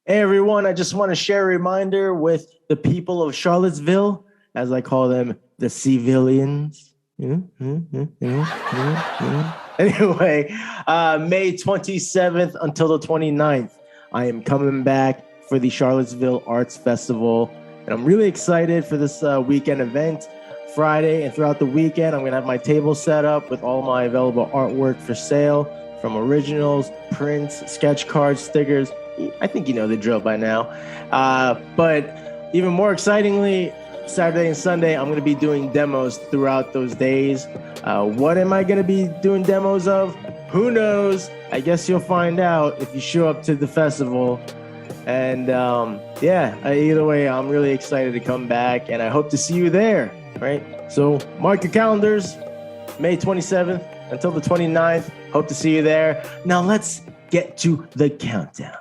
Hey everyone, I just want to share a reminder with the people of Charlottesville, as I call them, the civilians. Anyway, May 27th until the 29th, I am coming back for the Charlottesville Arts Festival, and I'm really excited for this weekend event. Friday and throughout the weekend, I'm going to have my table set up with all my available artwork for sale, from originals, prints, sketch cards, stickers. I think you know the drill by now. But even more excitingly, Saturday and Sunday, I'm going to be doing demos throughout those days. What am I going to be doing demos of? Who knows? I guess you'll find out if you show up to the festival. And either way, I'm really excited to come back, and I hope to see you there, right? So mark your calendars, May 27th until the 29th. Hope to see you there. Now let's get to the countdown.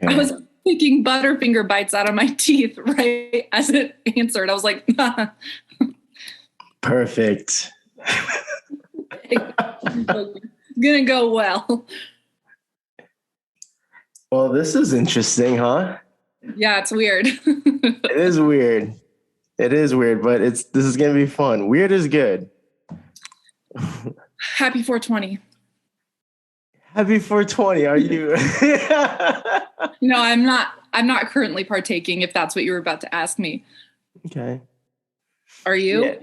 I was picking Butterfinger bites out of my teeth right as it answered. I was like, Perfect. Gonna go well. Well, this is interesting, huh? Yeah, it's weird. It is weird. It is weird, but this is gonna be fun. Weird is good. Happy 420. Happy 420. Are you? No, I'm not currently partaking, if that's what you were about to ask me. Okay. Are you? Yeah.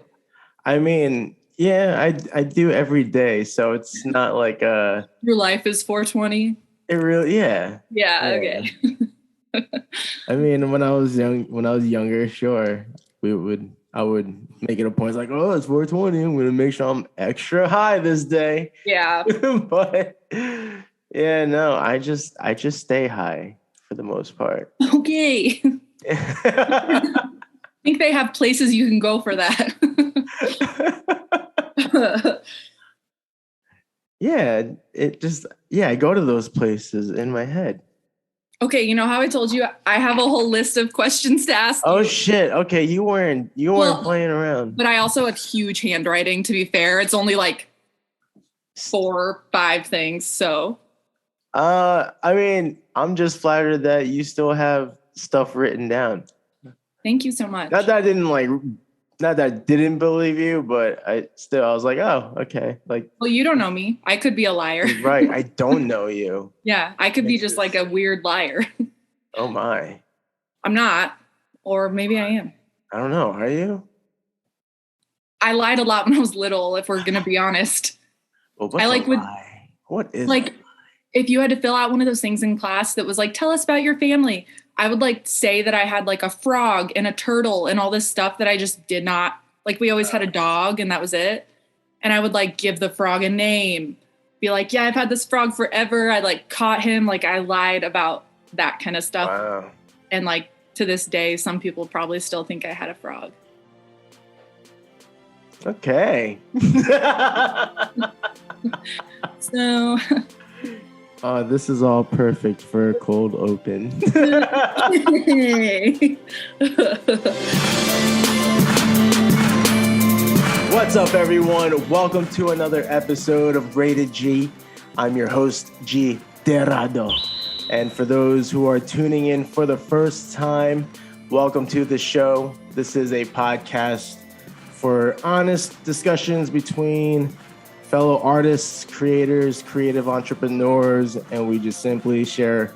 I mean, yeah, I do every day, so it's not like Your life is 420? It really, yeah. Yeah, okay. I mean, when I was younger, sure, I would make it a point. It's like, oh, it's 420. I'm gonna make sure I'm extra high this day. Yeah. But yeah, no, I just stay high for the most part. Okay. I think they have places you can go for that. I go to those places in my head. Okay, you know how I told you I have a whole list of questions to ask you? Oh shit. Okay, you weren't playing around. But I also have huge handwriting, to be fair. It's only like 4 or 5 things, so. I mean, I'm just flattered that you still have stuff written down. Thank you so much. Not that I didn't believe you, but I was like, oh, okay. Like, well, you don't know me. I could be a liar. Right. I don't know you. Yeah, I could be just like a weird liar. Oh my. I'm not, or maybe I am. I don't know. Are you? I lied a lot when I was little, if we're gonna be honest. Well, what's a lie? What is like? If you had to fill out one of those things in class that was like, tell us about your family, I would like say that I had like a frog and a turtle and all this stuff that I just did not, like we always had a dog and that was it. And I would like give the frog a name, be like, yeah, I've had this frog forever. I like caught him. Like I lied about that kind of stuff. Wow. And like to this day, some people probably still think I had a frog. Okay. So... this is all perfect for a cold open. What's up, everyone? Welcome to another episode of Rated G. I'm your host, G. Terado. And for those who are tuning in for the first time, welcome to the show. This is a podcast for honest discussions between fellow artists, creators, creative entrepreneurs, and we just simply share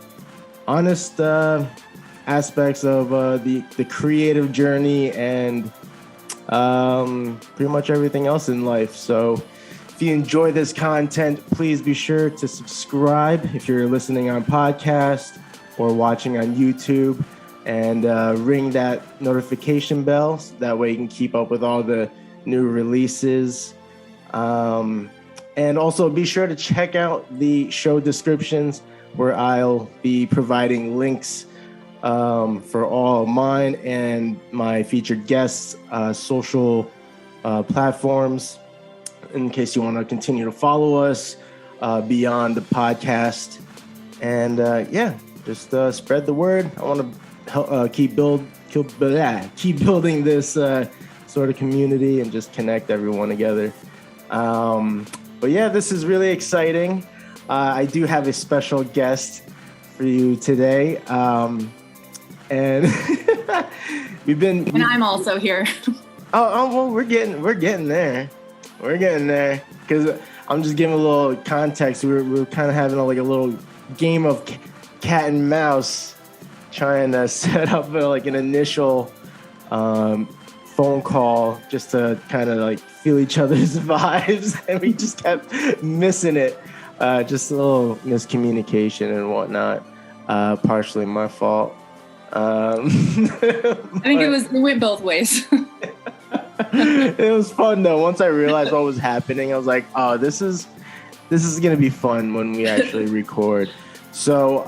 honest aspects of the creative journey and pretty much everything else in life. So if you enjoy this content, please be sure to subscribe if you're listening on podcast or watching on YouTube, and ring that notification bell so that way you can keep up with all the new releases. And also be sure to check out the show descriptions where I'll be providing links for all mine and my featured guests' social platforms in case you want to continue to follow us beyond the podcast. And just spread the word. I want to keep building this sort of community and just connect everyone together. But yeah, this is really exciting. I do have a special guest for you today. And and I'm also here. Well, we're getting there. We're getting there because I'm just giving a little context. We're kind of having a little game of cat and mouse, trying to set up like an initial phone call just to kind of like feel each other's vibes, and we just kept missing it. Just a little miscommunication and whatnot. Partially my fault. I think it went both ways. It was fun though. Once I realized what was happening, I was like, "Oh, this is gonna be fun when we actually record." So,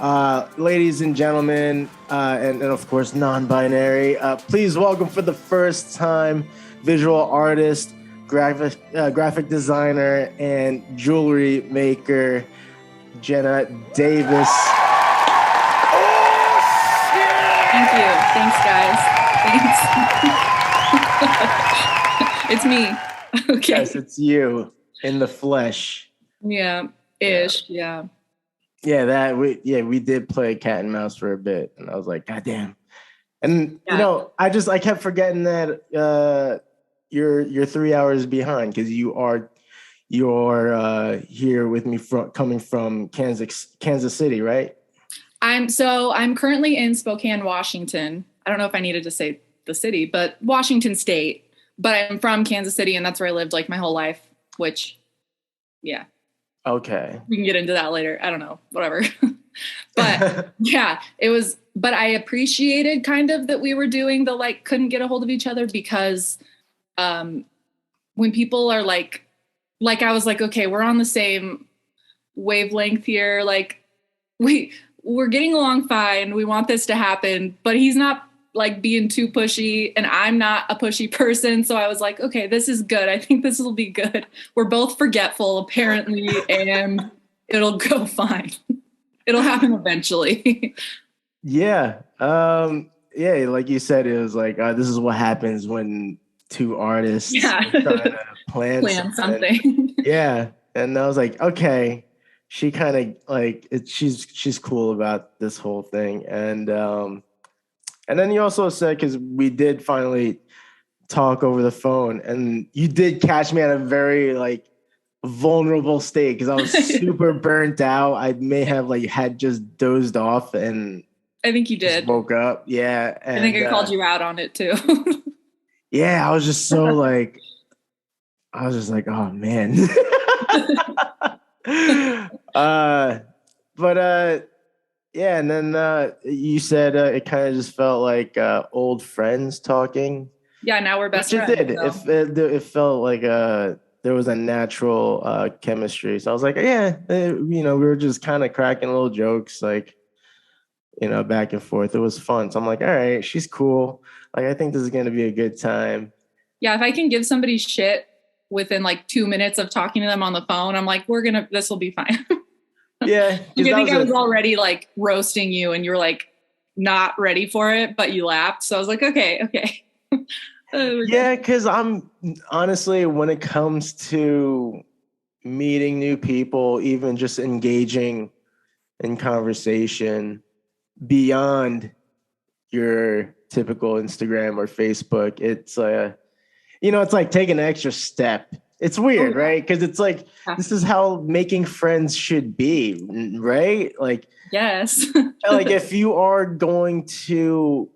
ladies and gentlemen, and of course non-binary, please welcome for the first time visual artist, graphic designer, and jewelry maker, Jenna Davis. Thank you. Thanks, guys. Thanks. It's me. Okay. Yes, it's you in the flesh. Yeah. Ish. Yeah. Yeah, we did play cat and mouse for a bit, and I was like, God damn. And I kept forgetting that you're 3 hours behind because you're here with me coming from Kansas City, right? I'm currently in Spokane, Washington. I don't know if I needed to say the city, but Washington State. But I'm from Kansas City, and that's where I lived like my whole life, which, yeah. Okay. We can get into that later. I don't know, whatever. But yeah, but I appreciated kind of that we were doing the like couldn't get a hold of each other because when people are like I was like, okay, we're on the same wavelength here. Like we're getting along fine. We want this to happen, but he's not like being too pushy and I'm not a pushy person. So I was like, okay, this is good. I think this will be good. We're both forgetful apparently, and it'll go fine. It'll happen eventually. Yeah. Like you said, it was like, this is what happens when two artists are trying to plan something. Yeah. And I was like, okay, she kind of like she's cool about this whole thing. And then you also said, because we did finally talk over the phone, and you did catch me at a very like vulnerable state because I was super burnt out. I may have like had just dozed off, and I think you did. Woke up, yeah. And, I think I called you out on it too. Yeah, I was just so like, oh man. Yeah, and then you said it kind of just felt like old friends talking. Yeah, now we're best friends. It did. It felt like there was a natural chemistry. So I was like, yeah, we were just kind of cracking little jokes, like, back and forth. It was fun. So I'm like, all right, she's cool. Like, I think this is going to be a good time. Yeah, if I can give somebody shit within like 2 minutes of talking to them on the phone, I'm like, this will be fine. Yeah. I think I was already like roasting you and you were like not ready for it, but you laughed. So I was like, okay. Yeah, because I'm honestly, when it comes to meeting new people, even just engaging in conversation beyond your typical Instagram or Facebook, it's it's like taking an extra step. It's weird, right? Because it's like, this is how making friends should be, right? Like, yes. Like if you are going to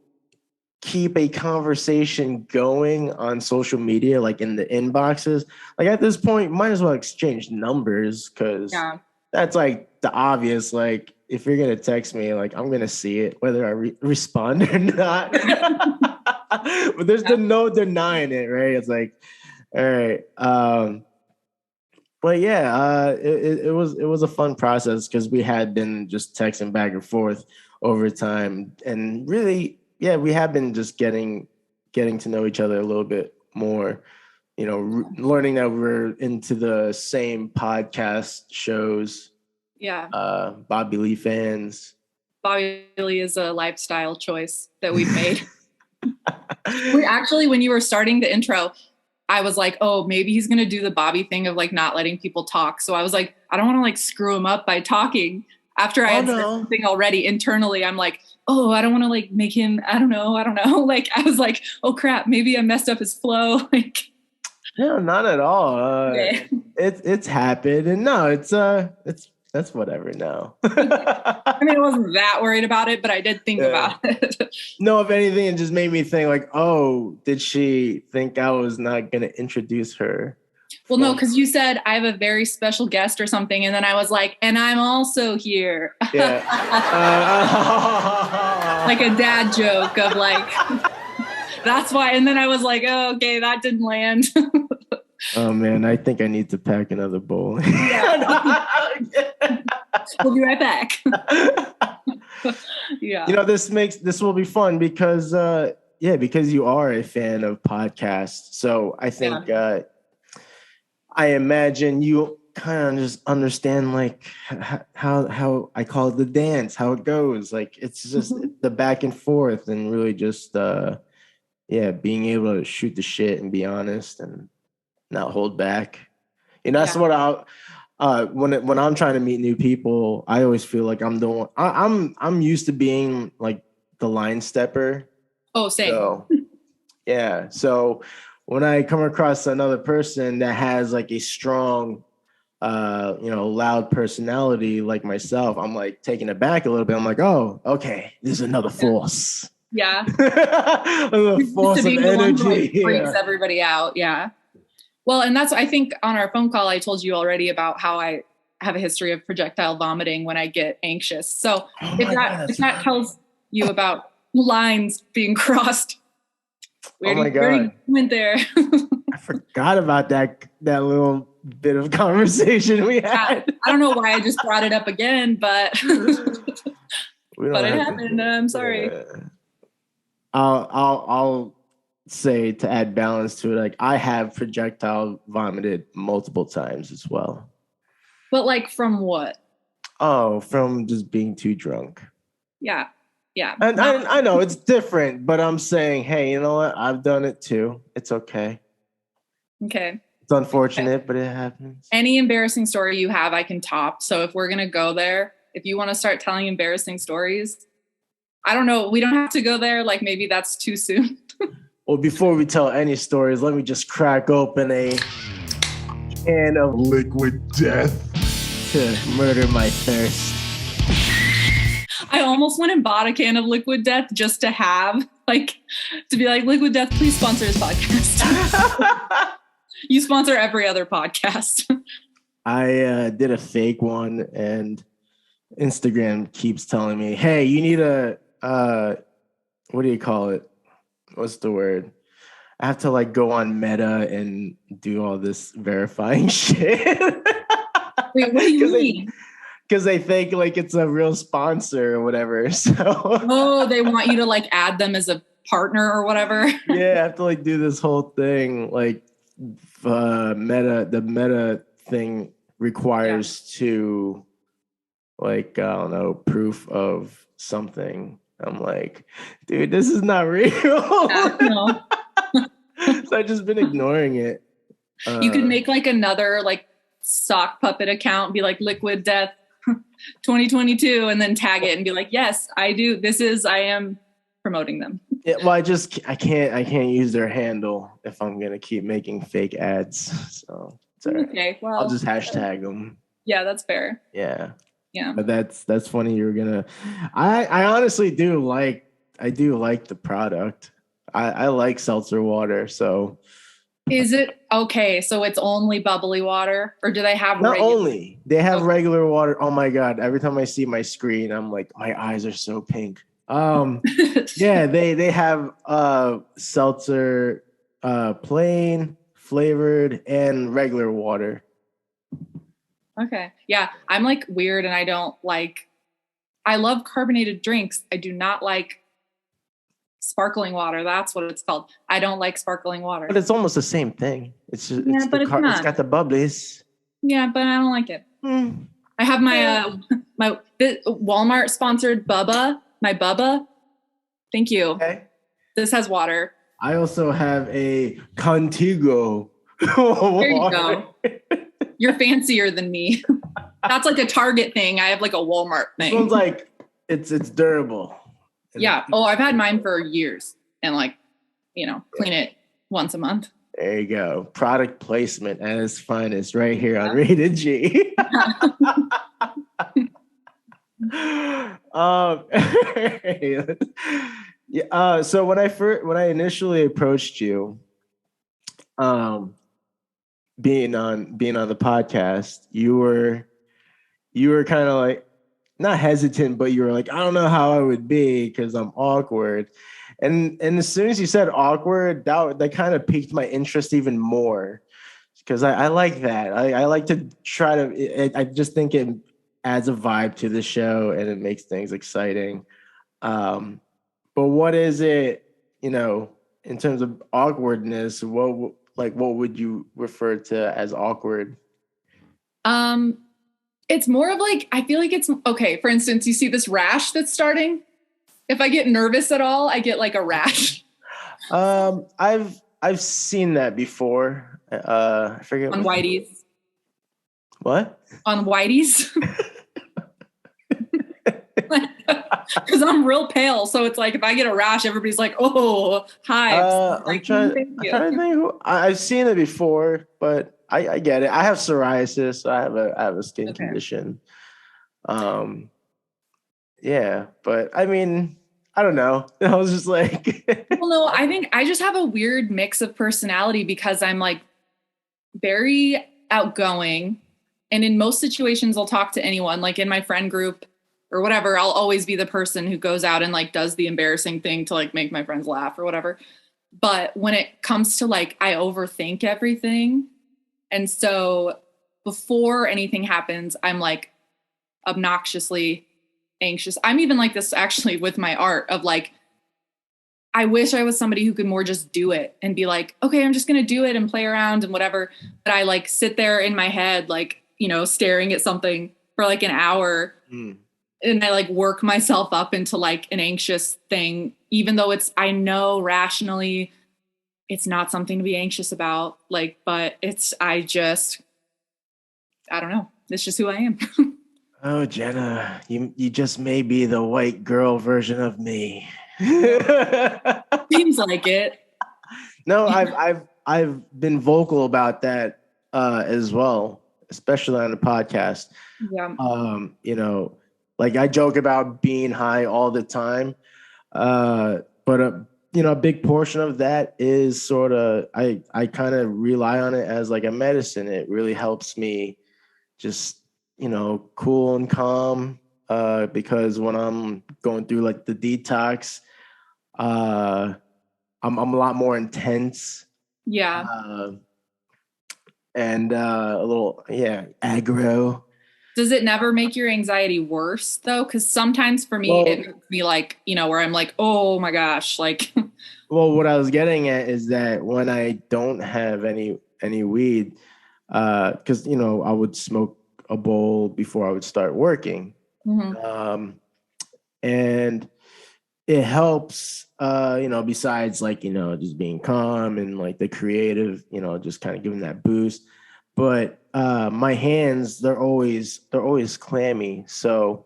keep a conversation going on social media, like in the inboxes, like at this point, might as well exchange numbers because that's like the obvious. Like if you're going to text me, like I'm going to see it, whether I respond or not. But there's no denying it, right? It's like, all right. But yeah, it was a fun process because we had been just texting back and forth over time, and really, yeah, we have been just getting to know each other a little bit more. Learning that we're into the same podcast shows. Yeah. Bobby Lee fans. Bobby Lee is a lifestyle choice that we've made. We actually, when you were starting the intro, I was like, oh, maybe he's going to do the Bobby thing of like not letting people talk. So I was like, I don't want to like screw him up by talking. After I had said something already internally, I'm like, oh, I don't want to like make him, I don't know. Like, I was like, oh crap, maybe I messed up his flow. Like, no, not at all. It's happened, and no, that's whatever now. I mean, I wasn't that worried about it, but I did think about it. No, if anything, it just made me think like, oh, did she think I was not going to introduce her? Well, no, because you said I have a very special guest or something, and then I was like, and I'm also here. Yeah. Like a dad joke of like, that's why. And then I was like, oh, okay, that didn't land. Oh man, I think I need to pack another bowl. We'll be right back. Yeah. You know, this will be fun because because you are a fan of podcasts. So I think I imagine you kind of just understand like how I call it the dance, how it goes. Like it's just the back and forth and really just being able to shoot the shit and be honest and not hold back. And that's what when I'm trying to meet new people, I always feel like I'm the one. I'm used to being like the line stepper. Oh, same. So, yeah. So when I come across another person that has like a strong, loud personality like myself, I'm like taken aback a little bit. I'm like, oh, okay, this is another force. Yeah. Another force of energy. Freaks everybody out. Yeah. Well, and that's, I think on our phone call, I told you already about how I have a history of projectile vomiting when I get anxious. So if that tells you about lines being crossed, we already went there. I forgot about that little bit of conversation we had. I don't know why I just brought it up again, but but it happened. I'm sorry. I'll say to add balance to it, like I have projectile vomited multiple times as well. But like from what? Oh, from just being too drunk. Yeah. And I know it's different, but I'm saying, hey, you know what? I've done it too. It's okay. Okay. It's unfortunate, but it happens. Any embarrassing story you have, I can top. So if we're going to go there, if you want to start telling embarrassing stories, I don't know. We don't have to go there. Like maybe that's too soon. Well, before we tell any stories, let me just crack open a can of liquid death to murder my thirst. I almost went and bought a can of liquid death just to have, like, to be like, Liquid Death, please sponsor this podcast. You sponsor every other podcast. I did a fake one, and Instagram keeps telling me, hey, you need a, what do you call it? What's the word? I have to like go on Meta and do all this verifying shit. Wait, what do you mean? Because they think like it's a real sponsor or whatever. So they want you to like add them as a partner or whatever. Yeah, I have to like do this whole thing. Like the Meta thing requires to like, I don't know, proof of something. I'm like, dude, this is not real. Yeah, no. So I've just been ignoring it. You could make like another like sock puppet account, be like Liquid Death 2022, and then tag it and be like, yes, I do. I am promoting them. Yeah, well, I can't use their handle if I'm gonna keep making fake ads. So it's all right. Okay, well, I'll just hashtag them. Yeah, that's fair. Yeah. Yeah. But that's funny. You're gonna. I honestly do like the product. I like seltzer water. So. Is it okay? So it's only bubbly water, or do they have they have regular water? Oh my god! Every time I see my screen, I'm like, my eyes are so pink. Yeah, they have seltzer, plain, flavored, and regular water. Okay. Yeah, I'm like weird, and I love carbonated drinks. I do not like sparkling water. That's what it's called. I don't like sparkling water. But it's almost the same thing. It's just it's got the bubblies. Yeah, but I don't like it. I have my Walmart sponsored Bubba. My Bubba. Thank you. Okay. This has water. I also have a Contigo. There you go. You're fancier than me. That's like a Target thing. I have like a Walmart thing. This one's like it's durable. Yeah. Oh, I've had mine for years and like, clean it once a month. There you go. Product placement at its finest right here on Rated G. So when I initially approached you, being on the podcast, you were kind of like not hesitant, but you were like, I don't know how I would be because I'm awkward. And as soon as you said awkward, that kind of piqued my interest even more because I like that. I like to try to. I just think it adds a vibe to the show and it makes things exciting. But what is it? In terms of awkwardness, what would you refer to as awkward? It's more of like, I feel like it's okay. For instance, you see this rash that's starting. If I get nervous at all, I get like a rash. I've seen that before. I forget on Whitey's. What? On Whitey's. Because I'm real pale, so it's like if I get a rash, everybody's like, "Oh, hi." I'm trying to think. I've seen it before, but I get it. I have psoriasis. So I have a skin condition. Yeah, but I mean, I don't know. I was just like, well, no, I think I just have a weird mix of personality because I'm like very outgoing, and in most situations, I'll talk to anyone. Like in my friend group or whatever, I'll always be the person who goes out and like does the embarrassing thing to like make my friends laugh or whatever. But when it comes to like, I overthink everything. And so before anything happens, I'm like obnoxiously anxious. I'm even like this actually with my art of like, I wish I was somebody who could more just do it and be like, okay, I'm just going to do it and play around and whatever. But I like sit there in my head, like, staring at something for like an hour. And I like work myself up into like an anxious thing, even though I know rationally it's not something to be anxious about. Like, but I don't know. It's just who I am. Oh, Jenna, you just may be the white girl version of me. Seems like it. No, I've been vocal about that as well, especially on the podcast. Yeah. Like I joke about being high all the time, but a big portion of that is sort of I kind of rely on it as like a medicine. It really helps me just cool and calm because when I'm going through like the detox, I'm a lot more intense. Yeah. And a little aggro. Does it never make your anxiety worse though? Because sometimes for me, it makes me like, where I'm like, oh my gosh, like. Well, what I was getting at is that when I don't have any weed, because I would smoke a bowl before I would start working, and it helps. Besides like just being calm and like the creative, just kind of giving that boost. But my hands, they're always clammy. So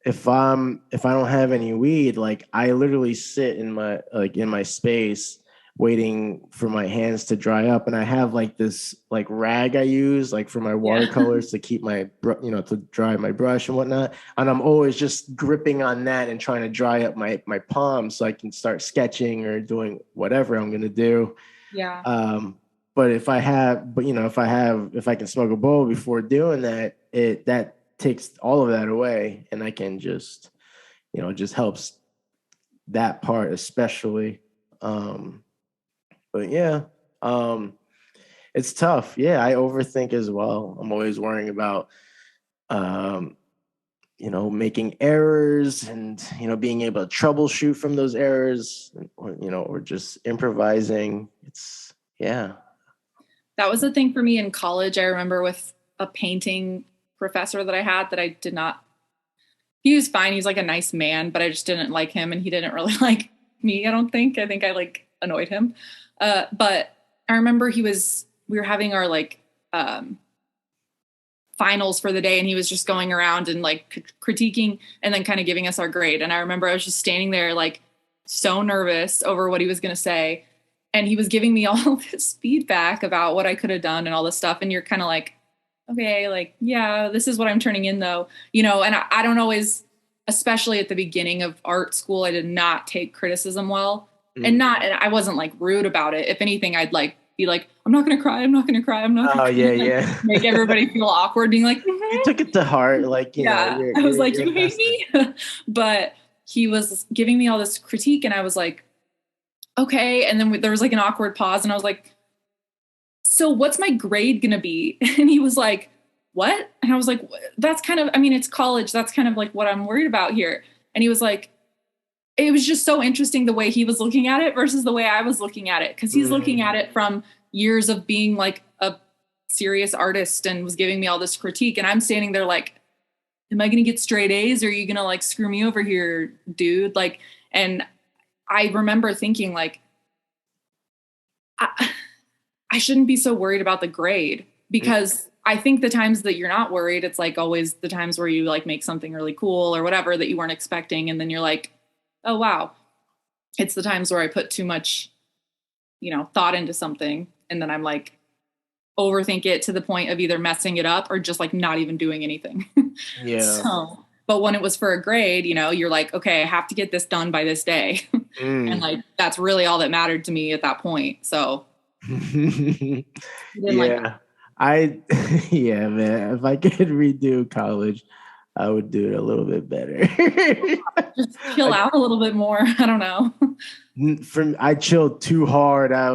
if I don't have any weed, like I literally sit in my space waiting for my hands to dry up, and I have like this like rag I use like for my watercolors to keep my to dry my brush and whatnot, and I'm always just gripping on that and trying to dry up my palms so I can start sketching or doing whatever I'm gonna do. But if I can smoke a bowl before doing that, that takes all of that away, and I can just just helps that part especially. But yeah, it's tough. Yeah, I overthink as well. I'm always worrying about making errors and being able to troubleshoot from those errors, or just improvising. That was the thing for me in college. I remember with a painting professor that I had that I did not. He was fine. He's like a nice man, but I just didn't like him, and he didn't really like me. I don't think. I think I like annoyed him. But I remember we were having our like finals for the day, and he was just going around and like critiquing and then kind of giving us our grade. And I remember I was just standing there like so nervous over what he was going to say. And he was giving me all this feedback about what I could have done and all this stuff. And you're kind of like, okay, like, yeah, this is what I'm turning in though, you know, and I don't always, especially at the beginning of art school, I did not take criticism well. And I wasn't like rude about it. If anything, I'd like be like, I'm not going to cry. I'm not going to cry. I'm not gonna cry. Like, yeah. Make everybody feel awkward being like, You took it to heart. Like, you know, I was like, you hate me. But he was giving me all this critique and I was like, okay. And then there was like an awkward pause and I was like, so what's my grade going to be? And he was like, what? And I was like, that's kind of, I mean, it's college. That's kind of like what I'm worried about here. And he was like, it was just so interesting the way he was looking at it versus the way I was looking at it. Cause he's looking at it from years of being like a serious artist and was giving me all this critique. And I'm standing there like, am I going to get straight A's or are you going to like screw me over here, dude? Like, and I remember thinking like, I shouldn't be so worried about the grade because I think the times that you're not worried, it's like always the times where you like make something really cool or whatever that you weren't expecting. And then you're like, oh, wow. It's the times where I put too much, you know, thought into something. And then I'm like, overthink it to the point of either messing it up or just like not even doing anything. Yeah. So, but when it was for a grade, you know, you're like, okay, I have to get this done by this day. And like, that's really all that mattered to me at that point. So. Yeah. Yeah, man. If I could redo college, I would do it a little bit better. Just chill out a little bit more. I don't know. I chilled too hard. I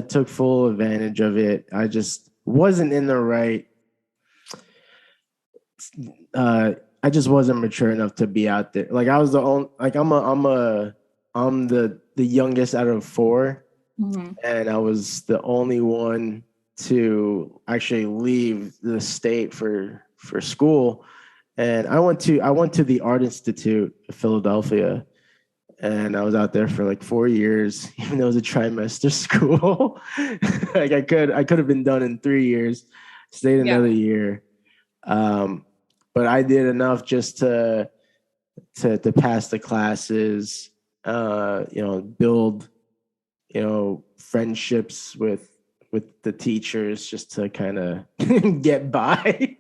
took full advantage of it. I just wasn't in the right. I just wasn't mature enough to be out there. Like I was the only. Like I'm the youngest out of 4, and I was the only one to actually leave the state for school. And I went to the Art Institute of Philadelphia, and I was out there for like 4 years, even though it was a trimester school. Like I could have been done in 3 years, stayed another year. But I did enough just to pass the classes, build, friendships with the teachers just to kind of get by.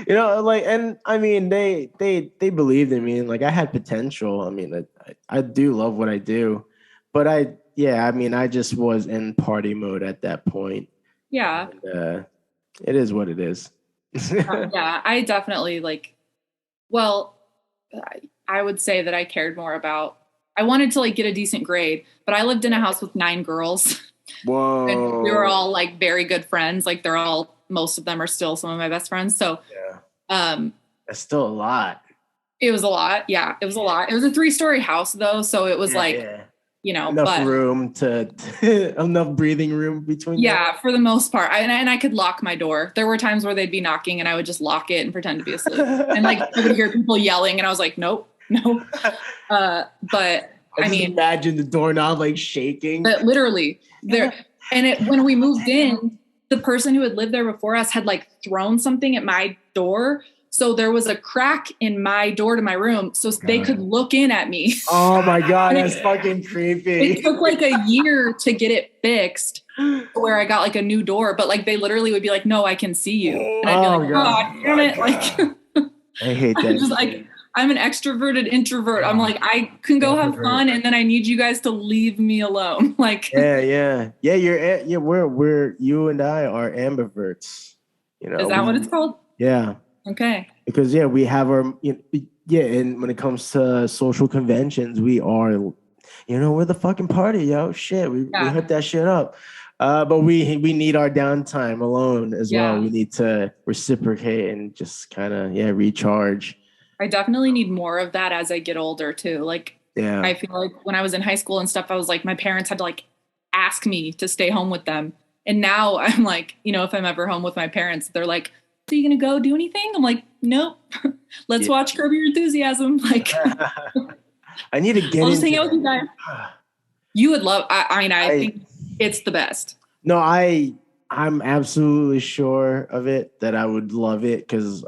And I mean, they believed in me and like I had potential. I mean, I do love what I do, but I just was in party mode at that point. Yeah. And, it is what it is. Yeah, I definitely I would say that I cared more about, I wanted to like get a decent grade, but I lived in a house with 9 girls. Whoa. And we were all like very good friends. Like most of them are still some of my best friends. So, that's still a lot. It was a lot. Yeah, it was a lot. It was a 3-story house though. So it was enough room enough breathing room between. Yeah, them. For the most part. And I could lock my door. There were times where they'd be knocking and I would just lock it and pretend to be asleep. And like I would hear people yelling and I was like, nope. But I mean, imagine the doorknob like shaking. But literally there. And when we moved in, the person who had lived there before us had like thrown something at my door. So there was a crack in my door to my room so they could look in at me. Oh my God, that's fucking creepy. It took like a year to get it fixed where I got like a new door, but like they literally would be like, no, I can see you. And I'd be like, God damn it. Like, I hate that. Just like, I'm an extroverted introvert. I'm like, I can go have fun and then I need you guys to leave me alone. Like, yeah. We're you and I are ambiverts. Is that what it's called? Yeah. Okay. Because we have our and when it comes to social conventions, we are, we're the fucking party, yo. Shit, we hook that shit up. But we need our downtime alone as well. We need to reciprocate and just kind of recharge. I definitely need more of that as I get older too. Like, I feel like when I was in high school and stuff, I was like, my parents had to like ask me to stay home with them. And now I'm like, if I'm ever home with my parents, they're like, so you gonna go do anything? I'm like, nope. Let's watch Curb Your Enthusiasm. Like, I need to get I'll just into hang out with you guys. You would love. I think it's the best. No, I'm absolutely sure of it that I would love it because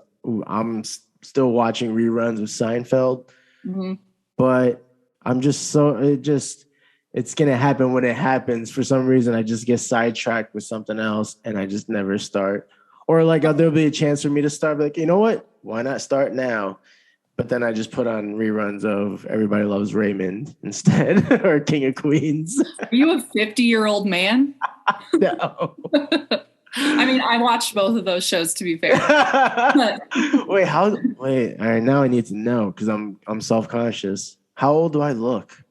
I'm still watching reruns of Seinfeld. Mm-hmm. But I'm just it's gonna happen when it happens. For some reason, I just get sidetracked with something else, and I just never start. Or like there'll be a chance for me to start, like, you know what? Why not start now? But then I just put on reruns of Everybody Loves Raymond instead, or King of Queens. Are you a 50-year-old man? No. I mean, I watched both of those shows, to be fair. Wait, all right, now I need to know because I'm self-conscious. How old do I look?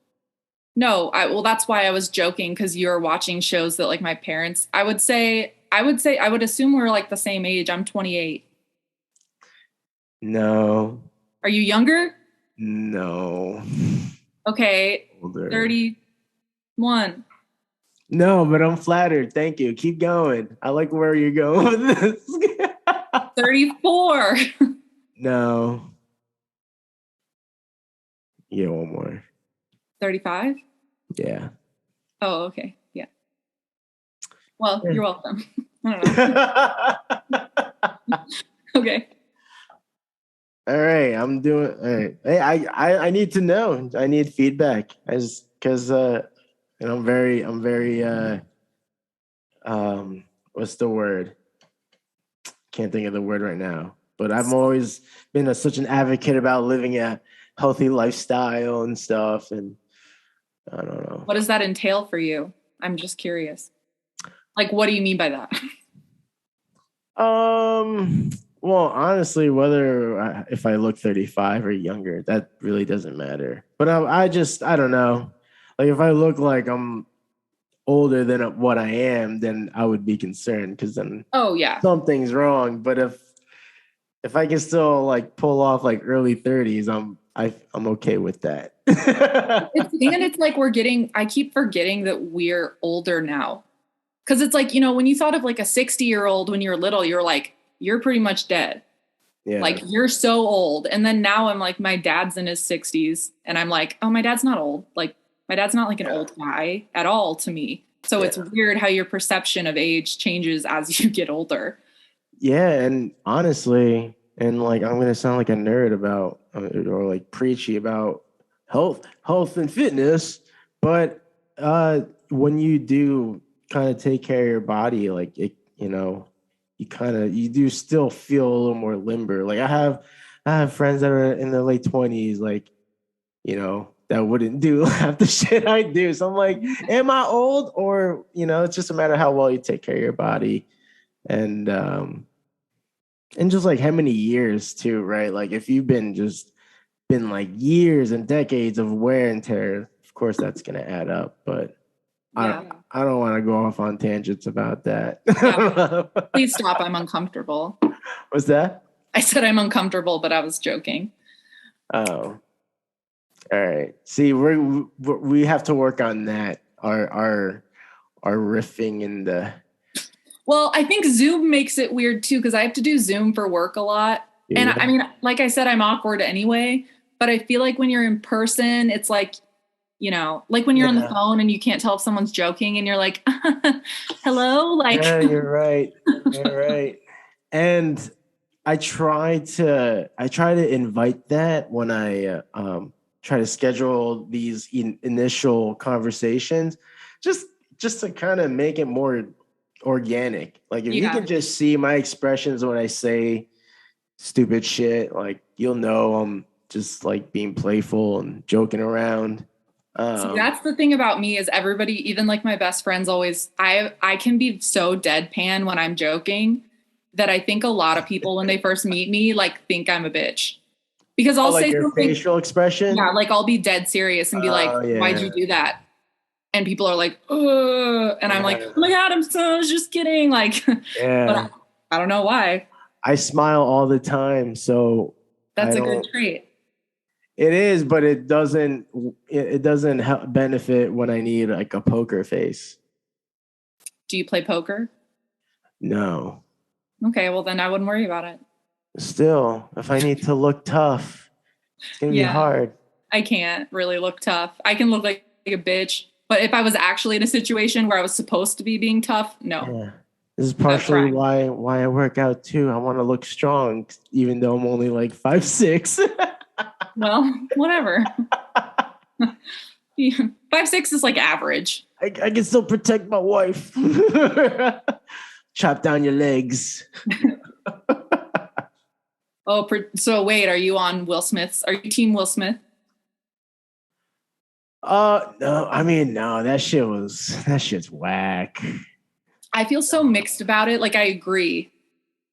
No, well, that's why I was joking, because you're watching shows that like my parents. I would assume we're like the same age. I'm 28. No. Are you younger? No. Okay. Older. 31. No, but I'm flattered. Thank you. Keep going. I like where you're going with this. 34. No. Yeah, one more. 35? Yeah. Oh, okay. Yeah. Well, you're welcome. I don't know. Okay. All right. All right. Hey, I need to know. I need feedback. Because I'm very what's the word? Can't think of the word right now. But I've always been such an advocate about living a healthy lifestyle and stuff. And I don't know. What does that entail for you? I'm just curious. Like, what do you mean by that? Well, honestly, if I look 35 or younger, that really doesn't matter. But I don't know. Like, if I look like I'm older than what I am, then I would be concerned because then something's wrong. But if I can still like pull off like early 30s, I'm okay with that. It's like I keep forgetting that we're older now. Because it's like, when you thought of like a 60-year-old when you were little, you're like, you're pretty much dead. Yeah. Like, you're so old. And then now I'm like, my dad's in his 60s. And I'm like, oh, my dad's not old. Like, my dad's not like an old guy at all to me. So it's weird how your perception of age changes as you get older. Yeah. And honestly, and like, I'm going to sound like a nerd about, or like preachy about health and fitness. But when you do kind of take care of your body, like it, you do still feel a little more limber. Like I have friends that are in their late 20s, like, that wouldn't do half the shit I do. So I'm like, am I old? Or, it's just a matter of how well you take care of your body. And just like how many years too, right? Like if you've been like years and decades of wear and tear, of course that's going to add up. But I don't want to go off on tangents about that. Yeah. Please stop. I'm uncomfortable. What's that? I said I'm uncomfortable, but I was joking. Oh, all right. See, we have to work on that. Our riffing and the. Well, I think Zoom makes it weird too, because I have to do Zoom for work a lot. Yeah. And I mean, like I said, I'm awkward anyway, but I feel like when you're in person, it's like, like when you're on the phone and you can't tell if someone's joking and you're like, hello, like. Yeah, you're right. You're right. And I try to invite that when I try to schedule these initial conversations, just to kind of make it more organic. Like if you can just see my expressions when I say stupid shit, like you'll know I'm just like being playful and joking around. See, that's the thing about me is everybody, even like my best friends always, I can be so deadpan when I'm joking that I think a lot of people when they first meet me, like think I'm a bitch. Because I'll say your something, facial expression. Yeah, like I'll be dead serious and be like, why'd you do that? And people are like, ugh. And I'm like, oh my God, I was just kidding. Like, but I don't know why. I smile all the time. So that's a good trait. It is, but it doesn't help benefit when I need like a poker face. Do you play poker? No. Okay, well then I wouldn't worry about it. Still, if I need to look tough, it's going to be hard. I can't really look tough. I can look like a bitch, but if I was actually in a situation where I was supposed to be being tough, no. Yeah. This is partially why I work out too. I want to look strong, even though I'm only like 5'6". Well, whatever. 5'6" is like average. I can still protect my wife. Chop down your legs. Oh, so wait, are you on Will Smith's? Are you team Will Smith? No, I mean, no, that shit's whack. I feel so mixed about it. Like, I agree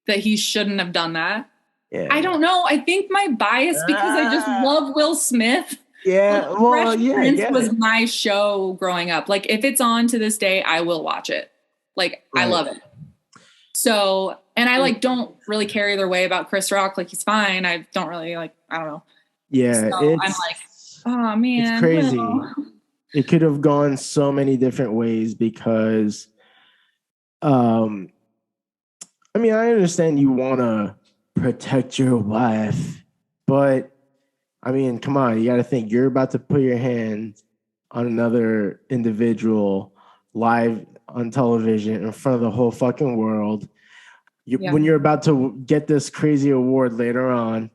that he shouldn't have done that. Yeah. I don't know. I think my bias, because I just love Will Smith. Yeah, like, well, Fresh yeah, Prince was my show growing up. Like, if it's on to this day, I will watch it. Like, I love it. So, and I like don't really care either way about Chris Rock. Like, he's fine. I don't really like, I don't know. Yeah, so I'm like, oh man, it's crazy. It could have gone so many different ways because, I mean, I understand you want to protect your wife, but I mean, come on, you got to think you're about to put your hand on another individual live on television in front of the whole fucking world. When you're about to get this crazy award later on,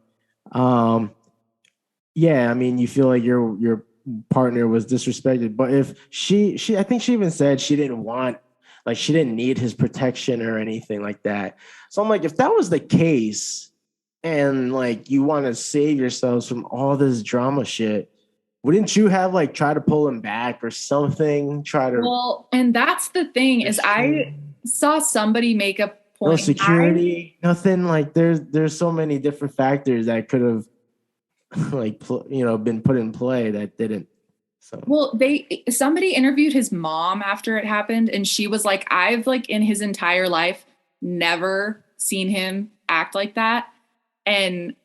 yeah, I mean, you feel like your partner was disrespected. But if she, I think she even said she didn't need his protection or anything like that. So I'm like, if that was the case, and like you want to save yourselves from all this drama shit, wouldn't you have like try to pull him back or something? Well, and that's the thing is I saw somebody make a point. No security, nothing. Like there's so many different factors that could have like been put in play that didn't. So well, somebody interviewed his mom after it happened, and she was like, I've like in his entire life never seen him act like that. And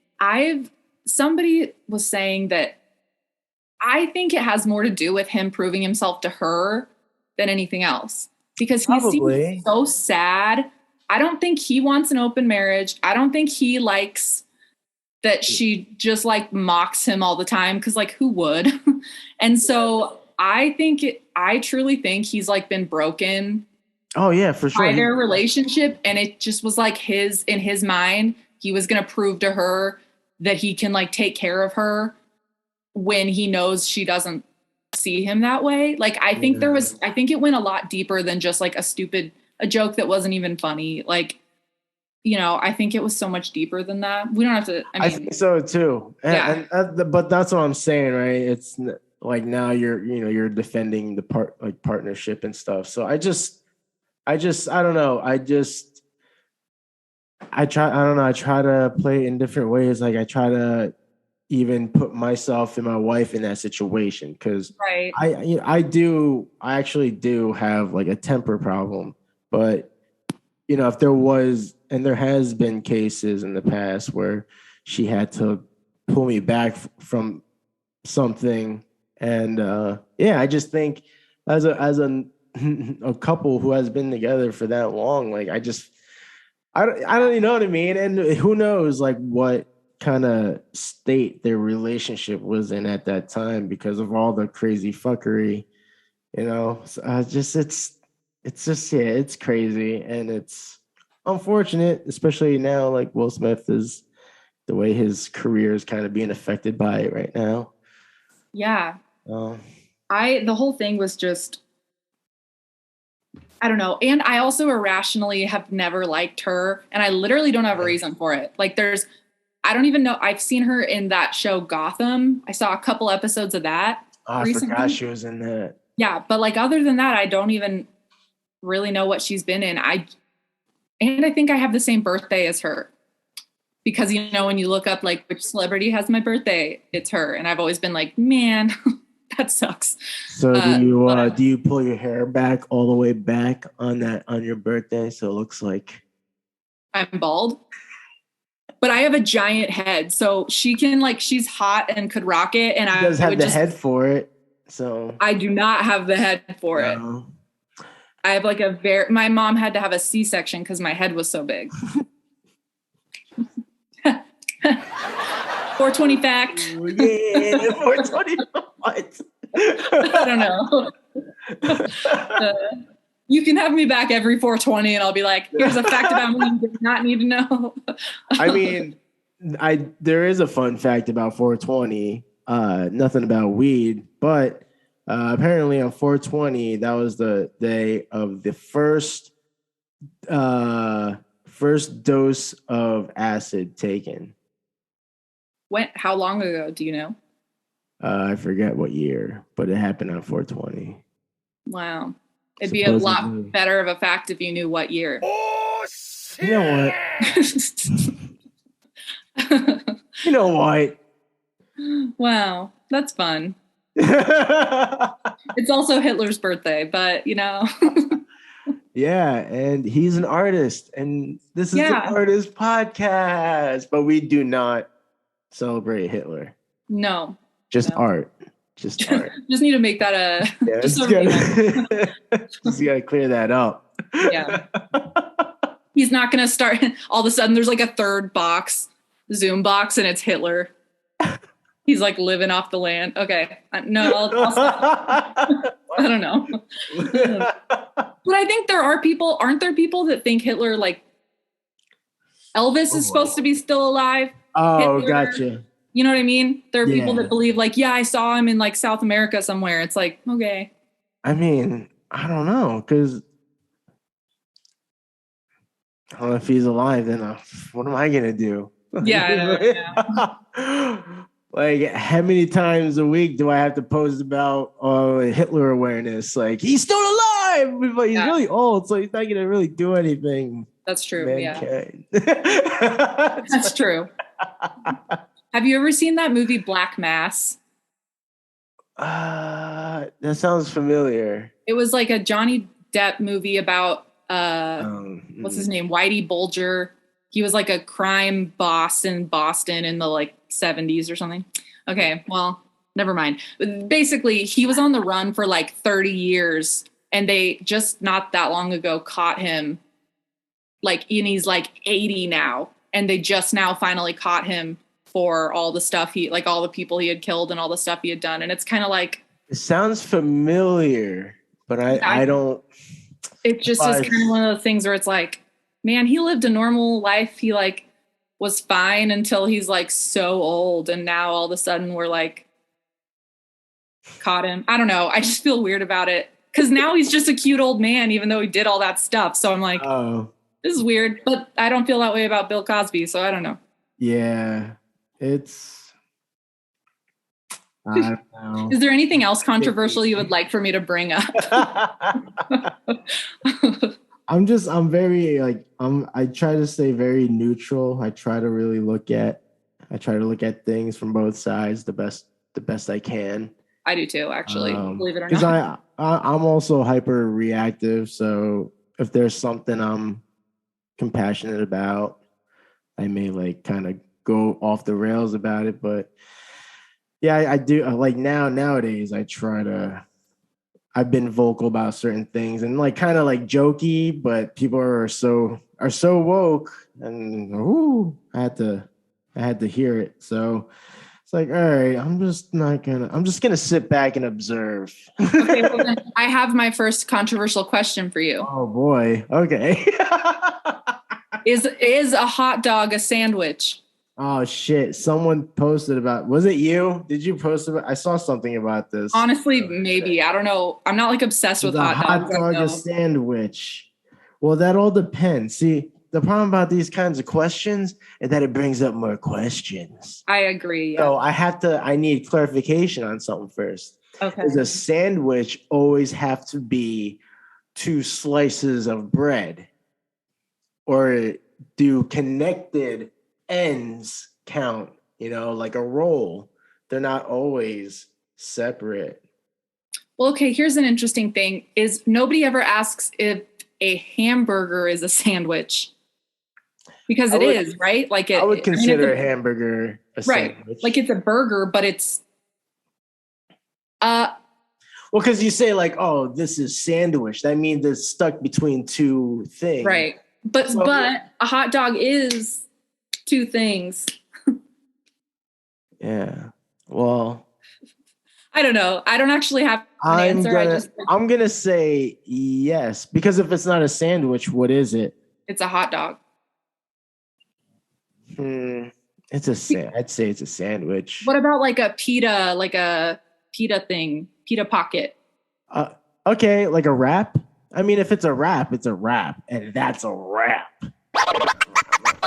somebody was saying that I think it has more to do with him proving himself to her than anything else, because he seems so sad. I don't think he wants an open marriage. I don't think he likes that she just like mocks him all the time. Cause like who would? And so I truly think he's like been broken. Oh yeah, for sure. By their relationship. And it just was like in his mind, he was going to prove to her that he can like take care of her when he knows she doesn't see him that way. Like, I think I think it went a lot deeper than just like a joke that wasn't even funny. Like, I think it was so much deeper than that. We don't have to, I think so too. But that's what I'm saying, right? It's like now you're defending the partnership and stuff. So I don't know. I try to play in different ways. Like I try to even put myself and my wife in that situation because I actually do have like a temper problem. But if there was, and there has been cases in the past where she had to pull me back from something, and I just think as a couple who has been together for that long, like I don't know what I mean, and who knows like what kind of state their relationship was in at that time because of all the crazy fuckery, so it's crazy and it's unfortunate, especially now like Will Smith is the way his career is kind of being affected by it right now. Yeah. The whole thing was just, I don't know. And I also irrationally have never liked her. And I literally don't have a reason for it. Like I don't even know. I've seen her in that show Gotham. I saw a couple episodes of that. I forgot she was in that. Yeah. But like, other than that, I don't even really know what she's been in. I think I have the same birthday as her because, when you look up like which celebrity has my birthday, it's her. And I've always been like, man, that sucks. So do you pull your hair back all the way back on your birthday? So it looks like I'm bald, but I have a giant head. So she can she's hot and could rock it. And I does have the head for it. So I do not have the head for it. I have like my mom had to have a C-section because my head was so big. 420 fact. Yeah, 420. What? I don't know. You can have me back every 420 and I'll be like, here's a fact about me you did not need to know. I mean, there is a fun fact about 420. Nothing about weed, but apparently on 420, that was the day of the first dose of acid taken. How long ago do you know? I forget what year, but it happened on 420. Wow. It'd be a lot better of a fact if you knew what year. Oh, shit. You know what? You know what? Wow. That's fun. It's also Hitler's birthday, but you know. Yeah, and he's an artist, and this is an artist podcast, but we do not celebrate Hitler. No. Just art. Just art. Just need to make that just gotta clear that up. Yeah. He's not gonna start all of a sudden there's like a third Zoom box, and it's Hitler. He's like living off the land. Okay. No, I'll stop. I don't know. But I think aren't there people that think Hitler, like Elvis is supposed to be still alive? Oh, Hitler, gotcha. You know what I mean? There are people that believe like, yeah, I saw him in like South America somewhere. It's like, okay. I mean, I don't know, because I don't know if he's alive, then what am I going to do? Yeah. Like, how many times a week do I have to post about Hitler awareness? Like, he's still alive, but he's really old, so he's not going to really do anything. That's true. Mankind. Yeah. That's true. Have you ever seen that movie Black Mass? That sounds familiar. It was like a Johnny Depp movie about what's his name? Whitey Bulger. He was like a crime boss in Boston in the like 70s or something. Okay, well, never mind. But basically, he was on the run for like 30 years, and they just not that long ago caught him. Like, and he's like 80 now, and they just now finally caught him for all the stuff all the people he had killed and all the stuff he had done. And it's kind of like, it sounds familiar, but I don't. It just is kind of one of those things where it's like, man, he lived a normal life. He like was fine until he's like so old. And now all of a sudden we're like caught him. I don't know. I just feel weird about it. Cause now he's just a cute old man, even though he did all that stuff. So I'm like, this is weird, but I don't feel that way about Bill Cosby. So I don't know. Yeah, I don't know. Is there anything else controversial you would like for me to bring up? I try to stay very neutral. I try to look at things from both sides the best I can. I do too, actually, believe it or not. Because I'm also hyper reactive. So if there's something I'm compassionate about, I may like kind of go off the rails about it. But yeah, I do like nowadays I've been vocal about certain things and like kind of like jokey, but people are so woke, and I had to hear it. So it's like, all right, I'm just gonna sit back and observe. Okay, well then I have my first controversial question for you. Oh boy. Okay. Is a hot dog a sandwich? Oh shit! Someone posted about. Was it you? Did you post about? I saw something about this. Honestly, maybe. I don't know. I'm not like obsessed with hot dogs. Hot dog a sandwich. Well, that all depends. See, the problem about these kinds of questions is that it brings up more questions. I agree. Yeah. So I need clarification on something first. Okay. Does a sandwich always have to be 2 slices of bread, or do connected ends count? Like a roll, they're not always separate. Well, okay, here's an interesting thing is nobody ever asks if a hamburger is a sandwich, because it is, right? Like I would consider a hamburger a sandwich. Right. Like it's a burger, but it's well, because you say like, oh, this is sandwich, that means it's stuck between 2 things, right? But a hot dog is 2 things. Yeah. Well, I don't know. I don't actually have an answer. I'm gonna say yes, because if it's not a sandwich, what is it? It's a hot dog. I'd say it's a sandwich. What about like a pita thing, pita pocket? Okay, like a wrap. I mean, if it's a wrap, it's a wrap, and that's a wrap.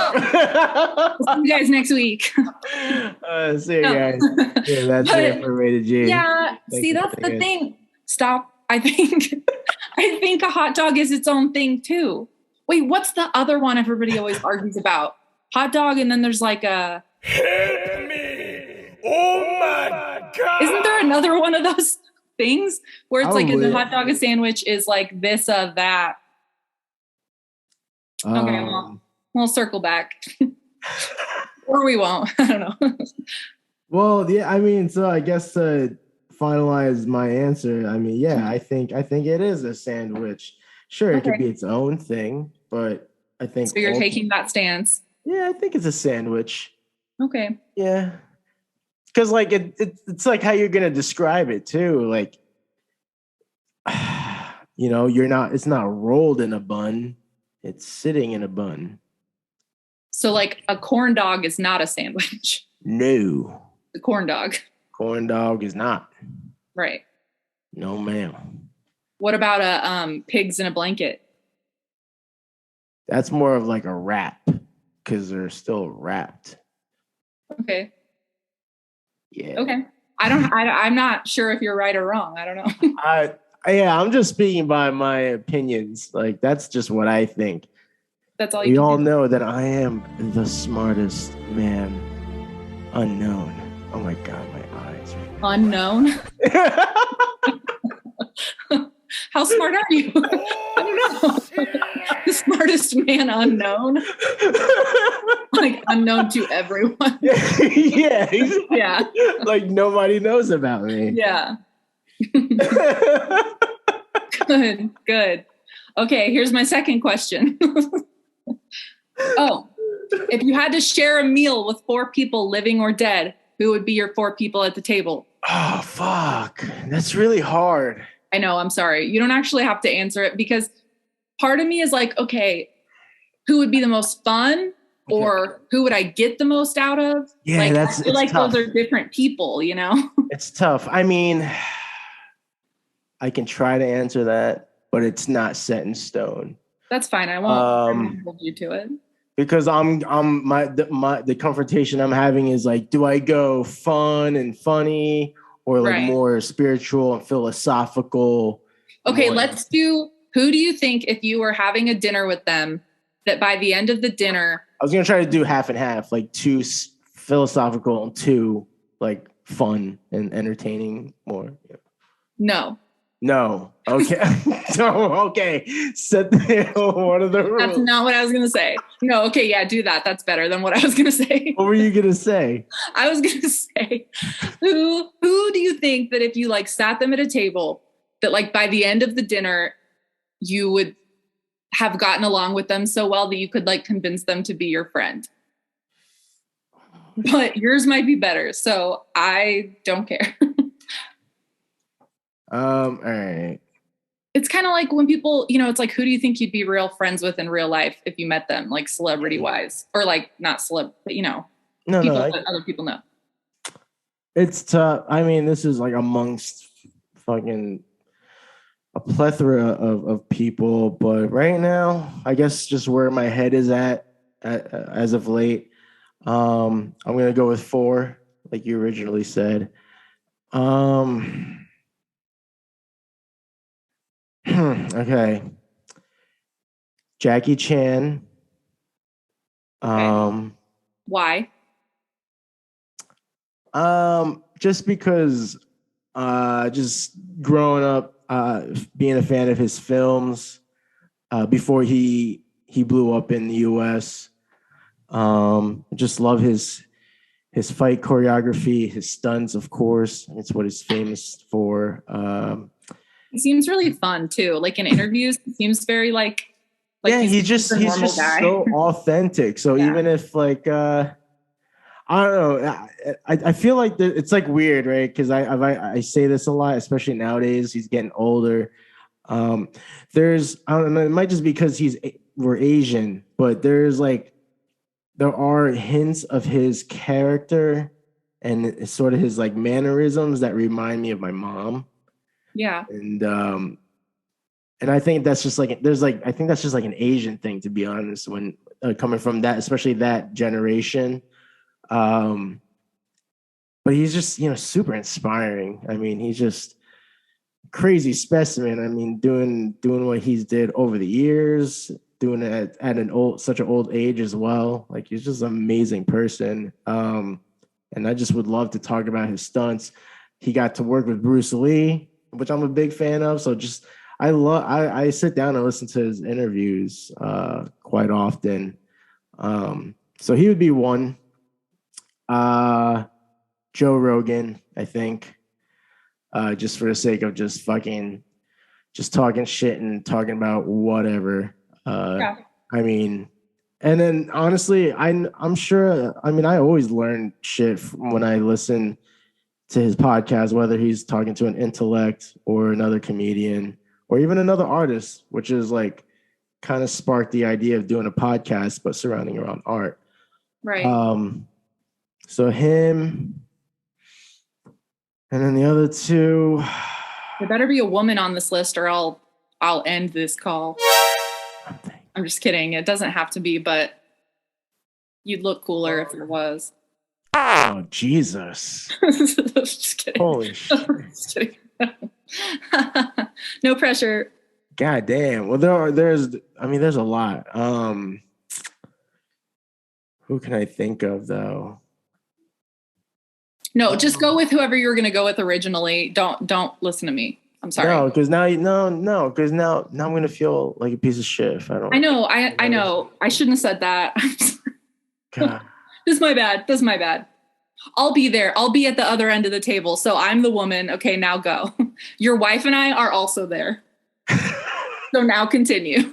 See you guys next week. See you guys. Yeah, that's it for Rated G. Yeah, see, that's the thing. Stop. I think a hot dog is its own thing too. Wait, what's the other one everybody always argues about? Hot dog, and then there's like a... Help me! Oh my God! Isn't there another one of those things where it's like, is a hot dog a sandwich is like this, that? Okay, well, we'll circle back. Or we won't. I don't know. Well, yeah, I mean, so I guess to finalize my answer, I mean, yeah, I think it is a sandwich. Sure, it could be its own thing, but I think... So you're taking that stance? Yeah, I think it's a sandwich. Okay. Yeah. Because, like, it's like how you're going to describe it, too. Like, you know, it's not rolled in a bun. It's sitting in a bun. So, like, a corn dog is not a sandwich. No. The corn dog. Corn dog is not. Right. No, ma'am. What about a pigs in a blanket? That's more of like a wrap, because they're still wrapped. Okay. Yeah. Okay. I'm not sure if you're right or wrong. I don't know. I'm just speaking by my opinions. Like, that's just what I think. That's all you all know that I am the smartest man unknown. Oh my God, my eyes. Unknown? How smart are you? I don't know. The smartest man unknown? Like, unknown to everyone. Yeah. Yeah. Like, nobody knows about me. Yeah. Good. Okay, here's my second question. Oh, if you had to share a meal with 4 people, living or dead, who would be your 4 people at the table? Oh, fuck. That's really hard. I know, I'm sorry. You don't actually have to answer it, because part of me is like, okay, who would be the most fun, or who would I get the most out of? Yeah, like, I feel like tough. Those are different people, you know? It's tough. I mean, I can try to answer that, but it's not set in stone. That's fine. I won't hold you to it. Because the confrontation I'm having is like, do I go fun and funny, or like more spiritual and philosophical? Okay, let's do, who do you think, if you were having a dinner with them, that by the end of the dinner... I was going to try to do half and half, like 2 philosophical and 2 like fun and entertaining more. Yeah. No. Okay. Okay. What are the rules? That's not what I was going to say. No. Okay. Yeah. Do that. That's better than what I was going to say. What were you going to say? I was going to say, who do you think that if you like sat them at a table, that like by the end of the dinner, you would have gotten along with them so well that you could like convince them to be your friend? But yours might be better. So I don't care. All right. It's kind of like when people, you know, it's like, who do you think you'd be real friends with in real life if you met them, like celebrity wise, or like not celeb, but you know, that other people know. It's tough. I mean, this is like amongst fucking a plethora of people, but right now, I guess just where my head is at as of late, I'm gonna go with 4, like you originally said. Okay. Jackie Chan. Why? Just because just growing up being a fan of his films before he blew up in the US. Just love his fight choreography, his stunts, of course. It's what he's famous for. He seems really fun too. Like in interviews, he seems very like he's just so authentic. So even if like I don't know. I feel like it's like weird, right? Because I say this a lot, especially nowadays. He's getting older. There's I don't know. It might just be because we're Asian, but there are hints of his character and it's sort of his like mannerisms that remind me of my mom. Yeah. And I think that's just like I think that's just like an Asian thing, to be honest, when coming from that, especially that generation. But he's just, super inspiring. I mean, he's just crazy specimen. I mean, doing what he's did over the years, doing it at such an old age as well. Like, he's just an amazing person. And I just would love to talk about his stunts. He got to work with Bruce Lee, which I'm a big fan of. So just I sit down and listen to his interviews quite often. So he would be one. Joe Rogan, I think, just for the sake of just talking shit and talking about whatever. Yeah. I mean, and then honestly, I'm sure. I mean, I always learn shit when I listen to his podcast, whether he's talking to an intellect or another comedian or even another artist, which is like kind of sparked the idea of doing a podcast, but surrounding around art. Right. So him, and then the other two. There better be a woman on this list, or I'll end this call. I'm just kidding. It doesn't have to be, but you'd look cooler if there was. Oh, Jesus! Just kidding. Holy shit! Just kidding. No pressure. God damn. Well, there's a lot. Who can I think of though? No, just go with whoever you were going to go with originally. Don't listen to me. I'm sorry. No, because now I'm going to feel like a piece of shit if I don't. I know. I know. I shouldn't have said that. God. This is my bad. I'll be there. I'll be at the other end of the table. So I'm the woman. Okay, now go. Your wife and I are also there. So now continue.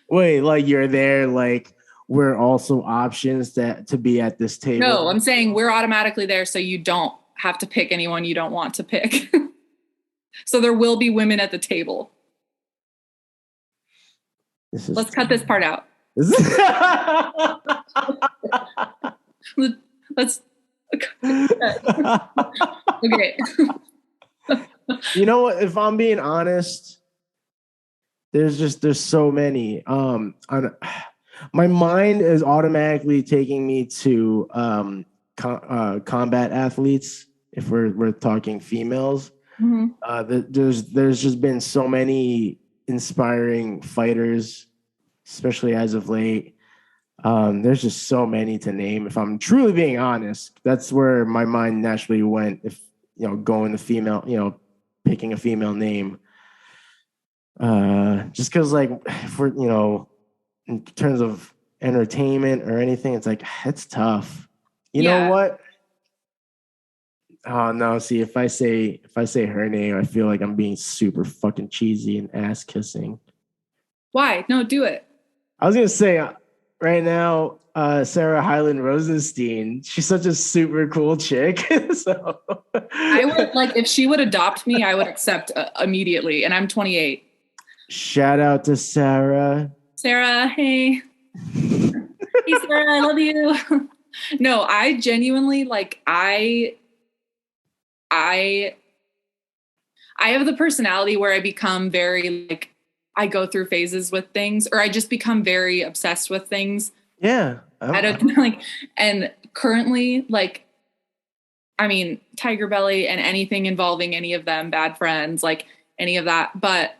Wait, like you're there, like we're also options to be at this table? No, I'm saying we're automatically there, so you don't have to pick anyone you don't want to pick. So there will be women at the table. Let's cut this part out. Let's. Okay. You know what? If I'm being honest, there's so many. My mind is automatically taking me to combat athletes. If we're talking females, there's just been so many inspiring fighters, especially as of late. There's just so many to name. If I'm truly being honest, that's where my mind naturally went. If going the female, picking a female name, just because like if we're in terms of entertainment or anything, it's like it's tough. You know what? Oh no! See, if I say her name, I feel like I'm being super fucking cheesy and ass kissing. Why? No, do it. I was gonna say right now, Sarah Hyland Rosenstein. She's such a super cool chick. So I would like if she would adopt me, I would accept immediately. And I'm 28. Shout out to Sarah. Sarah, hey. Hey, Sarah, I love you. No, I genuinely I have the personality where I become very I go through phases with things, or I just become very obsessed with things. Yeah. I don't and currently Tiger Belly and anything involving any of them, Bad Friends, any of that. But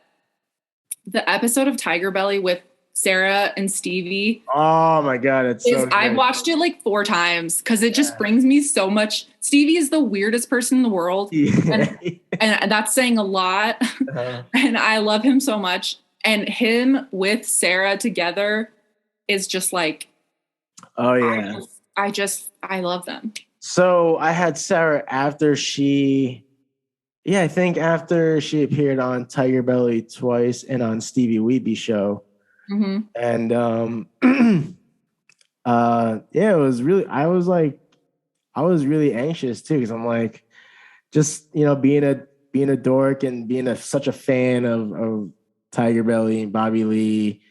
the episode of Tiger Belly with Sarah and Stevie. Oh my God. It's so good. I've watched it 4 times because it just brings me so much. Stevie is the weirdest person in the world. Yeah. And that's saying a lot. Uh-huh. And I love him so much. And him with Sarah together is just oh yeah. I love them. So I had Sarah after I think after she appeared on Tiger Belly twice and on Stevie Weeby show. Mm-hmm. And it was really, I was I was really anxious too, because I'm like, just being a dork and being such a fan of Tiger Belly and Bobby Lee,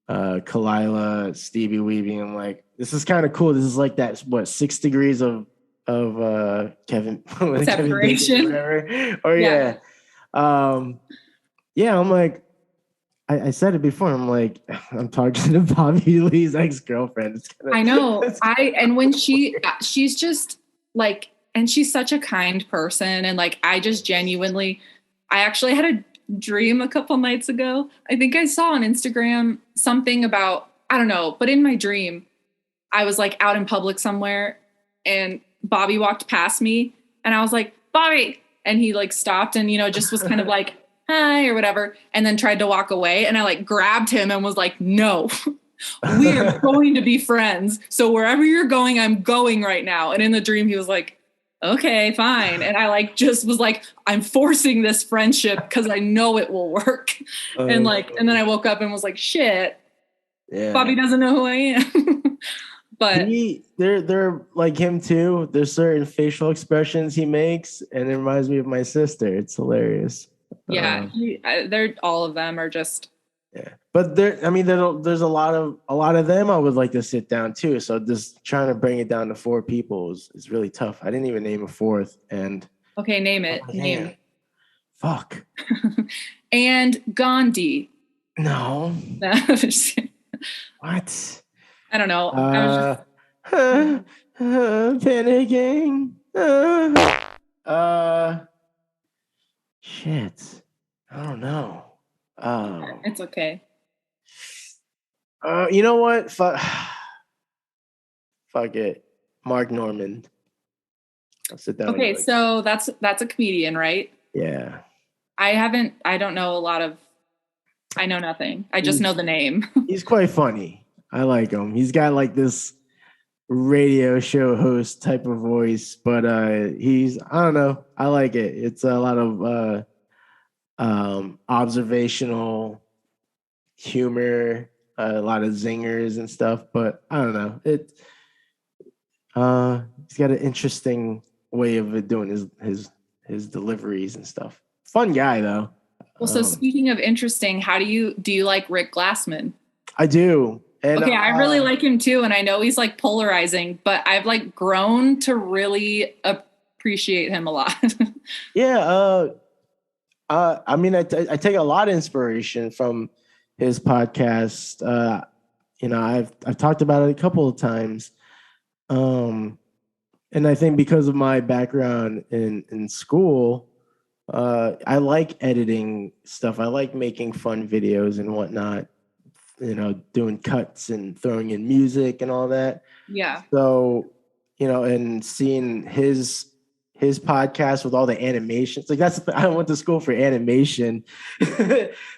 Kalila, Stevie Weaving. I'm like, this is kind of cool. This is like that 6 degrees of Kevin Separation. Kevin or yeah. Yeah, I'm like, I said it before. I'm like, I'm talking to Bobby Lee's ex-girlfriend. I know. And when she's just like, and she's such a kind person. And like, I actually had a dream a couple nights ago. I think I saw on Instagram something about, I don't know, but in my dream, I was like out in public somewhere and Bobby walked past me and I was like, Bobby. And he like stopped and, just was kind of like, hi or whatever. And then tried to walk away. And I like grabbed him and was like, no, we are going to be friends. So wherever you're going, I'm going right now. And in the dream, he was like, okay, fine. And I like just was like, I'm forcing this friendship because I know it will work. And then I woke up and was like, shit, yeah, Bobby doesn't know who I am. But they're like him too. There's certain facial expressions he makes, and it reminds me of my sister. It's hilarious. Yeah, they're all of them are just. Yeah, but there's a lot of them I would like to sit down too. So just trying to bring it down to 4 people is really tough. I didn't even name a 4th. And okay, name it. Name. Fuck. And Gandhi. No. What? I don't know. Panicking. Shit. I don't know. It's okay. You know what? Fuck it. Mark Normand. I'll sit down. Okay, so that's a comedian, right? Yeah. I don't know a lot of. I know nothing. I just know the name. He's quite funny. I like him. He's got like this radio show host type of voice, but I don't know. I like it. It's a lot of observational humor, a lot of zingers and stuff, but I don't know. He's got an interesting way of doing his deliveries and stuff. Fun guy though. Well, so speaking of interesting, do you like Rick Glassman? I do. And, okay, I really like him too, and I know he's like polarizing, but I've like grown to really appreciate him a lot. Yeah, I take a lot of inspiration from his podcast. I've talked about it a couple of times, and I think because of my background in school, I like editing stuff. I like making fun videos and whatnot. Doing cuts and throwing in music and all that. Yeah. So, and seeing his podcast with all the animations, like I went to school for animation.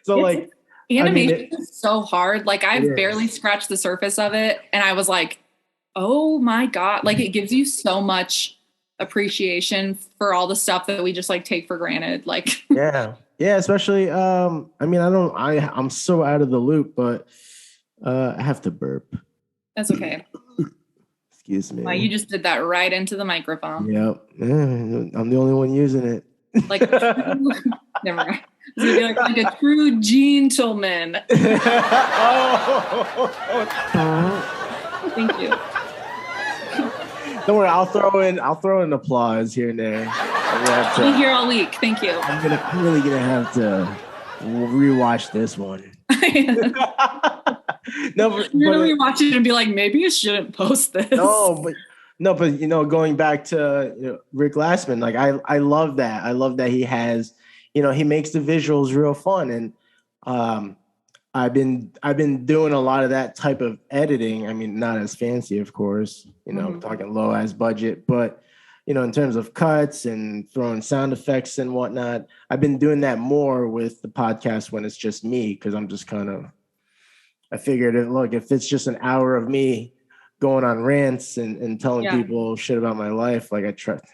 So animation is so hard. Like I've barely scratched the surface of it. And I was like, oh my God, like it gives you so much appreciation for all the stuff that we just like take for granted. Like, yeah, especially, I'm so out of the loop, but I have to burp. That's okay. Excuse me. Wow, you just did that right into the microphone. Yep. I'm the only one using it. Like, never mind. It's gonna be like a true gentleman. Thank you. Don't worry, I'll throw in applause here and there. I'll be here all week. Thank you. I'm really gonna have to rewatch this one. No, but you're gonna rewatch it and be like, maybe you shouldn't post this. No, but going back to Rick Glassman, like I love that. I love that he has, he makes the visuals real fun, and I've been doing a lot of that type of editing. I mean, not as fancy, of course. I'm talking low as budget, but in terms of cuts and throwing sound effects and whatnot, I've been doing that more with the podcast when it's just me, because I'm just I figured, look, if it's just an hour of me going on rants and telling people shit about my life, like I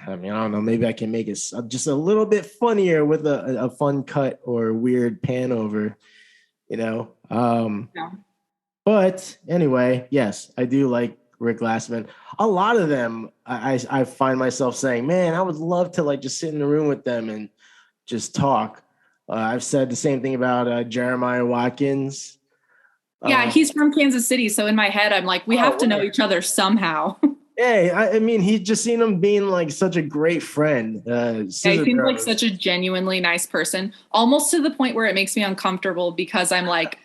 don't know, maybe I can make it just a little bit funnier with a fun cut or weird pan over, But anyway, yes, I do like Rick Glassman. A lot of them, I find myself saying, man, I would love to like just sit in the room with them and just talk. I've said the same thing about Jeremiah Watkins. Yeah, he's from Kansas City, so in my head, I'm like, we have to know each other somehow. Yeah, I mean, he just seen him being like such a great friend. He seems like such a genuinely nice person, almost to the point where it makes me uncomfortable because I'm like,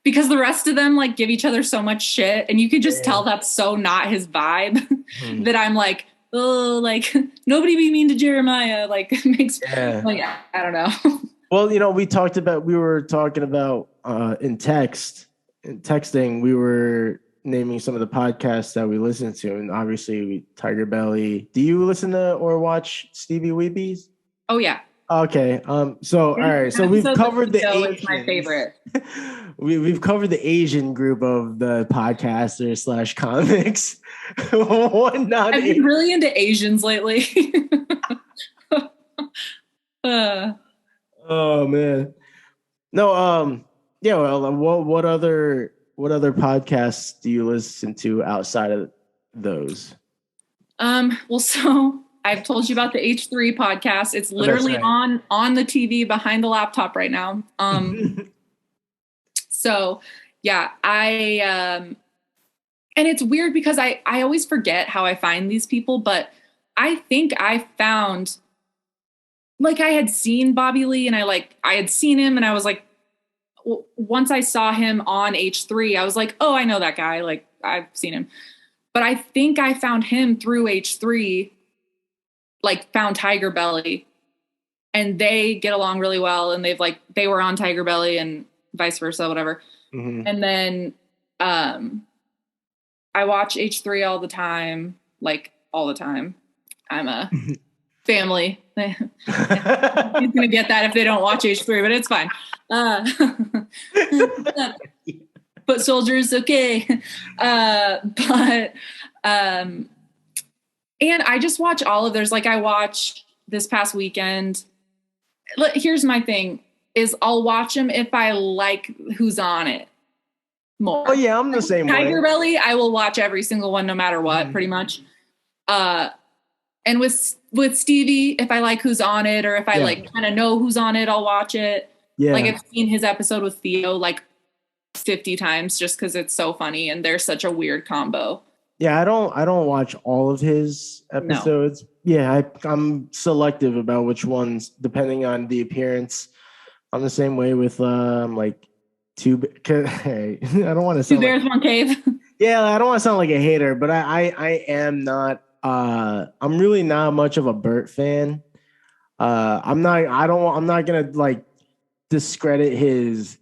because the rest of them like give each other so much shit, and you can just tell that's so not his vibe. That I'm like, oh, like nobody be mean to Jeremiah. Like it makes, like, I don't know. Well, you know, we were talking about in texting, we were naming some of the podcasts that we listen to, and obviously Tiger Belly. Do you listen to or watch Stevie Weebies? Oh yeah. Okay. So all right. So we've covered the Asians. Is my favorite. We've covered the Asian group of the podcasters / comics. I've been really into Asians lately. Oh man. No. Yeah. Well, what other podcasts do you listen to outside of those? Well, so I've told you about the H3 podcast. It's literally on the TV behind the laptop right now. So yeah, and it's weird because I always forget how I find these people, but I think I found, like, I had seen Bobby Lee and I had seen him and I was like, once I saw him on H3, I was like, oh, I know that guy. Like I've seen him, but I think I found him through H3, like found Tiger Belly, and they get along really well. And they were on Tiger Belly and vice versa, whatever. Mm-hmm. And then, I watch H3 all the time, like all the time. I'm a family. He's going to get that if they don't watch H3, but it's fine. But soldiers, okay. And I just watch all of theirs. Like I watched this past weekend. Here's my thing is I'll watch them if I like who's on it more. Oh yeah, I'm the same way. Tiger Belly, I will watch every single one no matter what, pretty much. And with Stevie, if I like who's on it or if I like kind of know who's on it, I'll watch it. Yeah. Like I've seen his episode with Theo like 50 times just because it's so funny and they're such a weird combo. Yeah, I don't watch all of his episodes. No. Yeah, I'm selective about which ones depending on the appearance. I'm the same way with like hey, I don't want to sound Two Bears, One Cave. Yeah, I don't want to sound like a hater, but I am not. I'm really not much of a Bert fan. I'm not gonna like discredit his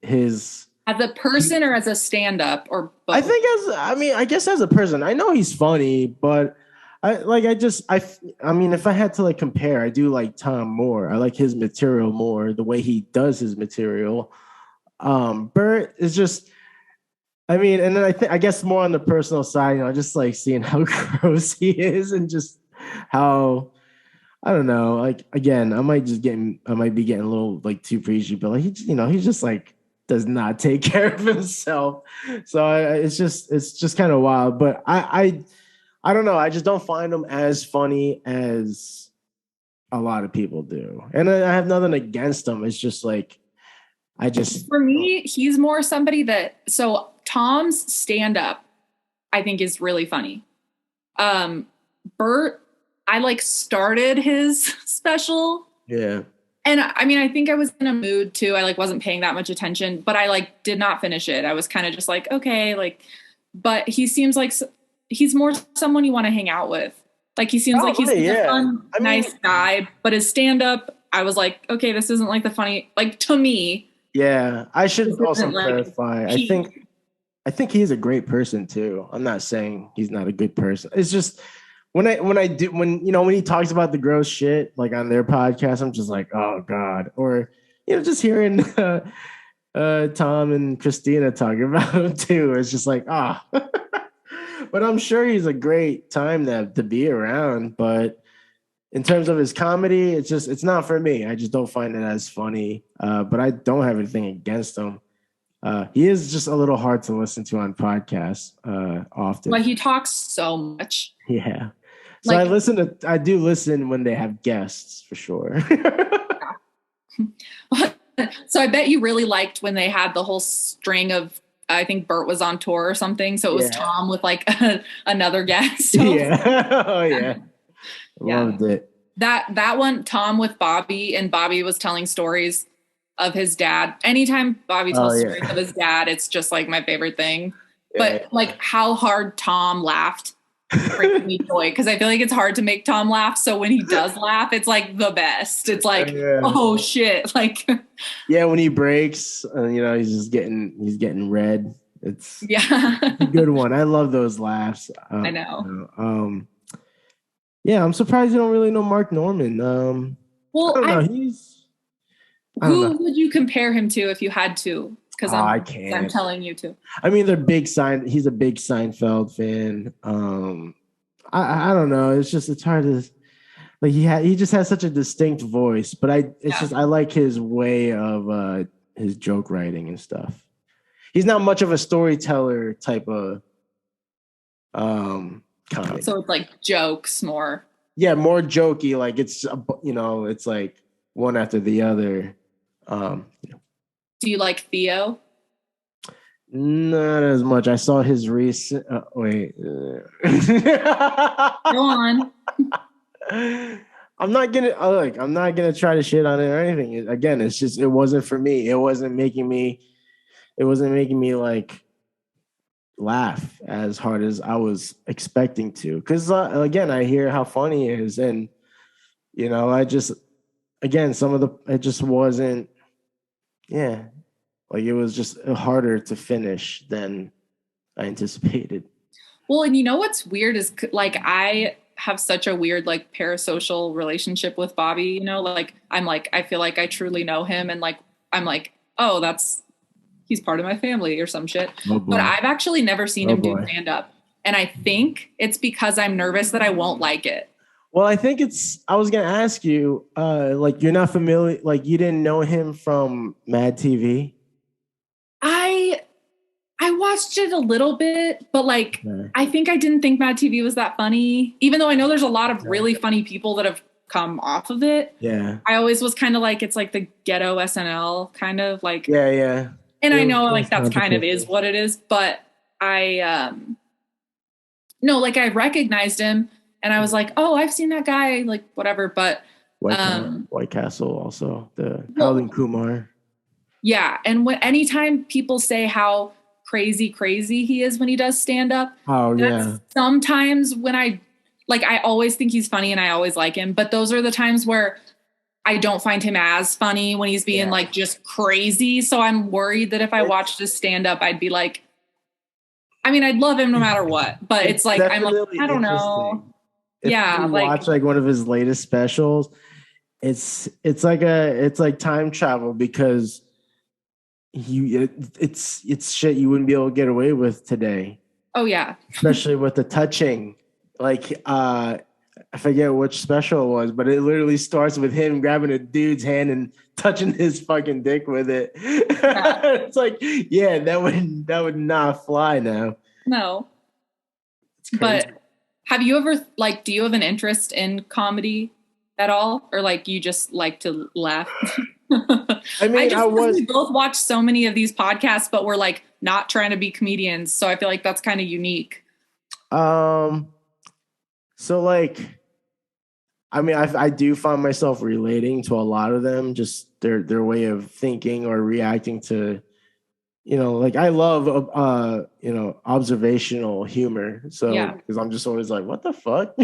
as a person or as a stand-up or both? I guess as a person, I know he's funny, but I mean, if I had to like compare, I do like Tom more. I like his material more, the way he does his material. Bert is just, I mean, and then I guess more on the personal side, you know, just like seeing how gross he is and just how, I don't know, like, again, I might be getting a little like too preachy, but like, he just like does not take care of himself. So it's just kind of wild, but I don't know. I just don't find him as funny as a lot of people do. And I have nothing against him. It's just like, for me, he's more somebody so Tom's stand-up, I think is really funny. Bert, I like started his special. Yeah. And I mean, I think I was in a mood too. I like wasn't paying that much attention, but I like did not finish it. I was kind of just like, okay, like, but he seems like he's more someone you want to hang out with. Like he seems like he's a fun, nice guy, but his stand-up, I was like, okay, this isn't like the funny, like to me. Yeah, I should also clarify. I think he's a great person too. I'm not saying he's not a good person. It's just when he talks about the gross shit like on their podcast, I'm just like, oh God. Or just hearing Tom and Christina talking about him too. It's just like, ah. But I'm sure he's a great time to be around. But in terms of his comedy, it's not for me. I just don't find it as funny. But I don't have anything against him. He is just a little hard to listen to on podcasts often. Like he talks so much. Yeah. So Like, I do listen when they have guests for sure. so I bet you really liked when they had the whole string of, I think Bert was on tour or something. So it was Tom with like another guest. Yeah. Oh yeah. Yeah. Loved it. That one, Tom with Bobby, and Bobby was telling stories of his dad. Anytime Bobby tells stories of his dad, it's just like my favorite thing. But like how hard Tom laughed brings me joy, because I feel like it's hard to make Tom laugh. So when he does laugh, it's like the best. It's like, oh shit. Like when he breaks, he's getting red. It's a good one. I love those laughs. I know. I'm surprised you don't really know Mark Norman. Well, I don't know. Who would you compare him to if you had to? Because I can't. I'm telling you to. I mean, he's a big Seinfeld fan. I don't know. It's hard to like. He just has such a distinct voice, but I like his way of his joke writing and stuff. He's not much of a storyteller type of comic. So it's like jokes more. Yeah, more jokey. Like it's it's like one after the other. Do you like Theo? Not as much. I saw his recent. Wait. Go on. I'm not gonna try to shit on it or anything. Again, it's just it wasn't for me. It wasn't making me like laugh as hard as I was expecting to. Because again, I hear how funny he is, and it just wasn't. Yeah, like it was just harder to finish than I anticipated. Well, and you know what's weird is like I have such a weird like parasocial relationship with Bobby. Like I feel like I truly know him, and like I'm like, oh, he's part of my family or some shit. Oh, but I've actually never seen him do stand up, and I think it's because I'm nervous that I won't like it. Well, I think I was going to ask you, like, you're not familiar, like, you didn't know him from Mad TV? I watched it a little bit, but, like, I think I didn't think Mad TV was that funny, even though I know there's a lot of really funny people that have come off of it. Yeah. I always was kind of like, it's like the ghetto SNL kind of, like. Yeah. And I know, like, that's kind of is what it is, but I recognized him. And I was like, oh, I've seen that guy, like whatever. But White Castle also, the Harold and Kumar. Yeah. And anytime people say how crazy he is when he does stand up. Oh, yeah. Sometimes when I always think he's funny and I always like him. But those are the times where I don't find him as funny when he's being like just crazy. So I'm worried that if I watched his stand up, I'd be like, I mean, I'd love him no matter what. But it's like, I'm like, I don't know. If you watch like one of his latest specials, it's like time travel, because it's shit you wouldn't be able to get away with today. Oh yeah. Especially with the touching. Like I forget which special it was, but it literally starts with him grabbing a dude's hand and touching his fucking dick with it. Yeah. It's like, yeah, that would not fly now. No. But have you ever, like, do you have an interest in comedy at all? Or, like, you just like to laugh? I mean, we both watch so many of these podcasts, but we're, like, not trying to be comedians. So I feel like that's kind of unique. So, like, I mean, I do find myself relating to a lot of them, just their way of thinking or reacting to, like I love, observational humor. So, because I'm just always like, what the fuck?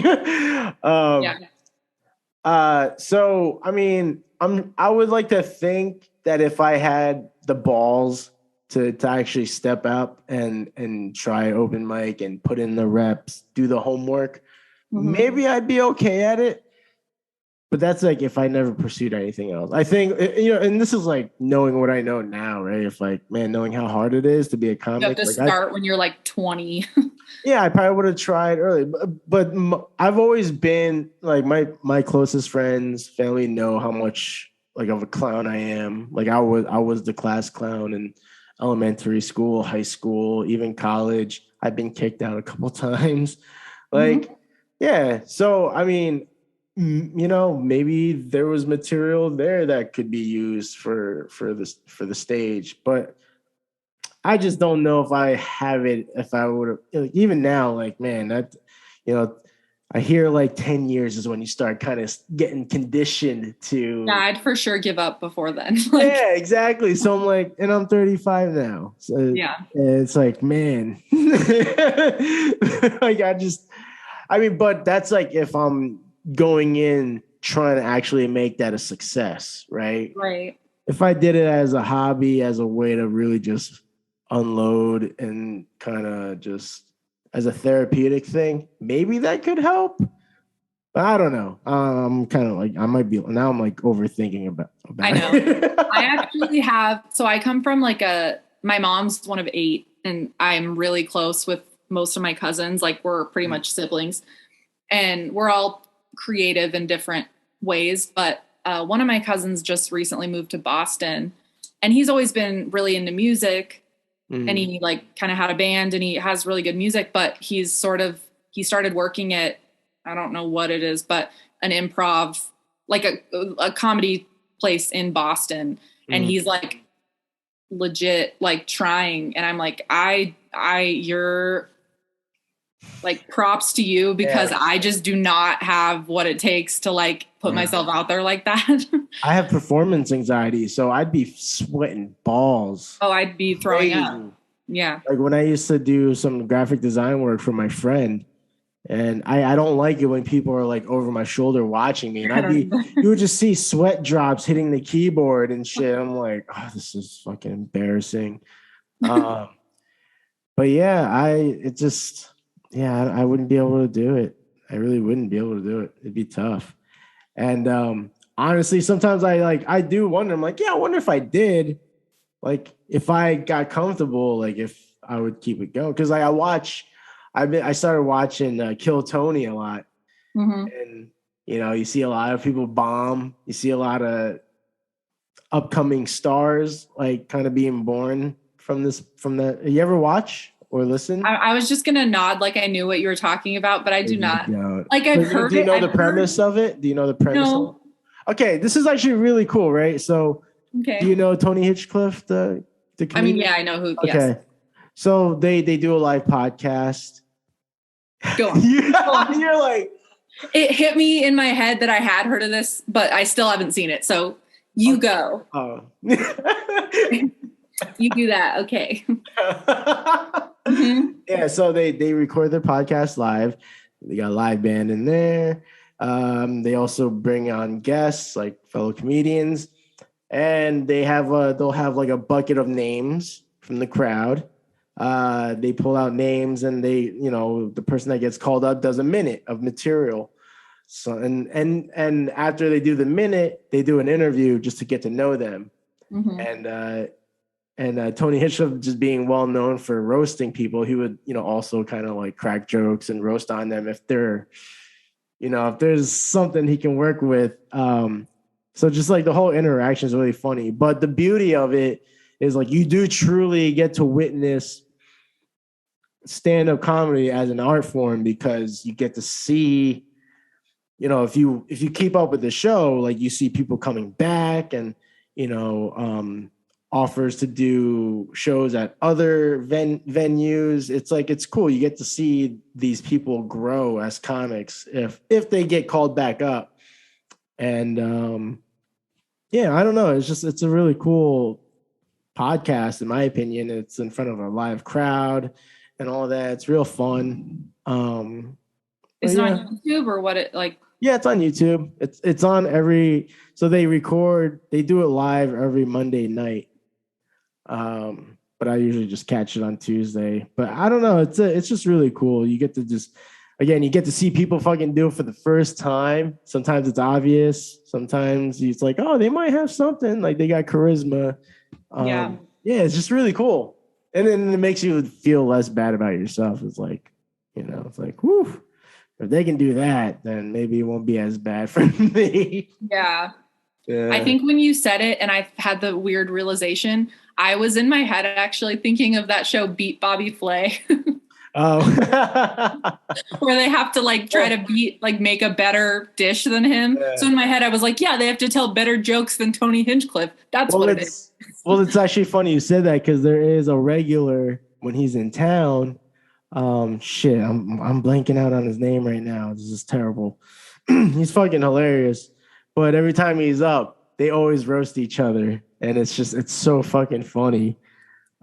So, I mean, I would like to think that if I had the balls to actually step up and try open mic and put in the reps, do the homework, maybe I'd be okay at it. But that's like if I never pursued anything else. I think, and this is like knowing what I know now, right? If like, man, knowing how hard it is to be a comic. You have to start when you're like 20. Yeah, I probably would have tried early. But I've always been like my closest friends, family know how much like of a clown I am. Like I was the class clown, and elementary school, high school, even college. I've been kicked out a couple times. Mm-hmm. Like, yeah. So, I mean, maybe there was material there that could be used for the stage, but I just don't know if I have it. If I would have, even now, like, man, that, you know, I hear like 10 years is when you start kind of getting conditioned to. Yeah, I'd for sure give up before then. Yeah, exactly. So I'm like, and I'm 35 now. So Yeah. it's like, man, like but that's like if I'm going in trying to actually make that a success, right? Right. If I did it as a hobby, as a way to really just unload and kind of just as a therapeutic thing, maybe that could help. But I don't know. I'm kind of like, I'm like overthinking about I know. I actually I come from my mom's one of 8 and I'm really close with most of my cousins. Like we're pretty much siblings and we're all creative in different ways. But one of my cousins just recently moved to Boston and he's always been really into music. And he kind of had a band and he has really good music, but he started working at, I don't know what it is, but an improv, like a comedy place in Boston. And he's like legit, like trying. And I'm like, you're like props to you because I just do not have what it takes to like put myself out there like that. I have performance anxiety, so I'd be sweating balls. Oh, I'd be throwing up. Yeah. Like when I used to do some graphic design work for my friend, and I don't like it when people are like over my shoulder watching me, and you would just see sweat drops hitting the keyboard and shit. I'm like, oh, this is fucking embarrassing. But yeah, I wouldn't be able to do it. I really wouldn't be able to do it. It'd be tough. And honestly, sometimes I do wonder. I'm like, yeah, I wonder if I did. Like if I got comfortable, like if I would keep it going. Because I started watching Kill Tony a lot. And you see a lot of people bomb. You see a lot of upcoming stars like kind of being born from that. You ever watch or listen? I was just gonna nod like I knew what you were talking about, but I do not. Like I've heard. Do you know the premise of it? Do you know the premise? No. Okay, this is actually really cool, right? So, do you know Tony Hinchcliffe, the comedian? I mean, yeah, I know who. Okay, yes. So they do a live podcast. Go on. You're like, it hit me in my head that I had heard of this, but I still haven't seen it. So you go. Oh. You do that, okay? Yeah, so they record their podcast live. They got a live band in there. They also bring on guests like fellow comedians, and they'll have like a bucket of names from the crowd. They pull out names, and the person that gets called up does a minute of material. So and after they do the minute, they do an interview just to get to know them. And Tony Hinchcliffe, just being well known for roasting people, he would, also kind of like crack jokes and roast on them if there's something he can work with. So just like the whole interaction is really funny. But the beauty of it is like you do truly get to witness stand-up comedy as an art form because you get to see, if you keep up with the show, like you see people coming back and, offers to do shows at other venues. It's like, it's cool. You get to see these people grow as comics if they get called back up. And I don't know. It's a really cool podcast, in my opinion. It's in front of a live crowd and all that. It's real fun. Is it on YouTube or what? Yeah, it's on YouTube. It's on so they do it live every Monday night. But I usually just catch it on Tuesday. But I don't know. It's just really cool. You get to see people fucking do it for the first time. Sometimes it's obvious. Sometimes it's like, oh, they might have something. Like they got charisma. Yeah, it's just really cool. And then it makes you feel less bad about yourself. It's like, it's like, whew. If they can do that, then maybe it won't be as bad for me. Yeah. I think when you said it and I had the weird realization, I was in my head actually thinking of that show Beat Bobby Flay. Oh. Where they have to like try to make a better dish than him. Yeah. So in my head, I was like, yeah, they have to tell better jokes than Tony Hinchcliff. That's what it is. Well, it's actually funny you said that because there is a regular when he's in town. Shit, I'm blanking out on his name right now. This is terrible. He's fucking hilarious. But every time he's up, they always roast each other. And it's so fucking funny.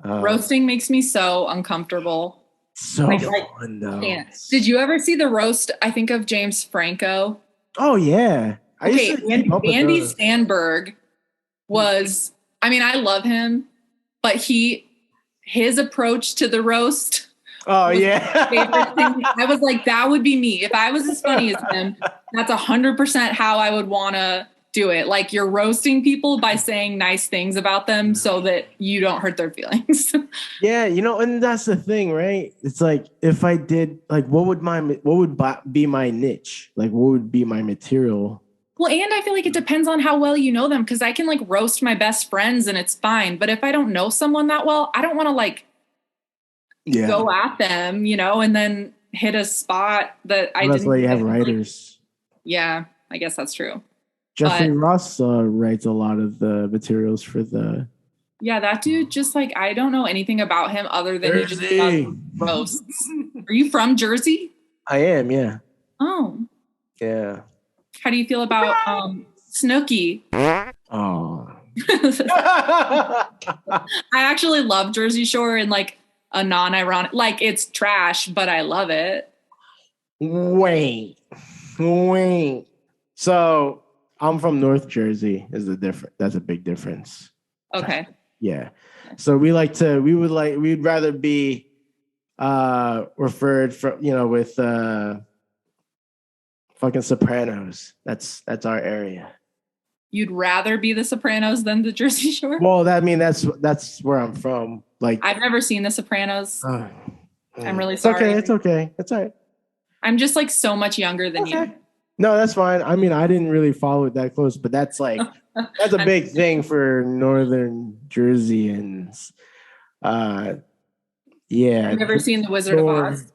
Roasting makes me so uncomfortable. So fun, though. Did you ever see the roast, I think, of James Franco? Oh, yeah. Okay, Andy Sandberg was, I mean, I love him, but his approach to the roast. Oh, yeah. Favorite thing. I was like, that would be me. If I was as funny as him, that's 100% how I would want to do it. Like, you're roasting people by saying nice things about them so that you don't hurt their feelings. Yeah, and that's the thing, right? It's like, if I did, like, what would be my niche? Like, what would be my material? Well, and I feel like it depends on how well you know them, because I can like roast my best friends and it's fine. But if I don't know someone that well, I don't want to like go at them, and then hit a spot that I didn't. That's why you have writers. Yeah, I guess that's true. Jeffrey Ross writes a lot of the materials for the. Yeah, that dude just like, I don't know anything about him other than he just loves roasts. Are you from Jersey? I am, yeah. Oh. Yeah. How do you feel about Snooki? Oh. I actually love Jersey Shore in like a non-ironic, like it's trash, but I love it. Wait. So I'm from North Jersey. That's a big difference. Okay. Yeah. So we'd rather be referred from, with fucking Sopranos. That's our area. You'd rather be the Sopranos than the Jersey Shore? Well, that's where I'm from. Like, I've never seen the Sopranos. I'm really it's sorry. Okay, it's okay. It's all right. I'm just like so much younger than you. No, that's fine. I mean, I didn't really follow it that close, but that's like that's a big thing for Northern Jerseyans. Yeah. I've never seen The Wizard of Oz.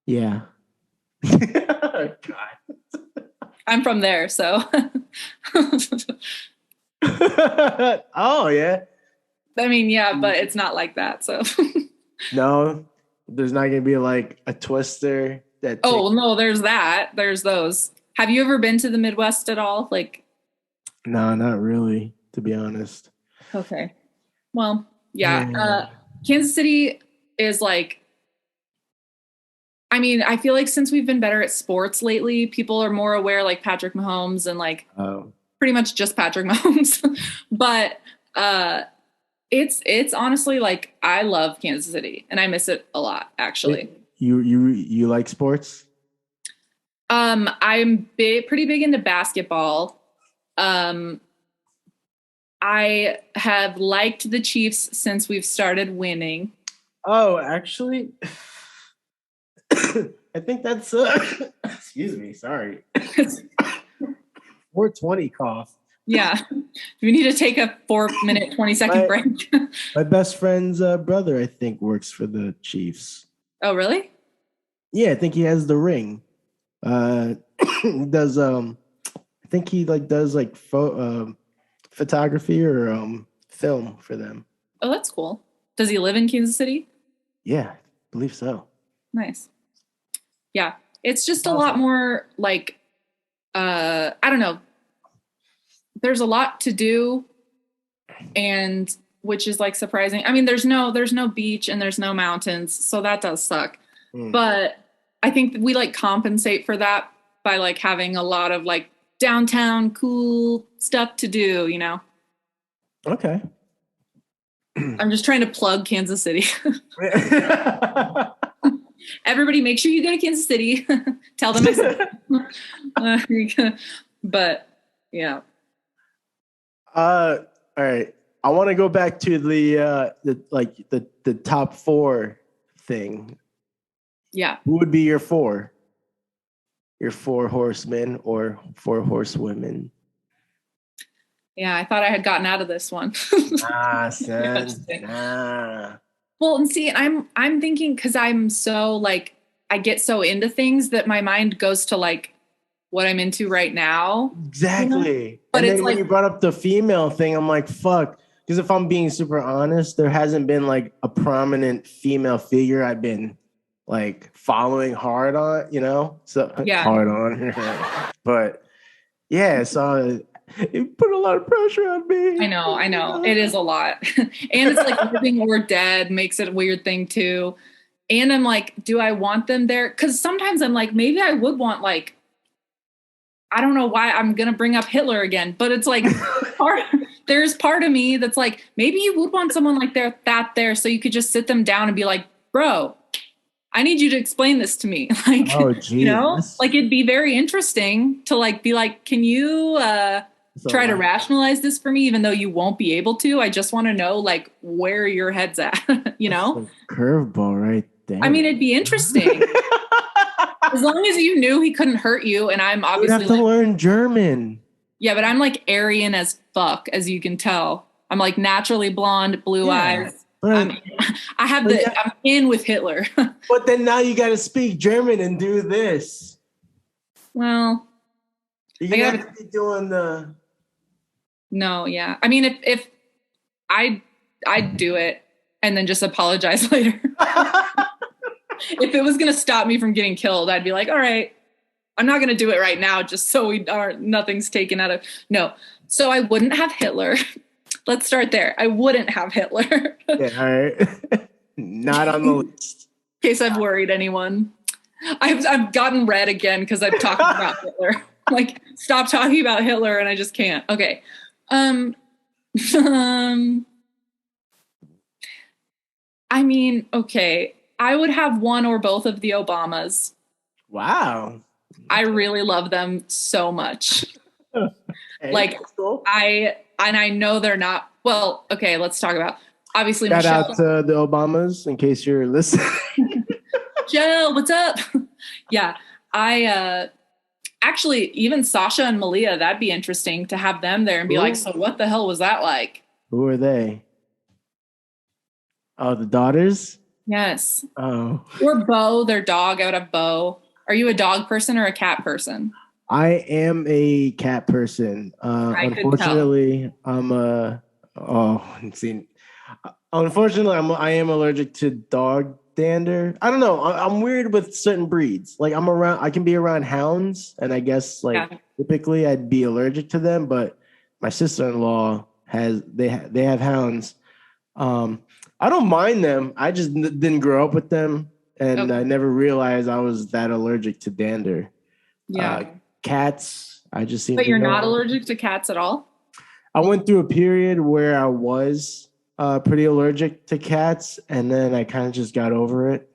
Yeah. God. I'm from there, so. Oh, yeah. I mean, yeah, but it's not like that, so. No, there's not going to be like a twister. No, there's that. There's those. Have you ever been to the Midwest at all? Like. No, not really, to be honest. Okay. Well, yeah. Kansas City is like, I mean, I feel like since we've been better at sports lately, people are more aware, like Patrick Mahomes and like pretty much just Patrick Mahomes. But it's honestly like, I love Kansas City and I miss it a lot, actually. You like sports? I'm pretty big into basketball. I have liked the Chiefs since we've started winning. Oh, actually, I think that's excuse me, sorry. 420 cough. Yeah. We need to take a 4-minute, 20-second break. My best friend's brother, I think, works for the Chiefs. Oh, really? Yeah, I think he has the ring. He does I think he does photography or film for them. Oh, that's cool. Does he live in Kansas City? Yeah, I believe so. Nice. Yeah. It's just a lot more like I don't know. There's a lot to do, and which is like surprising. I mean, there's no beach and there's no mountains, so that does suck. But I think we like compensate for that by like having a lot of like downtown cool stuff to do, Okay. I'm just trying to plug Kansas City. Everybody make sure you go to Kansas City. Tell them I said. But yeah. All right. I want to go back to the top 4 thing. Yeah. Who would be your 4? Your 4 horsemen or 4 horsewomen? Yeah, I thought I had gotten out of this one. Nah, son. Just kidding. Nah. Well, and see, I'm thinking because I'm so like I get so into things that my mind goes to like what I'm into right now. Exactly. But And it's then when like, you brought up the female thing, I'm like, fuck. Because if I'm being super honest, there hasn't been like a prominent female figure I've been like following hard on, you know? So yeah, hard on. But yeah, so it put a lot of pressure on me. I know. It is a lot. And it's like living or dead makes it a weird thing too. And I'm like, do I want them there? Because sometimes I'm like, maybe I would want like, I don't know why I'm gonna bring up Hitler again, but it's like there's part of me that's like, maybe you would want someone like that there so you could just sit them down and be like, bro, I need you to explain this to me. Like, Oh, geez. you know, like it'd be very interesting to like be like, can you try to rationalize this for me, even though you won't be able to? I just want to know like where your head's at, you know? Curveball right there. I mean, it'd be interesting. As long as you knew he couldn't hurt you, and I'm obviously you'd have to learn German. Yeah, but I'm like Aryan as fuck, as you can tell. I'm like naturally blonde, blue eyes. I'm in with Hitler. But then now you got to speak German and do this. Well, you're gonna have to be doing the. No, yeah. I mean, if I'd do it and then just apologize later. If it was gonna stop me from getting killed, I'd be like, all right, I'm not gonna do it right now, just so we aren't nothing's taken out of. No, so I wouldn't have Hitler. Let's start there. I wouldn't have Hitler. Yeah, all right. Not on the list. In case I've worried anyone. I've gotten red again because I'm talking about Hitler. Like, stop talking about Hitler, and I just can't. Okay. I mean, okay. I would have one or both of the Obamas. Wow. I really love them so much. Hey, like, cool. I know they're not. Well, okay, let's talk about. Obviously, Shout Michelle. out to the Obamas in case you're listening. Jill, what's up? Yeah, I actually even Sasha and Malia. That'd be interesting to have them there and be like, so what the hell was that like? Who are they? Oh, the daughters? Yes. Oh. Or Bo, their dog. I would have Bo. Are you a dog person or a cat person? I am a cat person. Unfortunately, I'm a. Oh, see. Unfortunately, I am allergic to dog dander. I don't know. I'm weird with certain breeds. Like I can be around hounds, and I guess typically I'd be allergic to them. But my sister-in-law they have hounds. I don't mind them. I just didn't grow up with them, and I never realized I was that allergic to dander. Yeah. Cats, I just seem. But you're not allergic to cats at all? I went through a period where I was pretty allergic to cats, and then I kind of just got over it.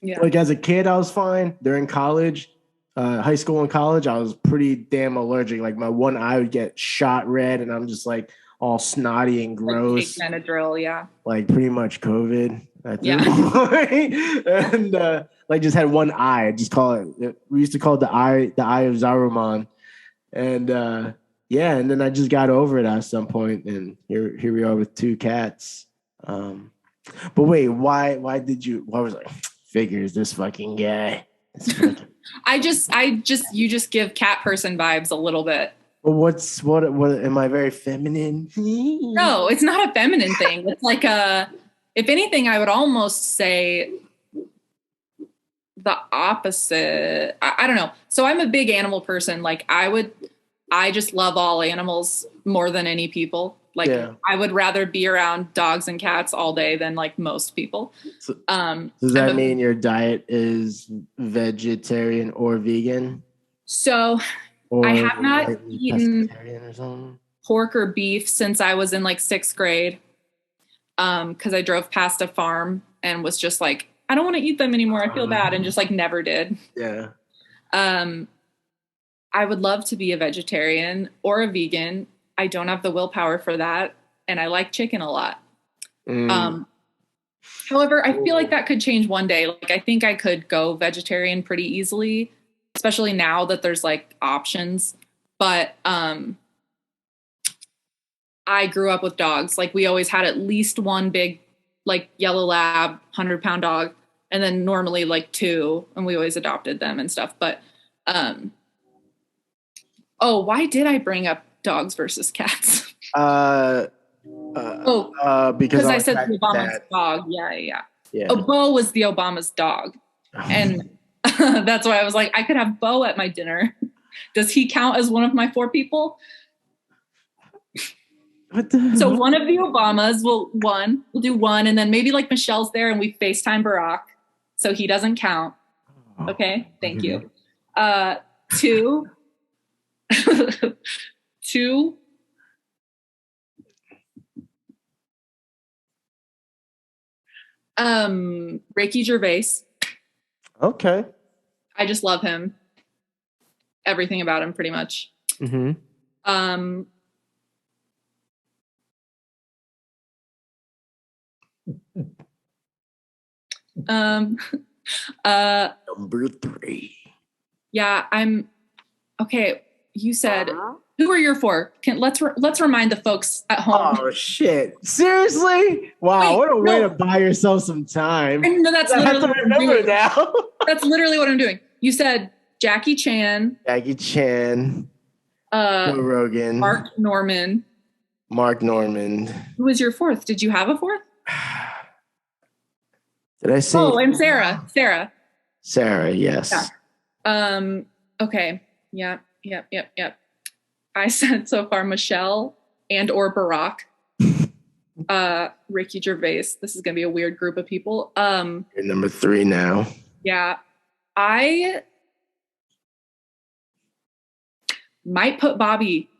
Yeah. Like as a kid, I was fine. During college, high school and college, I was pretty damn allergic. Like my one eye would get shot red, and I'm just like all snotty and gross. Like Benadryl, yeah. Like pretty much COVID. And like just had one eye. Just call it. We used to call it the eye of Zaruman. And and then I just got over it at some point, and here we are with two cats. But wait, why was I figures this fucking guy? You just give cat person vibes a little bit. Well, what am I very feminine? No, it's not a feminine thing. It's like if anything, I would almost say the opposite. I don't know. So I'm a big animal person. Like I just love all animals more than any people. Like I would rather be around dogs and cats all day than like most people. So, does that mean your diet is vegetarian or vegan? So I have not eaten pork or beef since I was in like 6th grade. Because I drove past a farm and was just like, I don't want to eat them anymore. I feel bad, and just like never did. Yeah. I would love to be a vegetarian or a vegan. I don't have the willpower for that, and I like chicken a lot. However, I feel like that could change one day. Like I think I could go vegetarian pretty easily, especially now that there's like options. But I grew up with dogs. Like we always had at least one big, like yellow lab, 100-pound dog. And then normally like 2, and we always adopted them and stuff. But, why did I bring up dogs versus cats? Because I said the Obama's dog. Yeah. Oh, Bo was the Obama's dog. And that's why I was like, I could have Bo at my dinner. Does he count as one of my 4 people? So one of the Obamas we'll do one, and then maybe like Michelle's there and we FaceTime Barack. So he doesn't count. Okay. Thank you. 2, Ricky Gervais. Okay. I just love him. Everything about him, pretty much. Mm-hmm. Number 3. Yeah, I'm okay. You said who are your 4? Let's remind the folks at home. Oh shit! Seriously? Wow! What a way to buy yourself some time. No, that's literally what I'm doing now. That's literally what I'm doing. You said Jackie Chan. Joe Rogan. Mark Norman. Who was your 4th? Did you have a 4th? Did I say? Oh, and Sarah. Sarah, yes. Yeah. Okay. Yep. I said so far Michelle and or Barack. Ricky Gervais. This is gonna be a weird group of people. You're number 3 now. Yeah. I might put Bobby.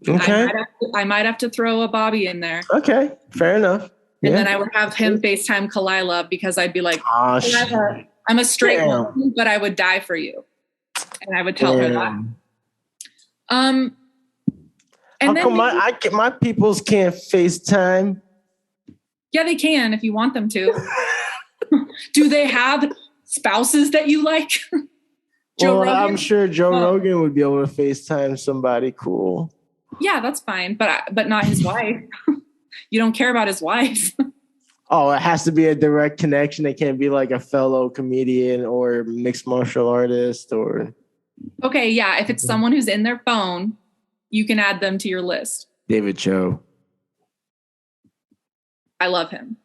Okay. I might have to throw a Bobby in there. Okay, fair enough. And then I would have him FaceTime Kalila because I'd be like, I'm a straight woman, but I would die for you. And I would tell her that. And how then come my peoples can't FaceTime? Yeah, they can if you want them to. Do they have spouses that you like? Joe Rogan? I'm sure Joe Rogan would be able to FaceTime somebody cool. Yeah, that's fine, but not his wife. You don't care about his wife. Oh, it has to be a direct connection. It can't be like a fellow comedian or mixed martial artist or. Okay, yeah. If it's someone who's in their phone, you can add them to your list. David Cho. I love him.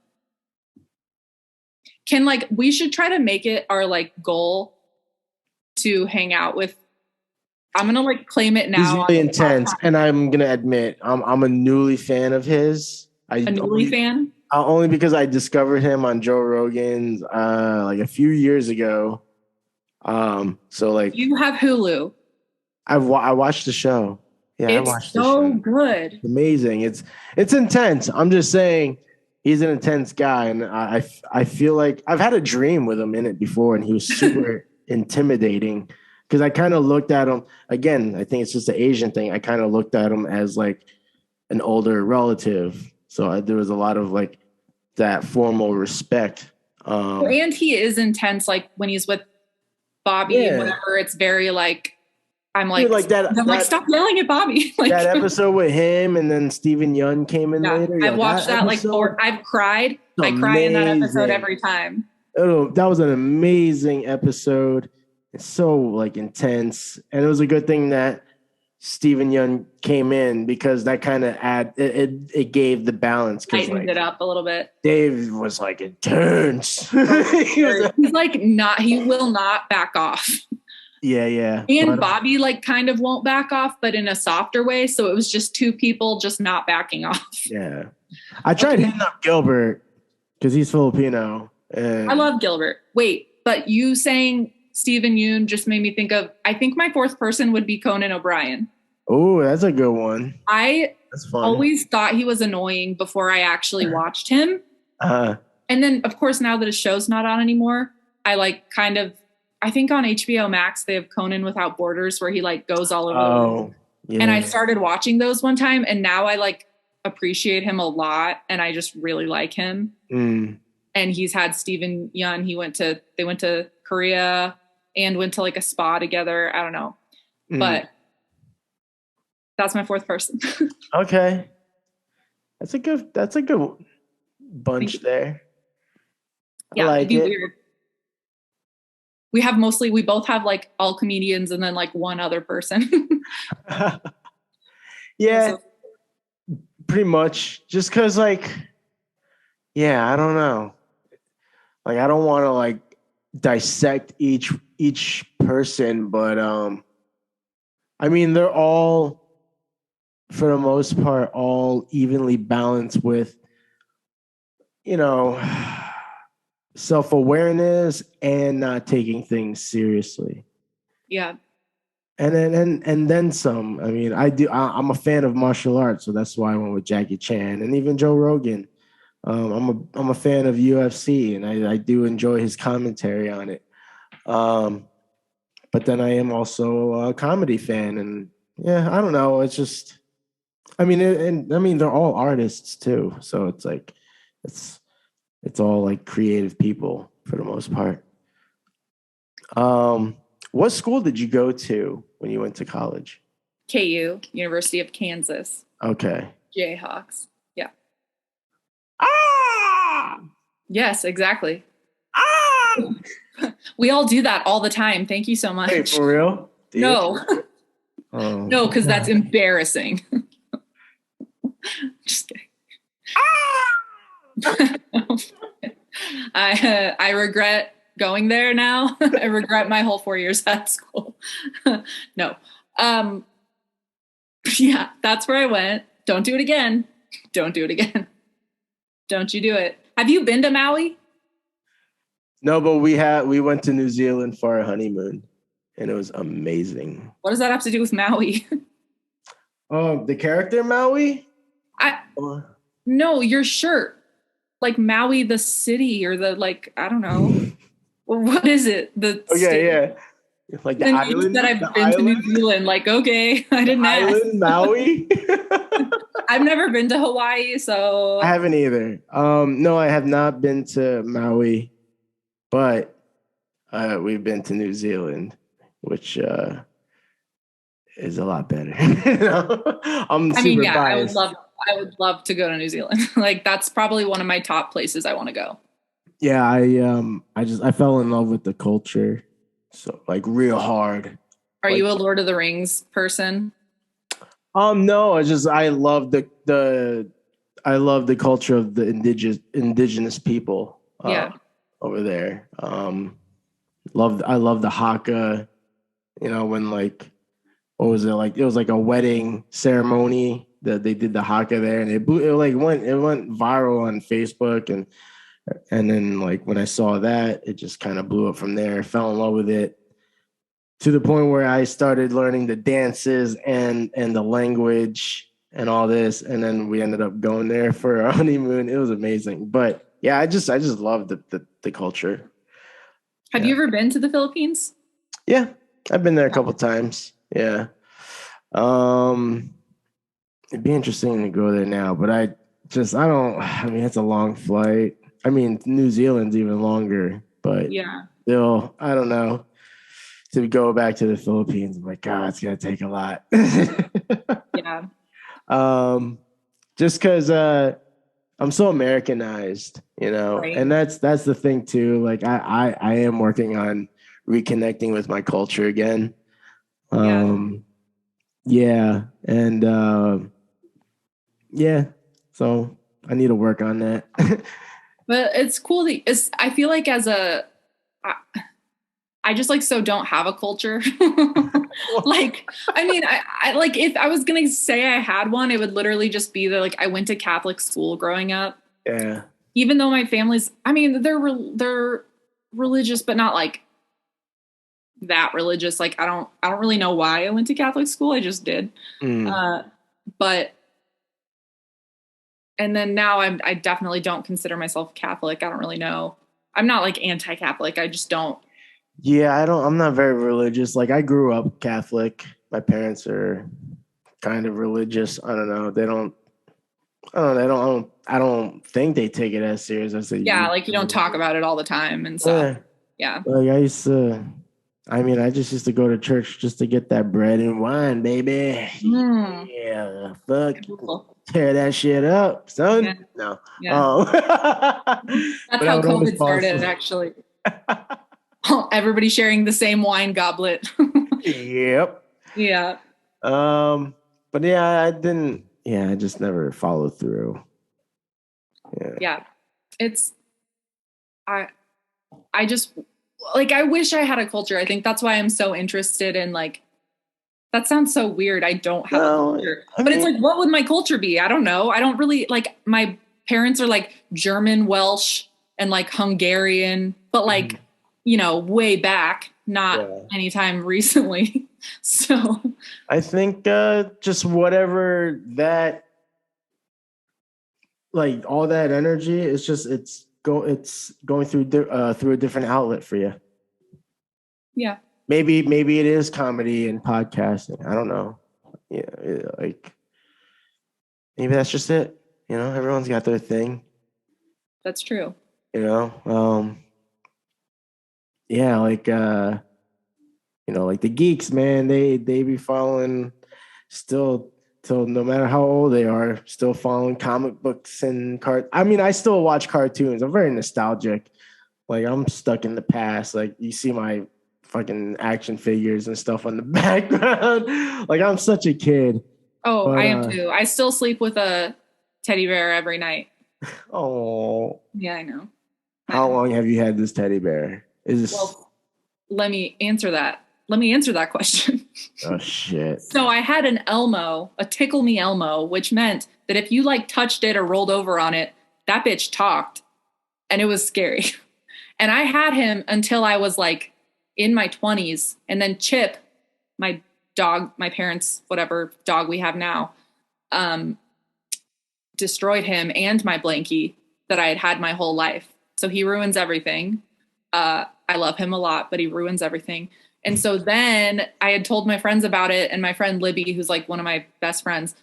We should try to make it our goal to hang out with. I'm gonna claim it now. He's really intense, and I'm gonna admit I'm a newly fan of his. Fan? Only because I discovered him on Joe Rogan's a few years ago. You have Hulu. I watched the show. Yeah, it's I watched the show. So good. It's amazing. It's intense. I'm just saying he's an intense guy, and I feel like I've had a dream with him in it before, and he was super intimidating. Because I kind of looked at him, again, I think it's just the Asian thing. I kind of looked at him as an older relative. So there was a lot of that formal respect. And he is intense. When he's with Bobby and whatever, it's very I'm stop yelling at Bobby. That episode with him and then Steven Yeun came in later. I've watched that I've cried. I cry in that episode every time. Oh, that was an amazing episode. It's so intense, and it was a good thing that Steven Yeun came in because that kind of it gave the balance. Tightened it up a little bit. Dave was intense. He's he will not back off. Yeah. And Bobby kind of won't back off, but in a softer way. So it was just 2 people just not backing off. Yeah, I tried hitting up Gilbert because he's Filipino. And I love Gilbert. Wait, but you saying Steven Yeun just made me think of, I think my 4th person would be Conan O'Brien. Oh, that's a good one. That's fun. Always thought he was annoying before I actually watched him. And then, of course, now that his show's not on anymore, I think on HBO Max, they have Conan Without Borders where he goes all over. Oh, yeah. And I started watching those one time, and now I appreciate him a lot, and I just really like him. Mm. And he's had Steven Yeun. They went to Korea and went to a spa together. I don't know, but that's my 4th person. Okay. That's a good bunch there. Yeah, I like it'd be it. weird. We both have like all comedians and then like one other person. Yeah, So, pretty much. Just because, like, yeah, I don't know. Like, I don't want to like dissect each person, but I mean, they're all, for the most part, all evenly balanced with, you know, self-awareness and not taking things seriously. yeah. And then some. I mean, I'm a fan of martial arts, so that's why I went with Jackie Chan and even Joe Rogan. I'm a fan of UFC, and I do enjoy his commentary on it. But then I am also a comedy fan, and yeah, I don't know. It's just, I mean, and I mean, they're all artists too, so it's like, it's it's all like creative people for the most part. What school did you go to when you went to college? KU, University of Kansas. Okay. Jayhawks. Yeah. Ah! Yes, exactly. Ah! We all do that all the time. Thank you so much. Wait, for real? Do you? No. Oh. No, because that's embarrassing. Just kidding. I regret going there now. I regret my whole 4 years at school. No. Yeah, that's where I went. Don't do it again. Don't do it again. Don't you do it. Have you been to Maui? No, but we went to New Zealand for our honeymoon, and it was amazing. What does that have to do with Maui? The character Maui? No, your shirt. Like Maui, the city, or the, like, I don't know. What is it? The state? Yeah. Like the Then island. you said I've been to New Zealand. Like, okay, I didn't ask. Island Maui. I've never been to Hawaii, so I haven't either. No, I have not been to Maui, but we've been to New Zealand, which is a lot better. I'm super biased. I would love to go to New Zealand. Like, that's probably one of my top places I want to go. Yeah, I fell in love with the culture, so like real hard. Are like, you a Lord of the Rings person? No, I love the culture of the indigenous people. Yeah. Over there. I love the haka. You know, when like, what was it like? It was like a wedding ceremony that they did the haka there, and it went viral on Facebook, and then like when I saw that, it just kind of blew up from there. I fell in love with it to the point where I started learning the dances and the language and all this, and then we ended up going there for our honeymoon. It was amazing, but yeah, I just love the culture. Have you ever been to the Philippines? Yeah, I've been there a couple times. Yeah. It'd be interesting to go there now, but I mean, it's a long flight. I mean, New Zealand's even longer, but yeah, still, I don't know. To go back to the Philippines, I'm like, God, it's gonna take a lot. Yeah. Just because I'm so Americanized, you know, Right. and that's the thing too. Like I am working on reconnecting with my culture again. Yeah, and yeah, so I need to work on that. But it's cool that I feel like I just like so don't have a culture. Like, I mean, I like, if I was gonna say I had one, it would literally just be that like I went to Catholic school growing up. Yeah. Even though my family's, I mean, they're religious, but not like that religious. Like I don't really know why I went to Catholic school. I just did. But and then now I definitely don't consider myself Catholic. I don't really know. I'm not like anti-Catholic. I just don't. Yeah, I'm not very religious. Like I grew up Catholic. My parents are kind of religious. I don't know. I don't think they take it as serious as they Yeah, used like you don't to. talk about it all the time and stuff. Yeah. Like I just used to go to church just to get that bread and wine, baby. Yeah, fuck. Cool. tear that shit up, son. Yeah. No. Yeah. That's But I how would always COVID fall started, asleep. actually. Everybody sharing the same wine goblet. Yep. Yeah. But yeah, I didn't. Yeah, I just never followed through. Yeah. Yeah. It's I just like I wish I had a culture. I think that's why I'm so interested in like that sounds so weird. I don't have a Well, culture. I But it's mean, like what would my culture be? I don't know. I don't really like my parents are like German, Welsh, and like Hungarian, but like, you know, way back, not yeah. anytime recently. So I think just whatever that, like all that energy, it's going through a different outlet for you. yeah. Maybe it is comedy and podcasting. I don't know. Yeah, like maybe that's just it. You know, everyone's got their thing. That's true. You know, yeah, like like the geeks, man. They be following still till no matter how old they are, still following comic books and I mean, I still watch cartoons. I'm very nostalgic. Like I'm stuck in the past. Like you see my fucking action figures and stuff on the background. Like I'm such a kid. Oh, But I am too. I still sleep with a teddy bear every night. oh, Yeah, I know. how long have you had this teddy bear? Is this Well, let me answer that. Let me answer that question. oh shit. So I had an Elmo, a tickle me Elmo, which meant that if you like touched it or rolled over on it, that bitch talked and it was scary. And I had him until I was like in my 20s. And then Chip, my dog, my parents, whatever dog we have now, destroyed him and my blankie that I had had my whole life. So he ruins everything. I love him a lot, but he ruins everything. And so then I had told my friends about it. And my friend Libby, who's like one of my best friends,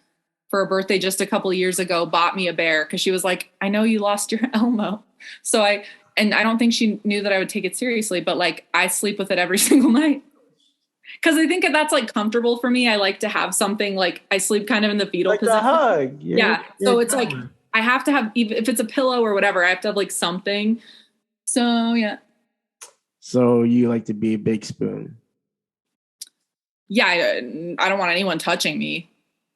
for a birthday just a couple of years ago, bought me a bear because she was like, I know you lost your Elmo. So I don't think she knew that I would take it seriously, but like I sleep with it every single night. Because I think that's like comfortable for me. I like to have something like I sleep kind of in the fetal Like position. the hug. Yeah. So it's like I have to have, even if it's a pillow or whatever, I have to have like something. So yeah. So you like to be a big spoon. Yeah, I don't want anyone touching me.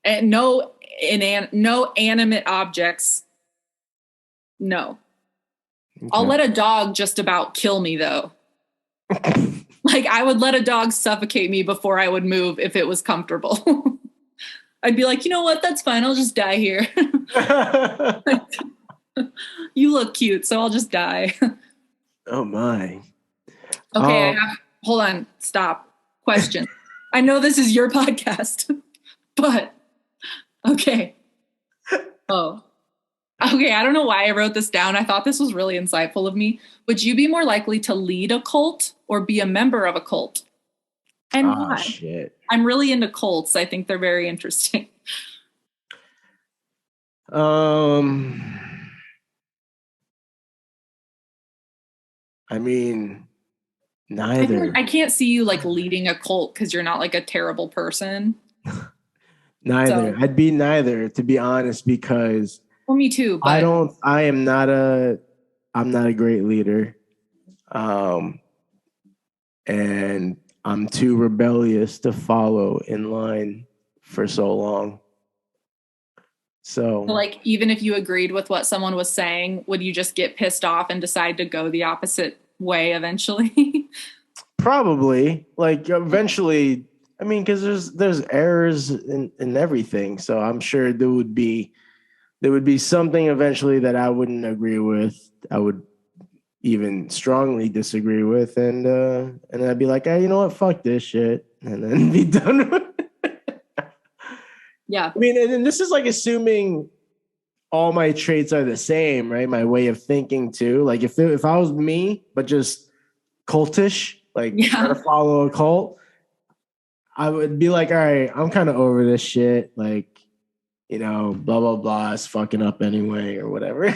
And no animate objects. No. Okay. I'll let a dog just about kill me though. Like I would let a dog suffocate me before I would move if it was comfortable. I'd be like, you know what? That's fine. I'll just die here. You look cute, so I'll just die. Oh my. Okay, hold on. Stop. Question. I know this is your podcast, but okay. Oh. Okay, I don't know why I wrote this down. I thought this was really insightful of me. Would you be more likely to lead a cult or be a member of a cult? And why? Shit. I'm really into cults. I think they're very interesting. I mean, neither. I can't see you like leading a cult because you're not like a terrible person. Neither. So, I'd be neither, to be honest, because well, me too. But I'm not a great leader. And I'm too rebellious to follow in line for so long. So like, even if you agreed with what someone was saying, would you just get pissed off and decide to go the opposite way eventually? probably, like, eventually, I mean, because there's errors in everything. So I'm sure there would be something eventually that I wouldn't agree with. I would even strongly disagree with, and I'd be like, hey, you know what, fuck this shit, and then be done with it. Yeah. I mean, and this is like assuming all my traits are the same, right? My way of thinking too. Like if I was me, but just cultish, like trying to follow a cult, I would be like, all right, I'm kind of over this shit. Like, you know, blah, blah, blah, it's fucking up anyway or whatever.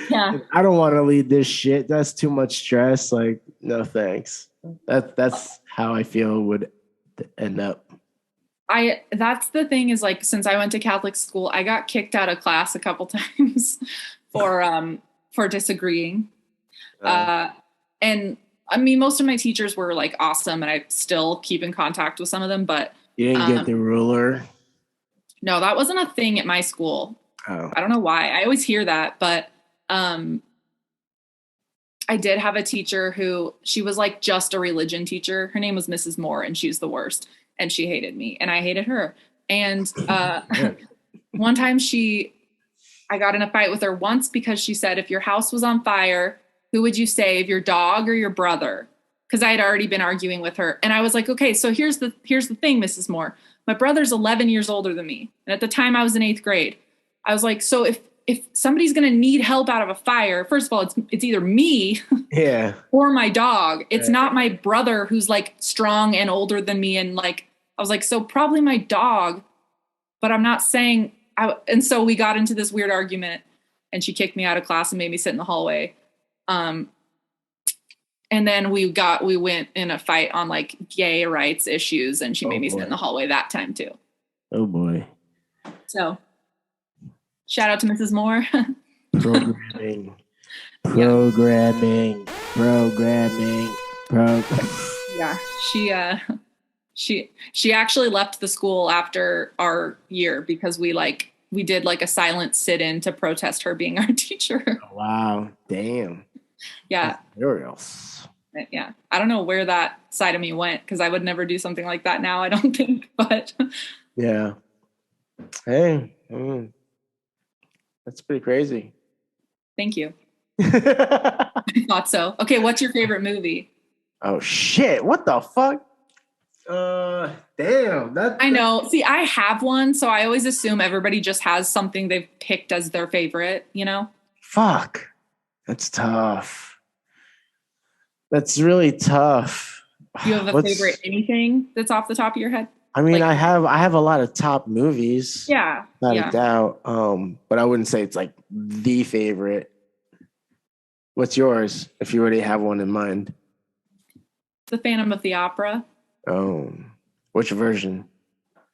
Yeah. I don't want to lead this shit. That's too much stress. Like, no thanks. That's how I feel would end up. That's the thing is like, since I went to Catholic school, I got kicked out of class a couple times for disagreeing. And I mean, most of my teachers were like awesome and I still keep in contact with some of them, but You didn't get the ruler? no, that wasn't a thing at my school. Oh. I don't know why. I always hear that, but I did have a teacher who, she was like just a religion teacher. Her name was Mrs. Moore and she was the worst. And she hated me and I hated her. And one time I got in a fight with her once because she said, if your house was on fire, who would you save, your dog or your brother? Because I had already been arguing with her. And I was like, okay, so here's the thing, Mrs. Moore. My brother's 11 years older than me. And at the time I was in 8th grade. I was like, so if somebody's going to need help out of a fire, first of all, it's either me or my dog. It's not my brother who's like strong and older than me. And like, I was like, so probably my dog, but I'm not saying, and so we got into this weird argument and she kicked me out of class and made me sit in the hallway. And then we went in a fight on like gay rights issues and she made me sit in the hallway that time too. Oh boy. So shout out to Mrs. Moore. Programming. Yeah, she actually left the school after our year because we did like a silent sit-in to protest her being our teacher. Oh, wow. Damn. Yeah. That's yeah. I don't know where that side of me went because I would never do something like that now, I don't think. But yeah. Hey. That's pretty crazy. Thank you. I thought so. Okay, what's your favorite movie? Oh shit! What the fuck? Damn. I know. See, I have one, so I always assume everybody just has something they've picked as their favorite. You know? Fuck. That's tough. That's really tough. Do you have a favorite anything that's off the top of your head? I mean, like, I have a lot of top movies. Yeah. Without a doubt. But I wouldn't say it's like the favorite. What's yours, if you already have one in mind? The Phantom of the Opera. Oh. Which version?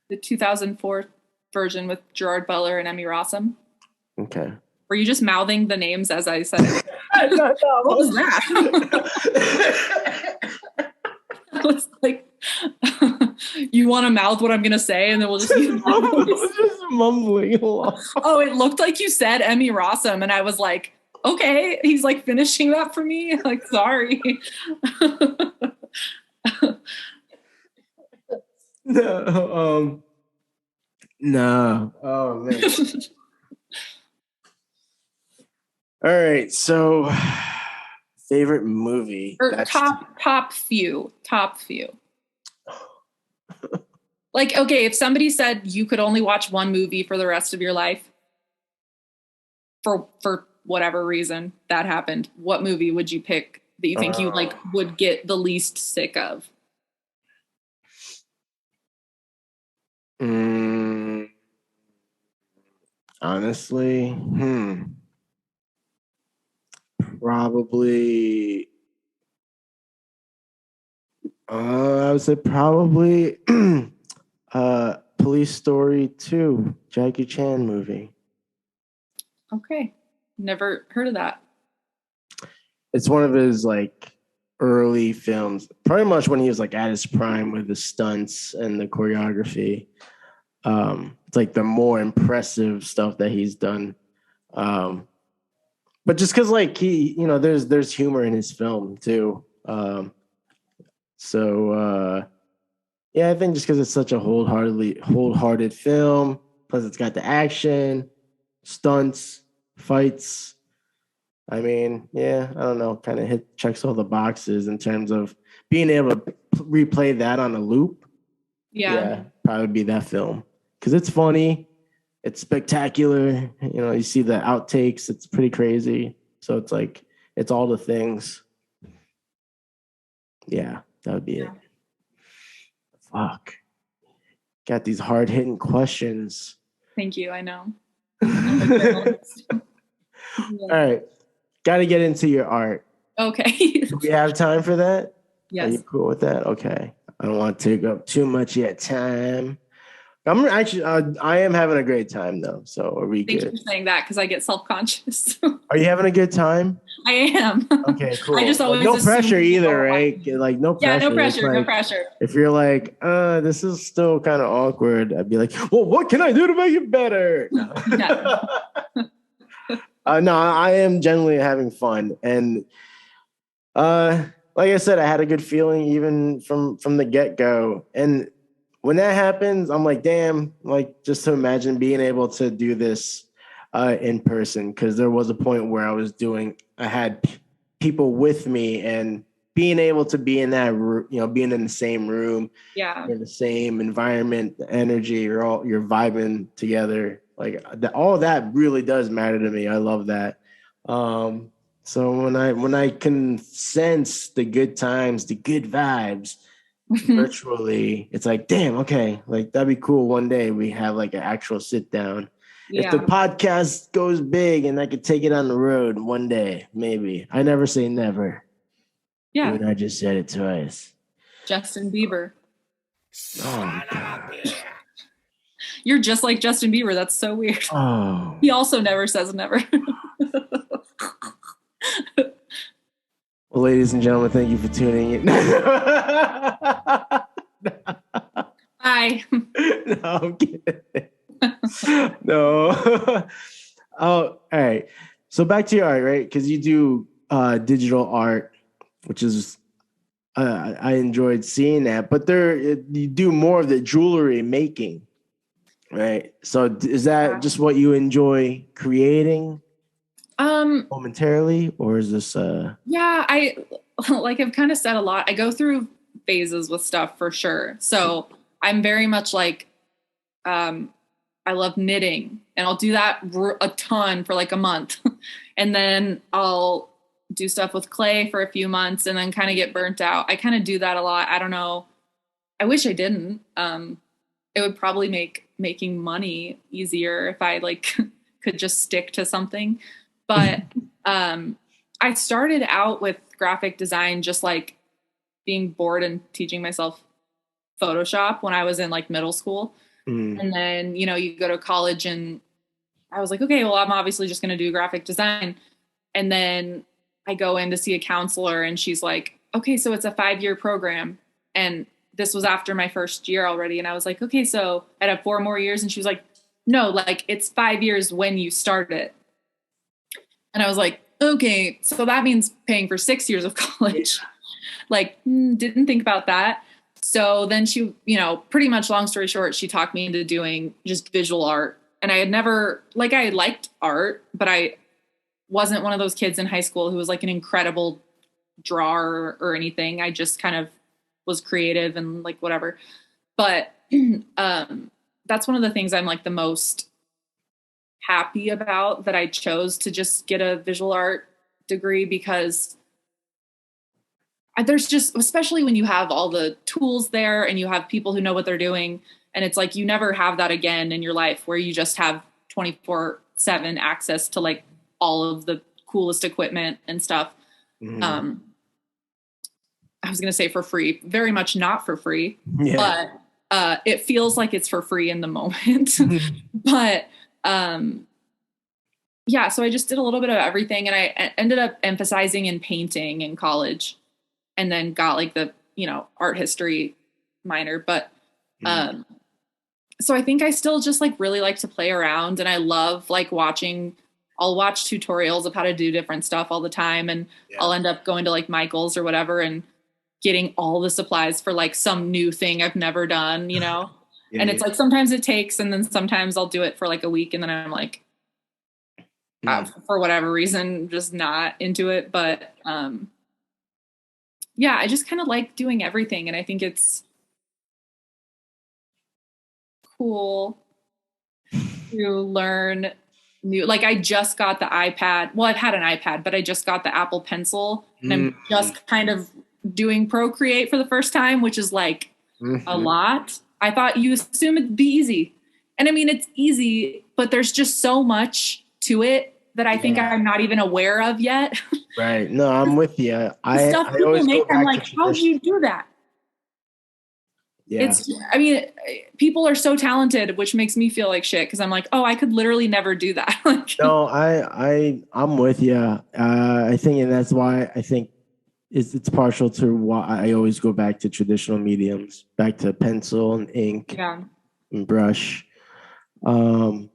The 2004 version with Gerard Butler and Emmy Rossum. Okay. Were you just mouthing the names as I said it? No. What was that? I was like, you want to mouth what I'm going to say and then we'll just use just mumbling along. Oh, it looked like you said Emmy Rossum and I was like, okay, he's like finishing that for me. Like, sorry. No. Oh man. All right, so favorite movie or top few. Like, okay, if somebody said you could only watch one movie for the rest of your life, for whatever reason that happened, what movie would you pick that you think you like would get the least sick of? Honestly, probably I would say probably Police Story 2, Jackie Chan movie. Okay. Never heard of that. It's one of his like early films, pretty much when he was like at his prime with the stunts and the choreography. It's like the more impressive stuff that he's done. But just because like he, you know, there's humor in his film too. Yeah, I think just because it's such a wholehearted film, plus it's got the action, stunts, fights. I mean, yeah, I don't know, kind of checks all the boxes in terms of being able to replay that on a loop. Yeah, probably be that film because it's funny, it's spectacular. You know, you see the outtakes, it's pretty crazy. So it's like it's all the things. Yeah, that would be it. Fuck. Got these hard-hitting questions. Thank you, I know. All right. Got to get into your art. Okay. Do we have time for that? Yes. Are you cool with that? Okay. I don't want to take up too much of your time. I'm actually, I am having a great time though. So are we Thank you good? for saying that because I get self-conscious. Are you having a good time? I am. Okay, cool. I just always no assume pressure people either, are right? Like no pressure. Yeah, no It's pressure, no like, pressure. if you're like, this is still kind of awkward, I'd be like, well, what can I do to make it better? No, no, I am generally having fun, and like I said, I had a good feeling even from the get go, and when that happens, I'm like, damn, like just to imagine being able to do this in person, because there was a point where I had people with me, and being able to be in that being in the same room, Yeah. in the same environment, the energy, you're vibing together, like all that really does matter to me. I love that. So when I can sense the good times, the good vibes virtually, it's like, damn, okay, like that'd be cool. One day we have like an actual sit down. If the Yeah. podcast goes big and I could take it on the road one day, maybe. I never say never. Yeah. Even I just said it twice. Justin Bieber. Oh God. You're just like Justin Bieber. That's so weird. Oh. He also never says never. Well, ladies and gentlemen, thank you for tuning in. Bye. No, I'm kidding. No. Oh, all right. So back to your art, right? Because you do digital art, which is I enjoyed seeing that. But you do more of the jewelry making, right? So is that just what you enjoy creating momentarily, or is this? Yeah, I've kind of said a lot. I go through phases with stuff for sure. So I'm very much like, I love knitting, and I'll do that a ton for like a month. And then I'll do stuff with clay for a few months and then kind of get burnt out. I kind of do that a lot. I don't know. I wish I didn't. It would probably make making money easier if I like could just stick to something. But I started out with graphic design just like being bored and teaching myself Photoshop when I was in like middle school. And then, you go to college, and I was like, okay, well, I'm obviously just going to do graphic design. And then I go in to see a counselor, and she's like, okay, so it's a 5-year program. And this was after my first year already. And I was like, okay, so I'd have 4 more years. And she was like, no, like it's 5 years when you start it. And I was like, okay, so that means paying for 6 years of college. Yeah. Like, didn't think about that. So then she, pretty much long story short, she talked me into doing just visual art. And I had never, I liked art, but I wasn't one of those kids in high school who was like an incredible drawer or anything. I just kind of was creative and like whatever. But that's one of the things I'm like the most happy about, that I chose to just get a visual art degree, because there's just, especially when you have all the tools there and you have people who know what they're doing, and it's like you never have that again in your life where you just have 24/7 access to like all of the coolest equipment and stuff. I was going to say for free, very much not for free, but it feels like it's for free in the moment. But yeah, so I just did a little bit of everything, and I ended up emphasizing in painting in college, and then got like the, art history minor. But so I think I still just like really like to play around, and I love like I'll watch tutorials of how to do different stuff all the time. And I'll end up going to like Michael's or whatever and getting all the supplies for like some new thing I've never done, and it's like, sometimes it takes, and then sometimes I'll do it for like a week, and then I'm like, for whatever reason, just not into it. But yeah, I just kind of like doing everything. And I think it's cool to learn new, like I just got the iPad. Well, I've had an iPad, but I just got the Apple Pencil, and I'm just kind of doing Procreate for the first time, which is like a lot. I thought you assume it'd be easy. And I mean, it's easy, but there's just so much to it that I think I'm not even aware of yet. Right. No, I'm with you. Stuff people make, I'm like, how do you do that? Yeah. I mean, people are so talented, which makes me feel like shit because I'm like, oh, I could literally never do that. Like, No, I'm with you. I think, and that's why I think it's partial to why I always go back to traditional mediums, back to pencil and ink yeah, and brush. Um,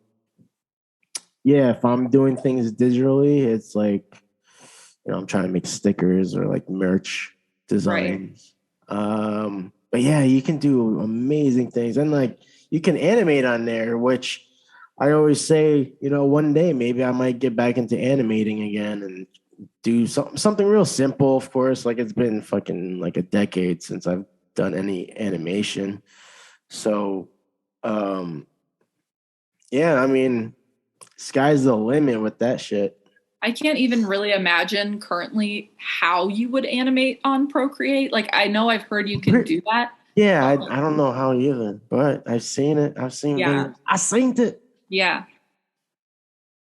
yeah, if I'm doing things digitally, it's like, I'm trying to make stickers or like merch right. designs. But yeah, you can do amazing things, and like you can animate on there, which I always say, one day maybe I might get back into animating again and do something real simple. Of course, like it's been fucking like a decade since I've done any animation. So, um, yeah, I mean, sky's the limit with that shit. I can't even really imagine currently how you would animate on Procreate. Like, I know I've heard you can do that. Yeah, I don't know how either, but I've seen it. I've seen Yeah. videos. I seen it. Yeah.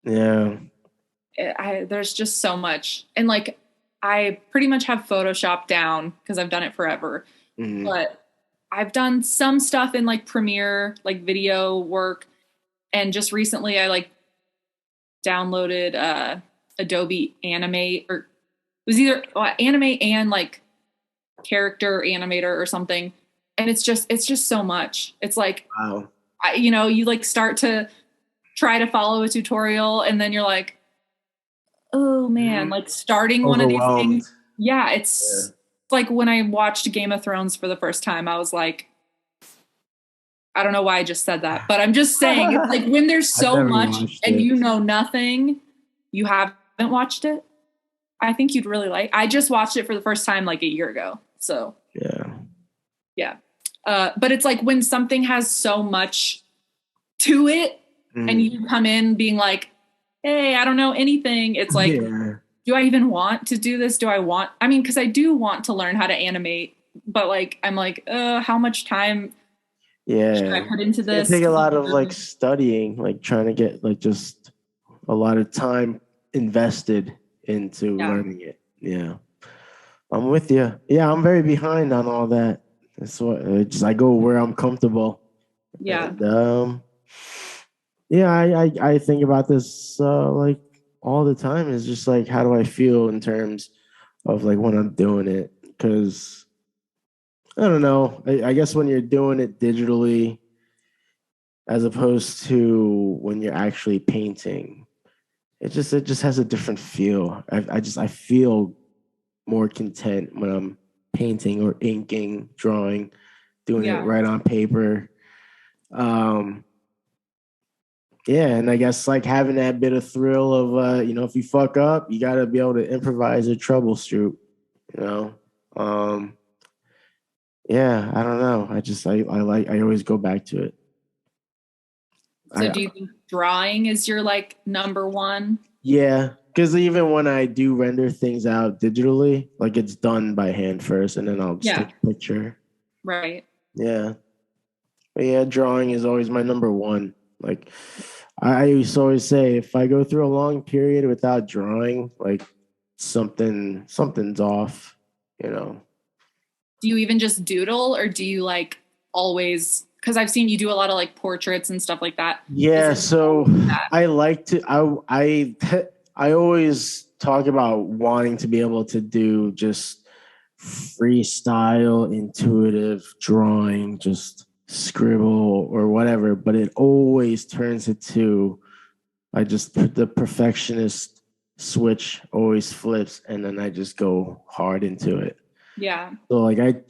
Yeah. There's just so much. And like, I pretty much have Photoshop down because I've done it forever. Mhm. But I've done some stuff in like Premiere, like video work. And just recently I like downloaded Adobe Animate, or it was either Animate and like Character Animator or something. And it's just so much. It's like, Wow. you like start to try to follow a tutorial and then you're like, oh man, like starting one of these Overwhelmed. things. Yeah, it's like when I watched Game of Thrones for the first time, I was like, I don't know why I just said that, but I'm just saying, it's like when there's I've so never much watched and it. you know nothing, you haven't watched it. I think you'd really like. I just watched it for the first time like a year ago. So Yeah. But it's like when something has so much to it and you come in being like, hey, I don't know anything. It's like, do I even want to do this? Because I do want to learn how to animate, but like, I'm like, how much time should I put into this? It take a lot of like studying, like trying to get like just a lot of time invested into learning it. Yeah. I'm with you. Yeah, I'm very behind on all that. That's what I go where I'm comfortable. Yeah. And, yeah, I think about this like all the time. It's just like, how do I feel in terms of like when I'm doing it? Because I don't know. I guess when you're doing it digitally, as opposed to when you're actually painting, it just has a different feel. I feel more content when I'm painting or inking, drawing, doing it right on paper. Yeah, and I guess like having that bit of thrill of if you fuck up, you got to be able to improvise or troubleshoot. Yeah, I don't know. I always go back to it. So do you think drawing is your like number one? Yeah, because even when I do render things out digitally, like it's done by hand first, and then I'll just take a picture. Right. Yeah. But yeah, drawing is always my number one. Like I used to always say, if I go through a long period without drawing, like something's off, Do you even just doodle, or do you like always, because I've seen you do a lot of like portraits and stuff like that. Yeah, so I like to I always talk about wanting to be able to do just freestyle, intuitive drawing, just scribble or whatever, but it always turns into the perfectionist switch always flips, and then I just go hard into it. Yeah. So like I'm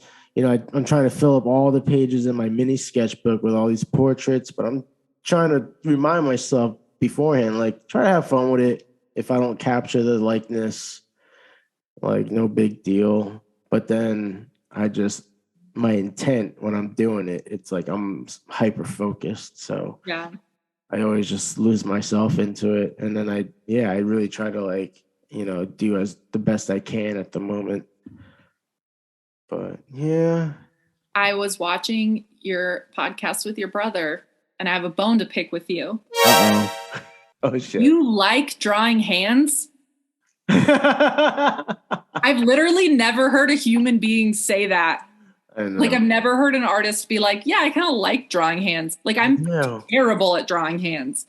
trying to fill up all the pages in my mini sketchbook with all these portraits, but I'm trying to remind myself beforehand, like try to have fun with it. If I don't capture the likeness, like no big deal. But then my intent when I'm doing it, it's like I'm hyper focused. So yeah, I always just lose myself into it. And then I really try to like, do as the best I can at the moment. But yeah. I was watching your podcast with your brother, and I have a bone to pick with you. Uh-oh. Oh, shit. You like drawing hands? I've literally never heard a human being say that. I know. Like, I've never heard an artist be like, yeah, I kind of like drawing hands. Like, I'm terrible at drawing hands.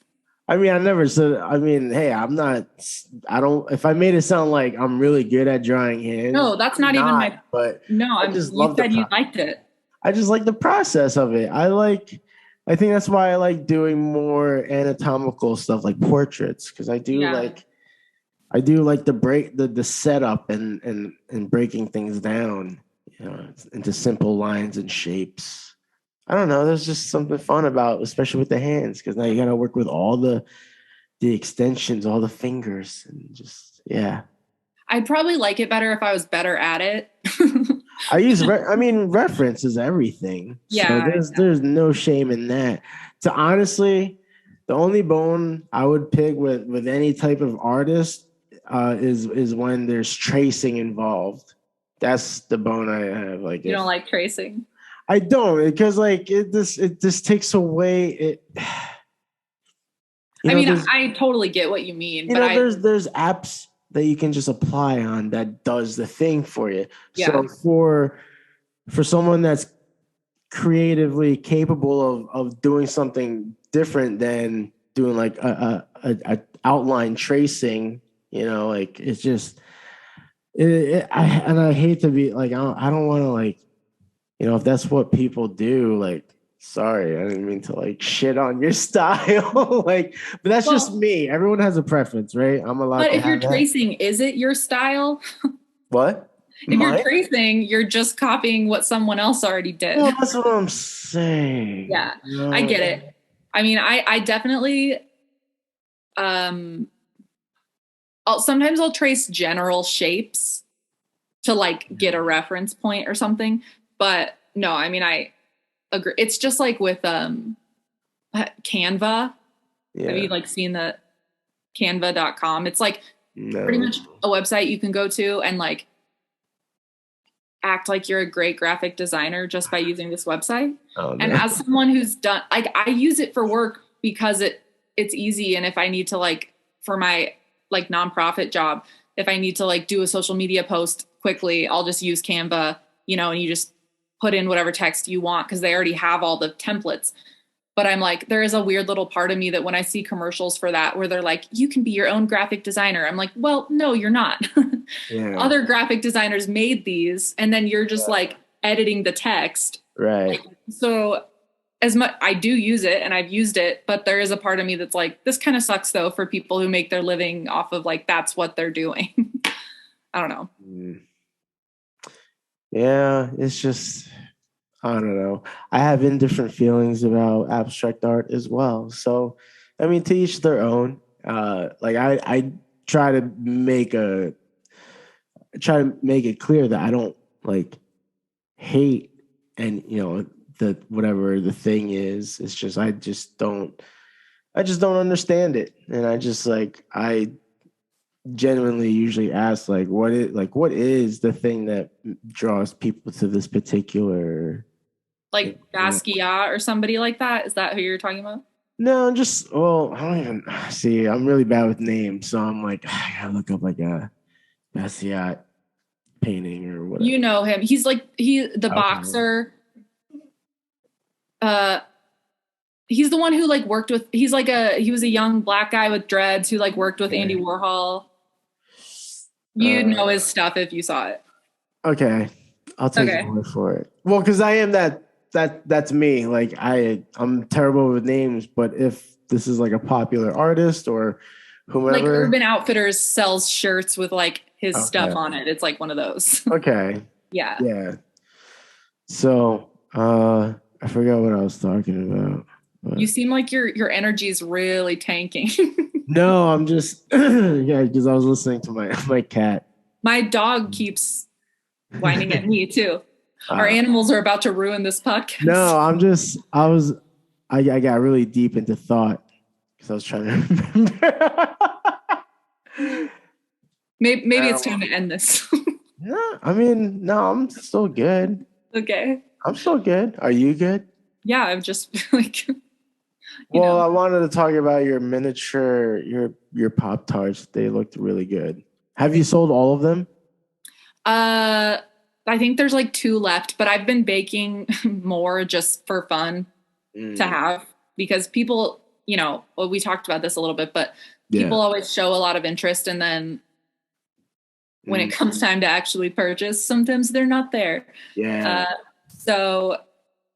I mean, I never said, I mean, hey, if I made it sound like I'm really good at drawing hands. No, that's not even my, but no, I just love you liked it. I just like the process of it. I think that's why I like doing more anatomical stuff like portraits. Cause I do like the setup and breaking things down, you know, into simple lines and shapes. I don't know. There's just something fun about, especially with the hands, because now you got to work with all the extensions, all the fingers, and just I'd probably like it better if I was better at it. Reference is everything. Yeah. So there's no shame in that. So honestly, the only bone I would pick with any type of artist is when there's tracing involved. That's the bone I have. Like, you don't like tracing? I don't, because like it just takes away it. I totally get what you mean. There's apps that you can just apply on that does the thing for you. Yeah. So for someone that's creatively capable of doing something different than doing like a outline tracing, you know, like it's just I hate to be like I don't want to like. You know, if that's what people do, like, sorry, I didn't mean to like shit on your style. Like, but that's just me. Everyone has a preference, right? I'm allowed. But if you're tracing, is it your style? What? If you're tracing, you're just copying what someone else already did. Well, that's what I'm saying. Yeah, no. I get it. I mean, I definitely, sometimes I'll trace general shapes to like get a reference point or something. But no, I mean, I agree. It's just like with Canva. Yeah. Have you like seen the canva.com? It's like pretty much a website you can go to and like act like you're a great graphic designer just by using this website. Oh, no. And as someone who's done, like, I use it for work because it's easy. And if I need to like, for my like nonprofit job, if I need to like do a social media post quickly, I'll just use Canva, you know, and you just put in whatever text you want because they already have all the templates. But I'm like, there is a weird little part of me that when I see commercials for that, where they're like, you can be your own graphic designer. I'm like, well, no, you're not. Yeah. Other graphic designers made these and then you're just like editing the text. Right. Like, so as much, I do use it and I've used it, but there is a part of me that's like, this kind of sucks though for people who make their living off of like, that's what they're doing. I don't know. Yeah, it's just, I don't know. I have indifferent feelings about abstract art as well. So, I mean, to each their own. Like I try to make it clear that I don't like hate and you know the whatever the thing is. It's just I just don't understand it, and I genuinely usually ask like what is the thing that draws people to this particular like Basquiat or somebody like that? Is that who you're talking about? No, I don't even see. I'm really bad with names, so I'm like I gotta look up like a Basquiat painting or whatever. You know him. He's like the boxer. He's the one who like worked with. He was a young black guy with dreads who like worked with Andy Warhol. You'd know his stuff if you saw it. Okay, I'll take your word for it. Well, because I am that's me. Like I'm terrible with names, but if this is like a popular artist or whomever, like Urban Outfitters sells shirts with like his stuff on it. It's like one of those. Okay. Yeah. Yeah. So I forgot what I was talking about. But... You seem like your energy is really tanking. No, I'm just because I was listening to my cat. My dog keeps whining at me too. Our animals are about to ruin this podcast. No, I got really deep into thought because I was trying to remember. Maybe it's time to end this. No, I mean, no, I'm still good. Okay. I'm still good. Are you good? Yeah, I'm just like. Well, I wanted to talk about your miniature, your Pop-Tarts. They looked really good. Have you sold all of them? I think there's like 2 left, but I've been baking more just for fun to have, because people, well, we talked about this a little bit, but people always show a lot of interest, and then when it comes time to actually purchase, sometimes they're not there. Yeah. So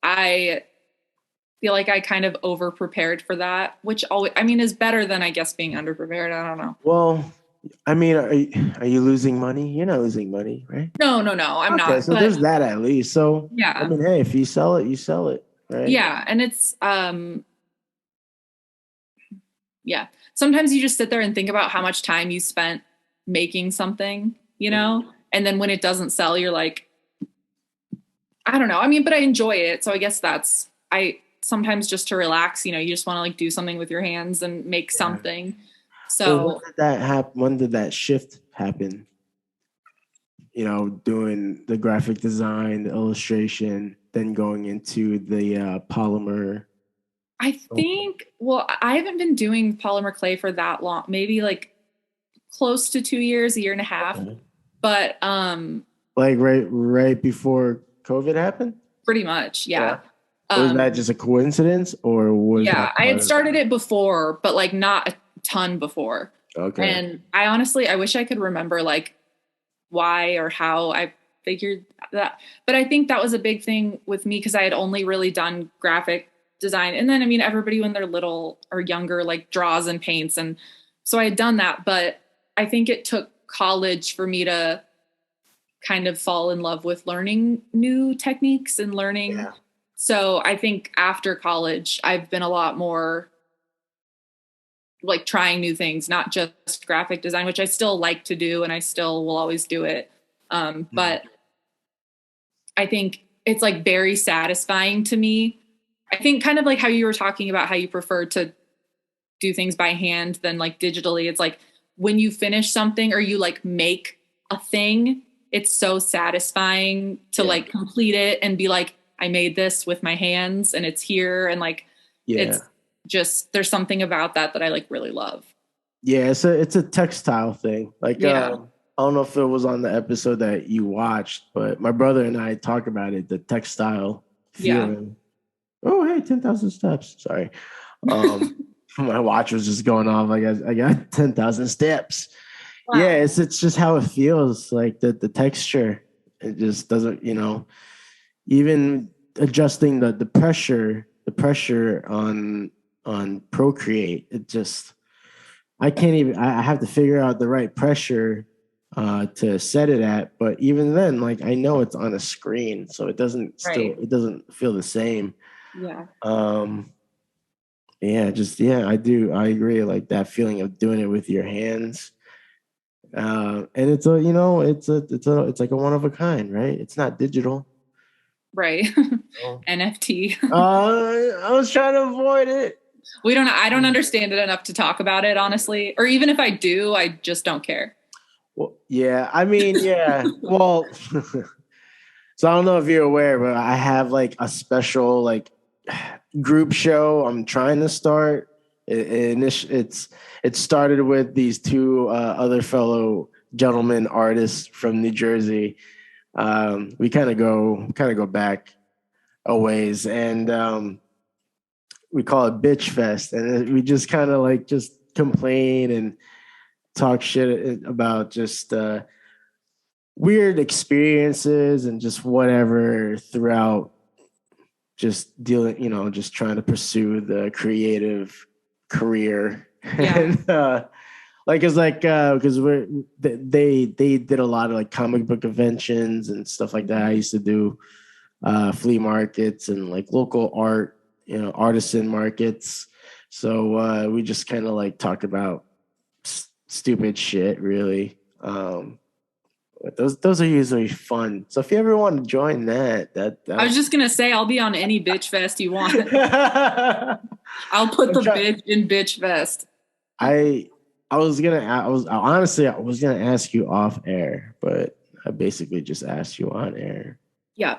I feel like I kind of over prepared for that, which always, I mean, is better than, I guess, being underprepared. I don't know. Well, I mean, are you losing money? You're not losing money, right? No, I'm not. So there's that at least. So yeah, I mean, hey, if you sell it, you sell it, right? Yeah, and it's yeah. Sometimes you just sit there and think about how much time you spent making something, and then when it doesn't sell, you're like, I don't know. I mean, but I enjoy it, so I guess I sometimes just to relax, you just want to like do something with your hands and make something. So when did that happen? When did that shift happen? Doing the graphic design, the illustration, then going into the polymer. I think, well, I haven't been doing polymer clay for that long, maybe like close to 2 years, a year and a half. Okay. But like right before COVID happened? Pretty much, yeah. Was that just a coincidence, or was I had started it before, but like not a ton before. Okay. And I wish I could remember like why or how I figured that. But I think that was a big thing with me, because I had only really done graphic design. And then, I mean, everybody when they're little or younger, like draws and paints. And so I had done that, but I think it took college for me to kind of fall in love with learning new techniques and learning. Yeah. So I think after college, I've been a lot more like trying new things, not just graphic design, which I still like to do, and I still will always do it. But I think it's like very satisfying to me. I think kind of like how you were talking about how you prefer to do things by hand than like digitally. It's like when you finish something or you like make a thing, it's so satisfying to like complete it and be like, I made this with my hands and it's here. And like, it's just, there's something about that I like really love. Yeah. It's a textile thing. Like, I don't know if it was on the episode that you watched, but my brother and I talk about it, the textile feeling. Oh, hey, 10,000 steps. Sorry. My watch was just going off. I got 10,000 steps. Wow. Yeah, it's just how it feels, like the texture. It just doesn't, even adjusting the pressure on Procreate. It just, I can't even, I have to figure out the right pressure to set it at. But even then, like, I know it's on a screen, so it doesn't it doesn't feel the same. Yeah. I do. I agree. Like that feeling of doing it with your hands. And it's it's like a one of a kind, right? It's not digital. Right. NFT. I was trying to avoid it. I don't understand it enough to talk about it, honestly. Or even if I do, I just don't care. Well, yeah. I mean, yeah. Well, so I don't know if you're aware, but I have like a special like group show I'm trying to start. It started with these two other fellow gentlemen artists from New Jersey. We kind of go back a ways, and we call it Bitch Fest, and we just kind of like just complain and talk shit about just weird experiences and just whatever throughout just dealing, just trying to pursue the creative career. Yeah. And it's like because they did a lot of like comic book conventions and stuff like that. I used to do flea markets and like local art, artisan markets. So we just kind of like talk about stupid shit, really. But those are usually fun. So if you ever want to join that I was just gonna say I'll be on any bitch fest you want. I'll put the bitch in bitch fest. I was gonna ask you off air, but I basically just asked you on air. Yeah.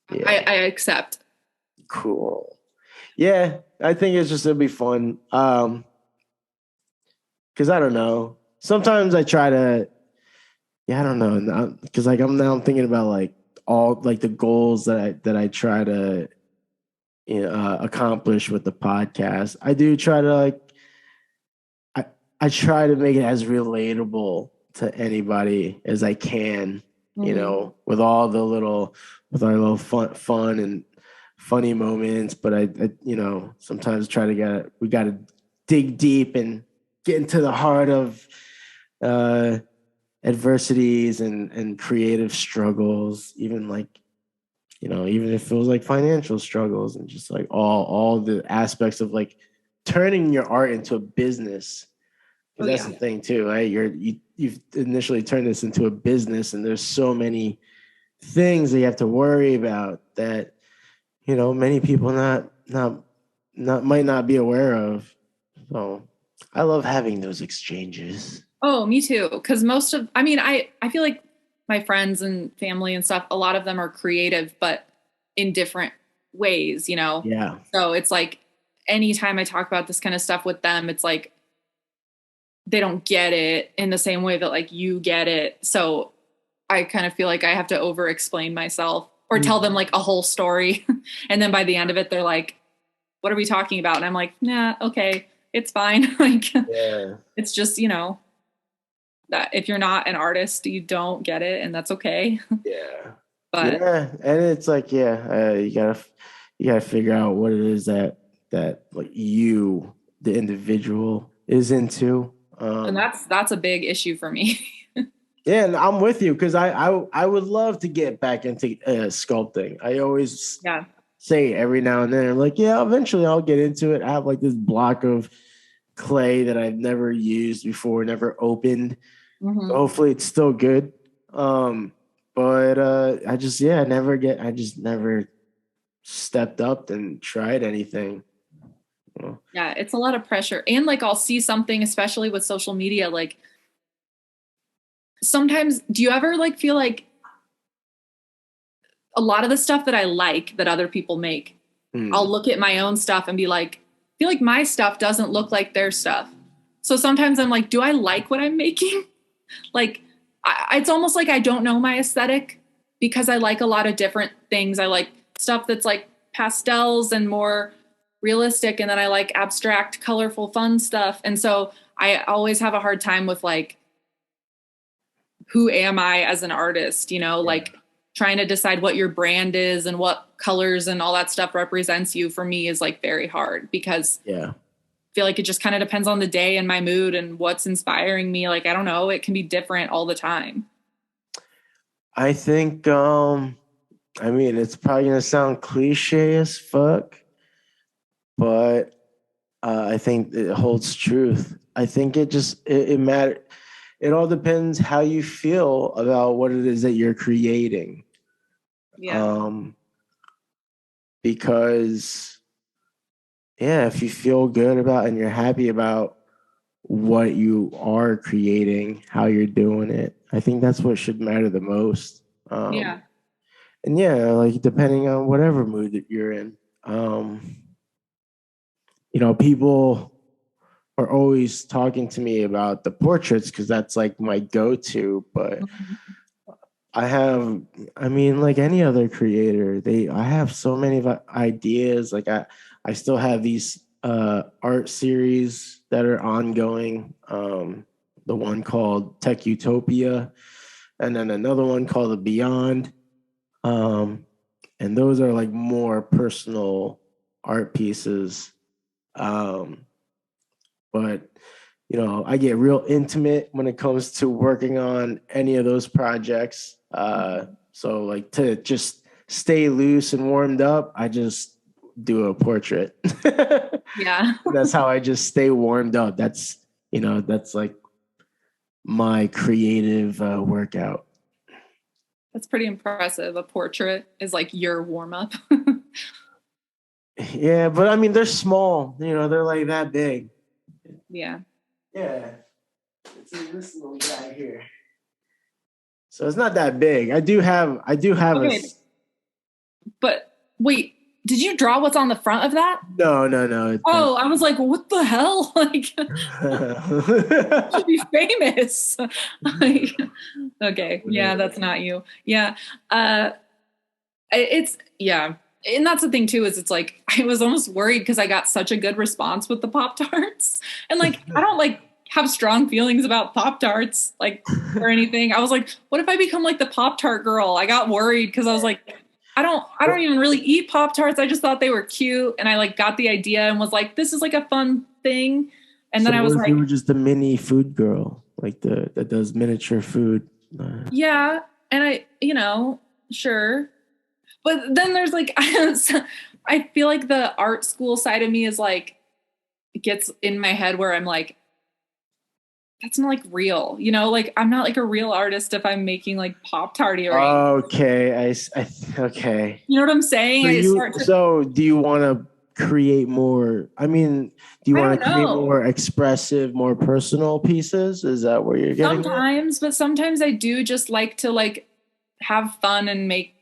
I accept. Cool. Yeah, I think it'll be fun. Because I don't know. Sometimes I try to yeah, I don't know, because like I'm thinking about like all like the goals that I try to accomplish with the podcast. I do try to like I I try to make it as relatable to anybody as I can, Mhm. with all the little with our little fun and funny moments. But I sometimes try to we got to dig deep and get into the heart of uh, adversities and creative struggles, even like even if it feels like financial struggles and just like all the aspects of like turning your art into a business. Oh Because that's yeah. the thing too, right? You've initially turned this into a business, and there's so many things that you have to worry about that many people not might not be aware of. So I love having those exchanges. Oh, me too. Because I mean, I feel like my friends and family and stuff, a lot of them are creative, but in different ways, you know? Yeah. So it's like anytime I talk about this kind of stuff with them, it's like they don't get it in the same way that like you get it. So I kind of feel like I have to over explain myself or tell them like a whole story. And then by the end of it, they're like, what are we talking about? And I'm like, nah, okay, it's fine. Like, Yeah. it's just, that if you're not an artist, you don't get it, and that's okay. Yeah. But Yeah. And it's like, yeah, you gotta figure out what it is that like the individual, is into. and that's a big issue for me. Yeah, and I'm with you because I would love to get back into sculpting. I always Yeah. say every now and then, I'm like, yeah, eventually I'll get into it. I have like this block of clay that I've never used before, never opened. Hmm. Hopefully it's still good. But I just never stepped up and tried anything. Well, Yeah, it's a lot of pressure. And like I'll see something, especially with social media, like sometimes do you ever like feel like a lot of the stuff that I like that other people make, I'll look at my own stuff and be like, I feel like my stuff doesn't look like their stuff. So sometimes I'm like, do I like what I'm making? Like, it's almost like I don't know my aesthetic because I like a lot of different things. I like stuff that's like pastels and more realistic, and then I like abstract, colorful, fun stuff. And so I always have a hard time with like, who am I as an artist? yeah, Like trying to decide what your brand is and what colors and all that stuff represents you for me is like very hard because yeah. I feel like it just kind of depends on the day and my mood and what's inspiring me. Like, I don't know, it can be different all the time. I think I mean it's probably gonna sound cliche as fuck, but I think it holds truth. I think it matter. It all depends how you feel about what it is that you're creating. Yeah. Um, because yeah, if you feel good about and you're happy about what you are creating, how you're doing it, I think that's what should matter the most. Yeah. And yeah, like depending on whatever mood that you're in, um, people are always talking to me about the portraits because that's like my go-to. But Mhm. I mean, like any other creator, I have so many ideas. Like I still have these art series that are ongoing. The one called Tech Utopia, and then another one called The Beyond. Um, and those are like more personal art pieces. Um, but I get real intimate when it comes to working on any of those projects. So like to just stay loose and warmed up, I just do a portrait. Yeah. That's how I just stay warmed up. That's like my creative workout. That's pretty impressive. A portrait is like your warm up. Yeah, but I mean they're small. They're like that big. Yeah. Yeah, it's like this little guy here. So it's not that big. I do have Okay. But wait, Did you draw what's on the front of that? No. Oh, I was like, what the hell? Like, should be famous. Like, okay, yeah, that's not you. Yeah, it's yeah, and that's the thing too. Is it's like I was almost worried because I got such a good response with the Pop-Tarts, and like I don't like have strong feelings about Pop-Tarts like or anything. I was like, what if I become like the Pop-Tart girl? I got worried because I was like, I don't even really eat Pop-Tarts. I just thought they were cute. And I like got the idea and was like, this is like a fun thing. And then I was like, you were just the mini food girl, like that does miniature food. Yeah. And I, sure. But then there's like, I feel like the art school side of me is like, gets in my head where I'm like, that's not like real, like I'm not like a real artist if I'm making like Pop-Tart earrings. Okay. Okay. You know what I'm saying? So do you want to create more? I mean, do you want to create more expressive, more personal pieces? Is that where you're getting? Sometimes, but sometimes I do just like to like have fun and make,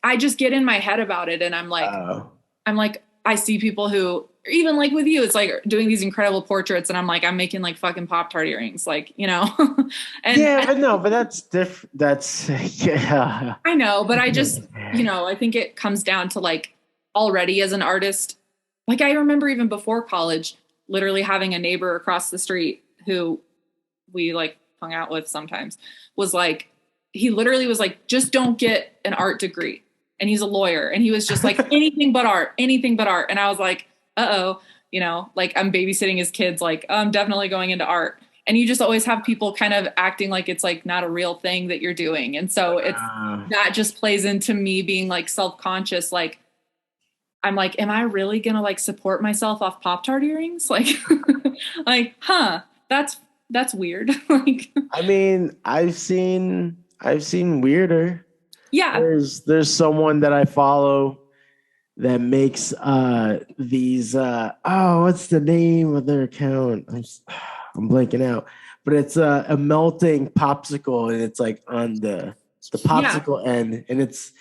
I just get in my head about it. And I'm like, I see people who, even like with you, it's like doing these incredible portraits, and I'm like, I'm making like fucking Pop-Tart earrings, like, and but that's different. That's yeah. I know, but I just, I think it comes down to like already as an artist, like I remember even before college, literally having a neighbor across the street who we like hung out with sometimes was like, he literally was like, just don't get an art degree. And he's a lawyer, and he was just like, anything but art. And I was like, like I'm babysitting his kids, like I'm definitely going into art. And you just always have people kind of acting like it's like not a real thing that you're doing. And so it's that just plays into me being like self-conscious. Like, I'm like, am I really going to like support myself off Pop-Tart earrings? Like, that's weird. Like, I mean, I've seen weirder. Yeah. There's someone that I follow that makes these what's the name of their account? I'm blanking out. But it's a melting popsicle, and it's like on the popsicle end, and it's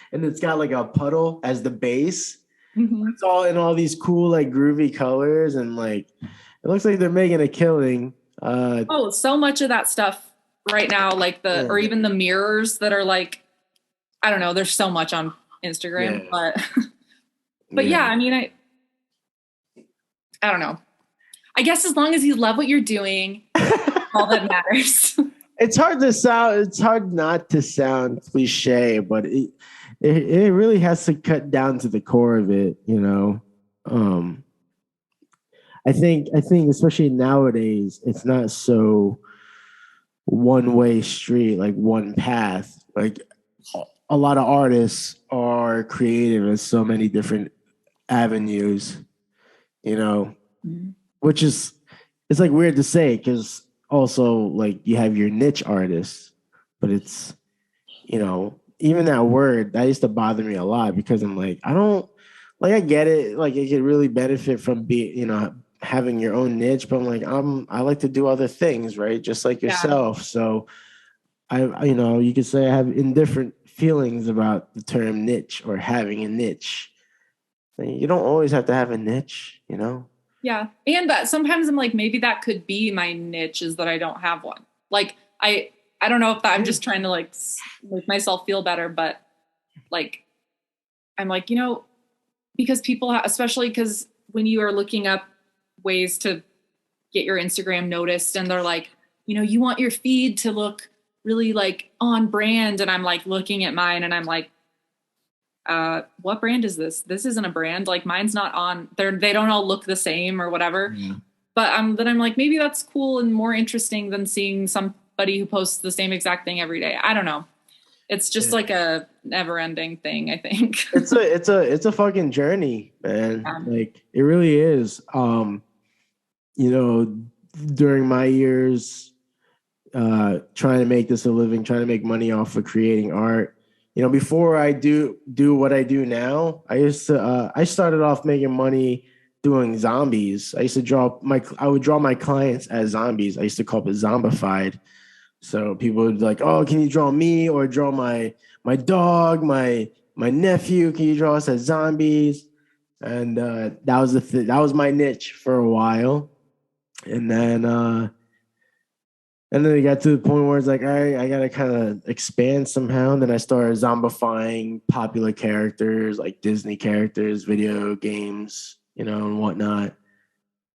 got like a puddle as the base. Mm-hmm. It's all in all these cool like groovy colors, and like it looks like they're making a killing. So much of that stuff right now, like or even the mirrors that are like, I don't know, there's so much on Instagram, but yeah, I mean, I don't know. I guess as long as you love what you're doing, all that matters. It's hard not to sound cliche, but it really has to cut down to the core of it, I think especially nowadays, it's not so one-way street, like one path. Like a lot of artists are creative in so many different avenues, mm-hmm. Which is, it's like weird to say, because also like you have your niche artists, but it's, even that word that used to bother me a lot, because I'm like, I get it. Like it could really benefit from being, having your own niche, but I'm like, I like to do other things, right? Just like yourself. Yeah. So you could say I have indifferent feelings about the term niche or having a niche. You don't always have to have a niche, Yeah. And that sometimes I'm like, maybe that could be my niche, is that I don't have one. Like, I don't know if I'm just trying to like make myself feel better, but like, I'm like, because people, especially because when you are looking up ways to get your Instagram noticed, and they're like, you want your feed to look really like on brand. And I'm like looking at mine, and I'm like, what brand is this? This isn't a brand. Like mine's not on there. They don't all look the same or whatever. Mm-hmm. But then I'm like, maybe that's cool and more interesting than seeing somebody who posts the same exact thing every day. I don't know. It's just like a never ending thing, I think. It's a fucking journey, man. Yeah. Like it really is. During my years, trying to make this a living, trying to make money off of creating art, before I do what I do now, I started off making money doing zombies. I would draw my clients as zombies. I used to call it zombified. So people would be like, oh, can you draw me, or draw my dog, my my nephew, can you draw us as zombies? And that was that was my niche for a while. And then it got to the point where it's like, all right, I gotta kind of expand somehow. And then I started zombifying popular characters like Disney characters, video games, and whatnot.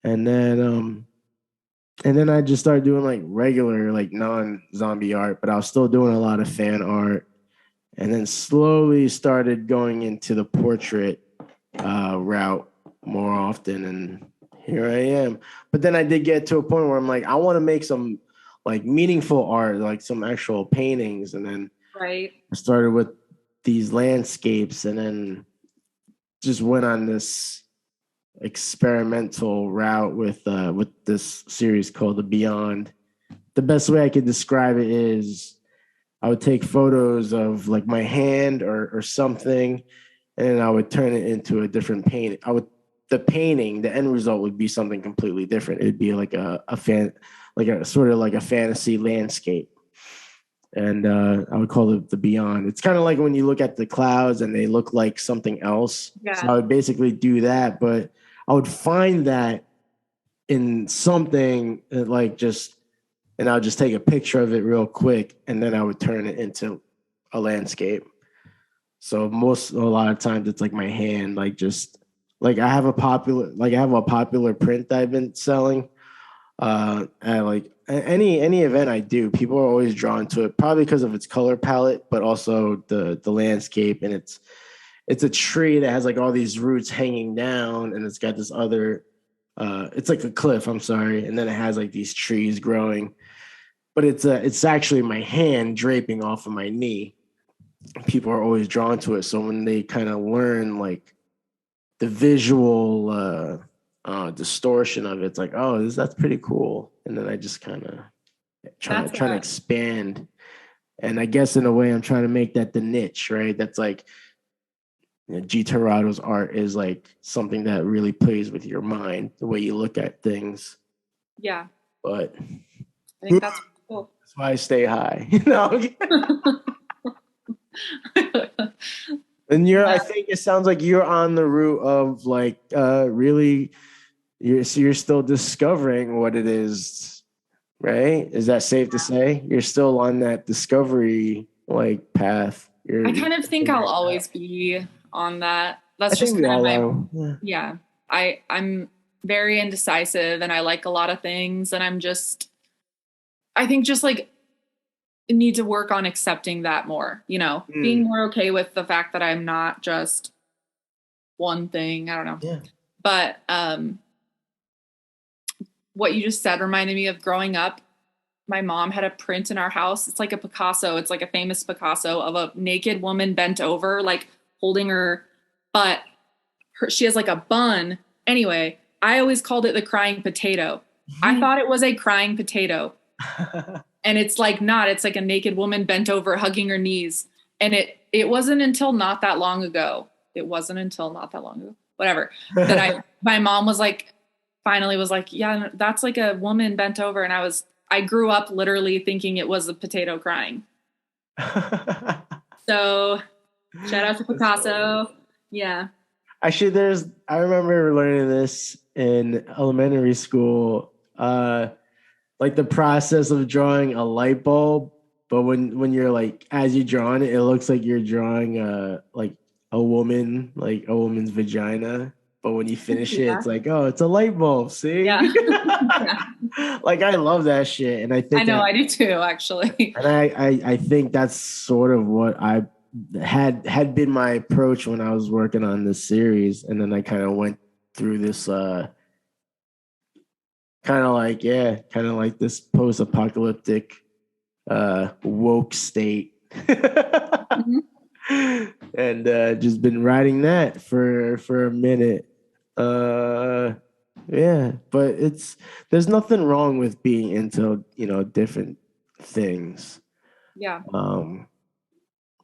And then I just started doing like regular, like non-zombie art, but I was still doing a lot of fan art. And then slowly started going into the portrait route more often. And here I am. But then I did get to a point where I'm like, I want to make some like meaningful art, like some actual paintings. And then Right. I started with these landscapes and then just went on this experimental route with this series called The Beyond. The best way I could describe it is I would take photos of like my hand or something, and then I would turn it into a different painting. The end result would be something completely different. It'd be like a sort of like a fantasy landscape. And I would call it The Beyond. It's kind of like when you look at the clouds and they look like something else. Yeah. So I would basically do that, but I would find that in something like and I would just take a picture of it real quick, and then I would turn it into a landscape. So a lot of times it's like my hand, like just like I have a popular print that I've been selling. At like any event I do, people are always drawn to it, probably because of its color palette, but also the landscape. And it's a tree that has like all these roots hanging down, and it's got this other it's like a cliff, I'm sorry, and then it has like these trees growing. But it's actually my hand draping off of my knee. People are always drawn to it. So when they kind of learn like the visual distortion of it, it's like, oh, that's pretty cool. And then I just kind of trying to expand. And I guess in a way I'm trying to make that the niche, right? That's like G Terado's art is like something that really plays with your mind, the way you look at things. Yeah. But I think that's cool. That's why I stay high. And I think it sounds like you're on the route of like really you're still discovering what it is, right? Is that safe to say? You're still on that discovery like path. I kind of think I'll always be on that. That's just kind of my yeah. I'm very indecisive and I like a lot of things, and I think just like need to work on accepting that more, being more okay with the fact that I'm not just one thing. I don't know. Yeah. But what you just said reminded me of growing up. My mom had a print in our house. It's like a Picasso. It's like a famous Picasso of a naked woman bent over, like holding her butt. She has like a bun. Anyway, I always called it the crying potato. I thought it was a crying potato. And it's like not. It's like a naked woman bent over, hugging her knees. And it wasn't until not that long ago. Whatever. That my mom was like, finally was like, yeah, that's like a woman bent over. And I grew up literally thinking it was a potato crying. So shout out to Picasso. Yeah. Actually, I remember learning this in elementary school. Like the process of drawing a light bulb, but when you're like, as you're drawing it, it looks like you're drawing like a woman, like a woman's vagina. But when you finish it, it's like, oh, it's a light bulb. See? Yeah. Like I love that shit, and I think I do too, actually. And I think that's sort of what I had been my approach when I was working on this series, and then I kind of went through this kind of like this post-apocalyptic woke state. Mm-hmm. And just been writing that for a minute. Yeah, but there's nothing wrong with being into different things. Yeah.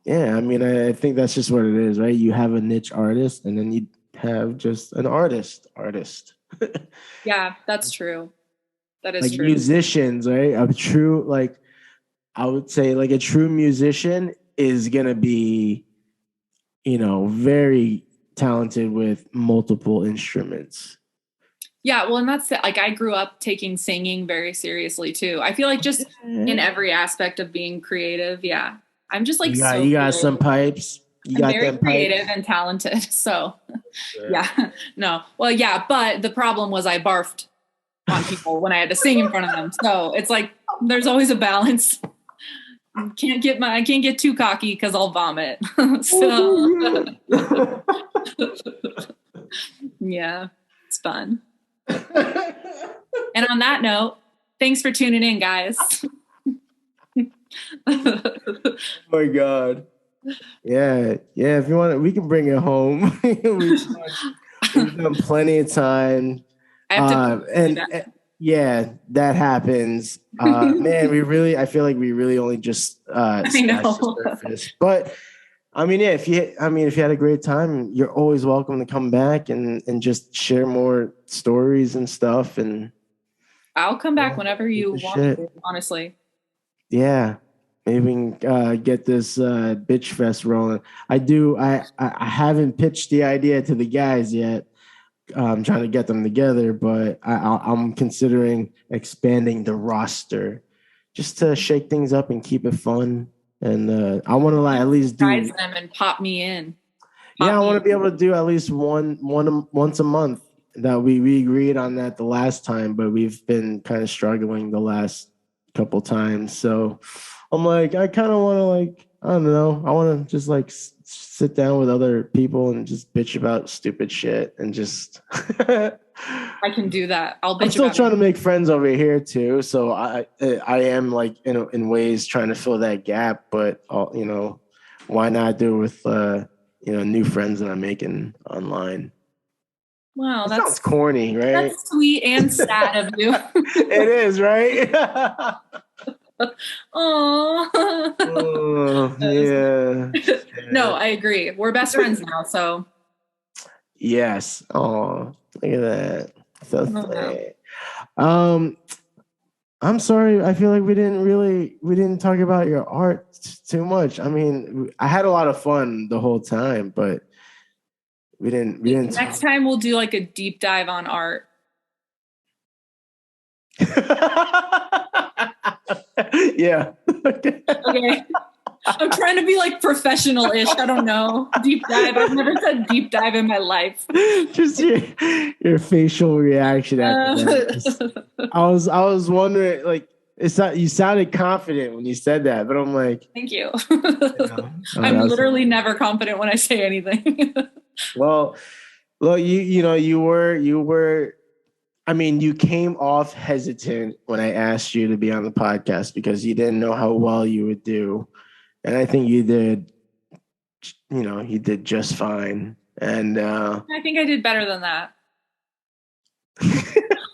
Yeah, I mean, I think that's just what it is, right? You have a niche artist, and then you have just an artist. Yeah, that's true. That is like true. Musicians, right? I would say like a true musician is gonna be, very talented with multiple instruments. Yeah, well, and that's like I grew up taking singing very seriously too. I feel like just in every aspect of being creative, yeah. I'm just like you got some pipes. I'm very creative and talented. So yeah. No. Well, yeah, but the problem was I barfed on people when I had to sing in front of them. So it's like there's always a balance. I can't get too cocky because I'll vomit. So yeah, it's fun. And on that note, thanks for tuning in, guys. Oh my God. Yeah. If you want, we can bring it home. We've done plenty of time. I have to yeah, that happens. Man, I feel like we really only just scratched the surface. But I mean, yeah, if you had a great time, you're always welcome to come back and just share more stories and stuff. And I'll come back whenever you want to, honestly. Yeah. Maybe we can get this bitch fest rolling. I haven't pitched the idea to the guys yet. I'm trying to get them together, but I'm considering expanding the roster just to shake things up and keep it fun. And I want to at least surprise them and pop me in. I want to be able to do at least once a month. That we agreed on that the last time, but we've been kind of struggling the last couple times. So I'm like, I kind of want to I don't know. I want to just sit down with other people and just bitch about stupid shit and just. I can do that. I'm still trying to make friends over here too, so I am in ways trying to fill that gap. But why not do it with new friends that I'm making online? Wow, that sounds corny, right? That's sweet and sad of you. It is, right? Oh, yeah. No, I agree. We're best friends now, so. Yes. Oh, look at that. So sweet. I'm sorry. I feel like we didn't talk about your art too much. I mean, I had a lot of fun the whole time, but we didn't. Next time we'll do a deep dive on art. Yeah. Okay. I'm trying to be professional-ish. I don't know. Deep dive. I've never said deep dive in my life. Just your facial reaction after that. I was wondering, you sounded confident when you said that, but I'm like, thank you. I'm literally never confident when I say anything. Well, you were. I mean, you came off hesitant when I asked you to be on the podcast because you didn't know how well you would do. And I think you did, you did just fine. And I think I did better than that.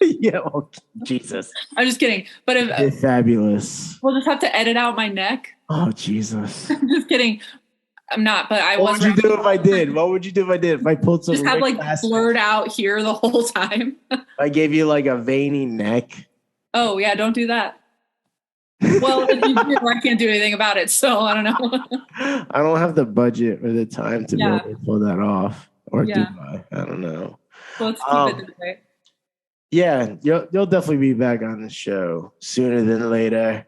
Yeah, well, Jesus. I'm just kidding. But it's fabulous. We'll just have to edit out my neck. Oh, Jesus. I'm just kidding. I'm not, but I was. What would you do if I did? What would you do if I did? If I pulled some just have blurred out here the whole time. I gave you a veiny neck. Oh yeah, don't do that. Well, if you do, I can't do anything about it, so I don't know. I don't have the budget or the time to be able to pull that off, or do I? I don't know. Well, let's keep it this way. Yeah, you'll definitely be back on the show sooner than later.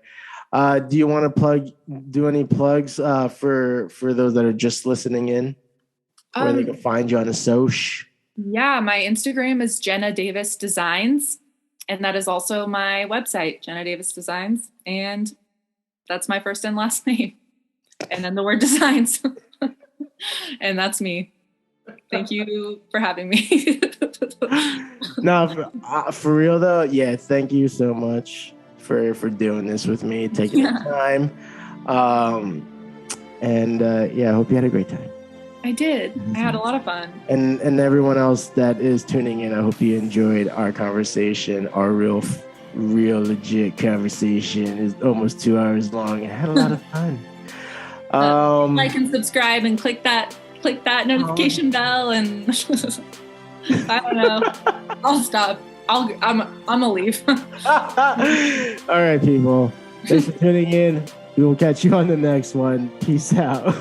Do you want to do any plugs for those that are just listening in, where they can find you on the soch? Yeah, my Instagram is Jenna Davis Designs, and that is also my website, Jenna Davis Designs, and that's my first and last name, and then the word designs, and that's me. Thank you for having me. No, for real though, yeah. Thank you so much for doing this with me, taking the time. I hope you had a great time. I did. I had a lot of fun. And everyone else that is tuning in, I hope you enjoyed our conversation. Our real legit conversation is almost 2 hours long. I had a lot of fun. Like and subscribe and click that notification bell, and I don't know. I'll stop. I'm gonna leave. All right, people. Thanks for tuning in. We will catch you on the next one. Peace out.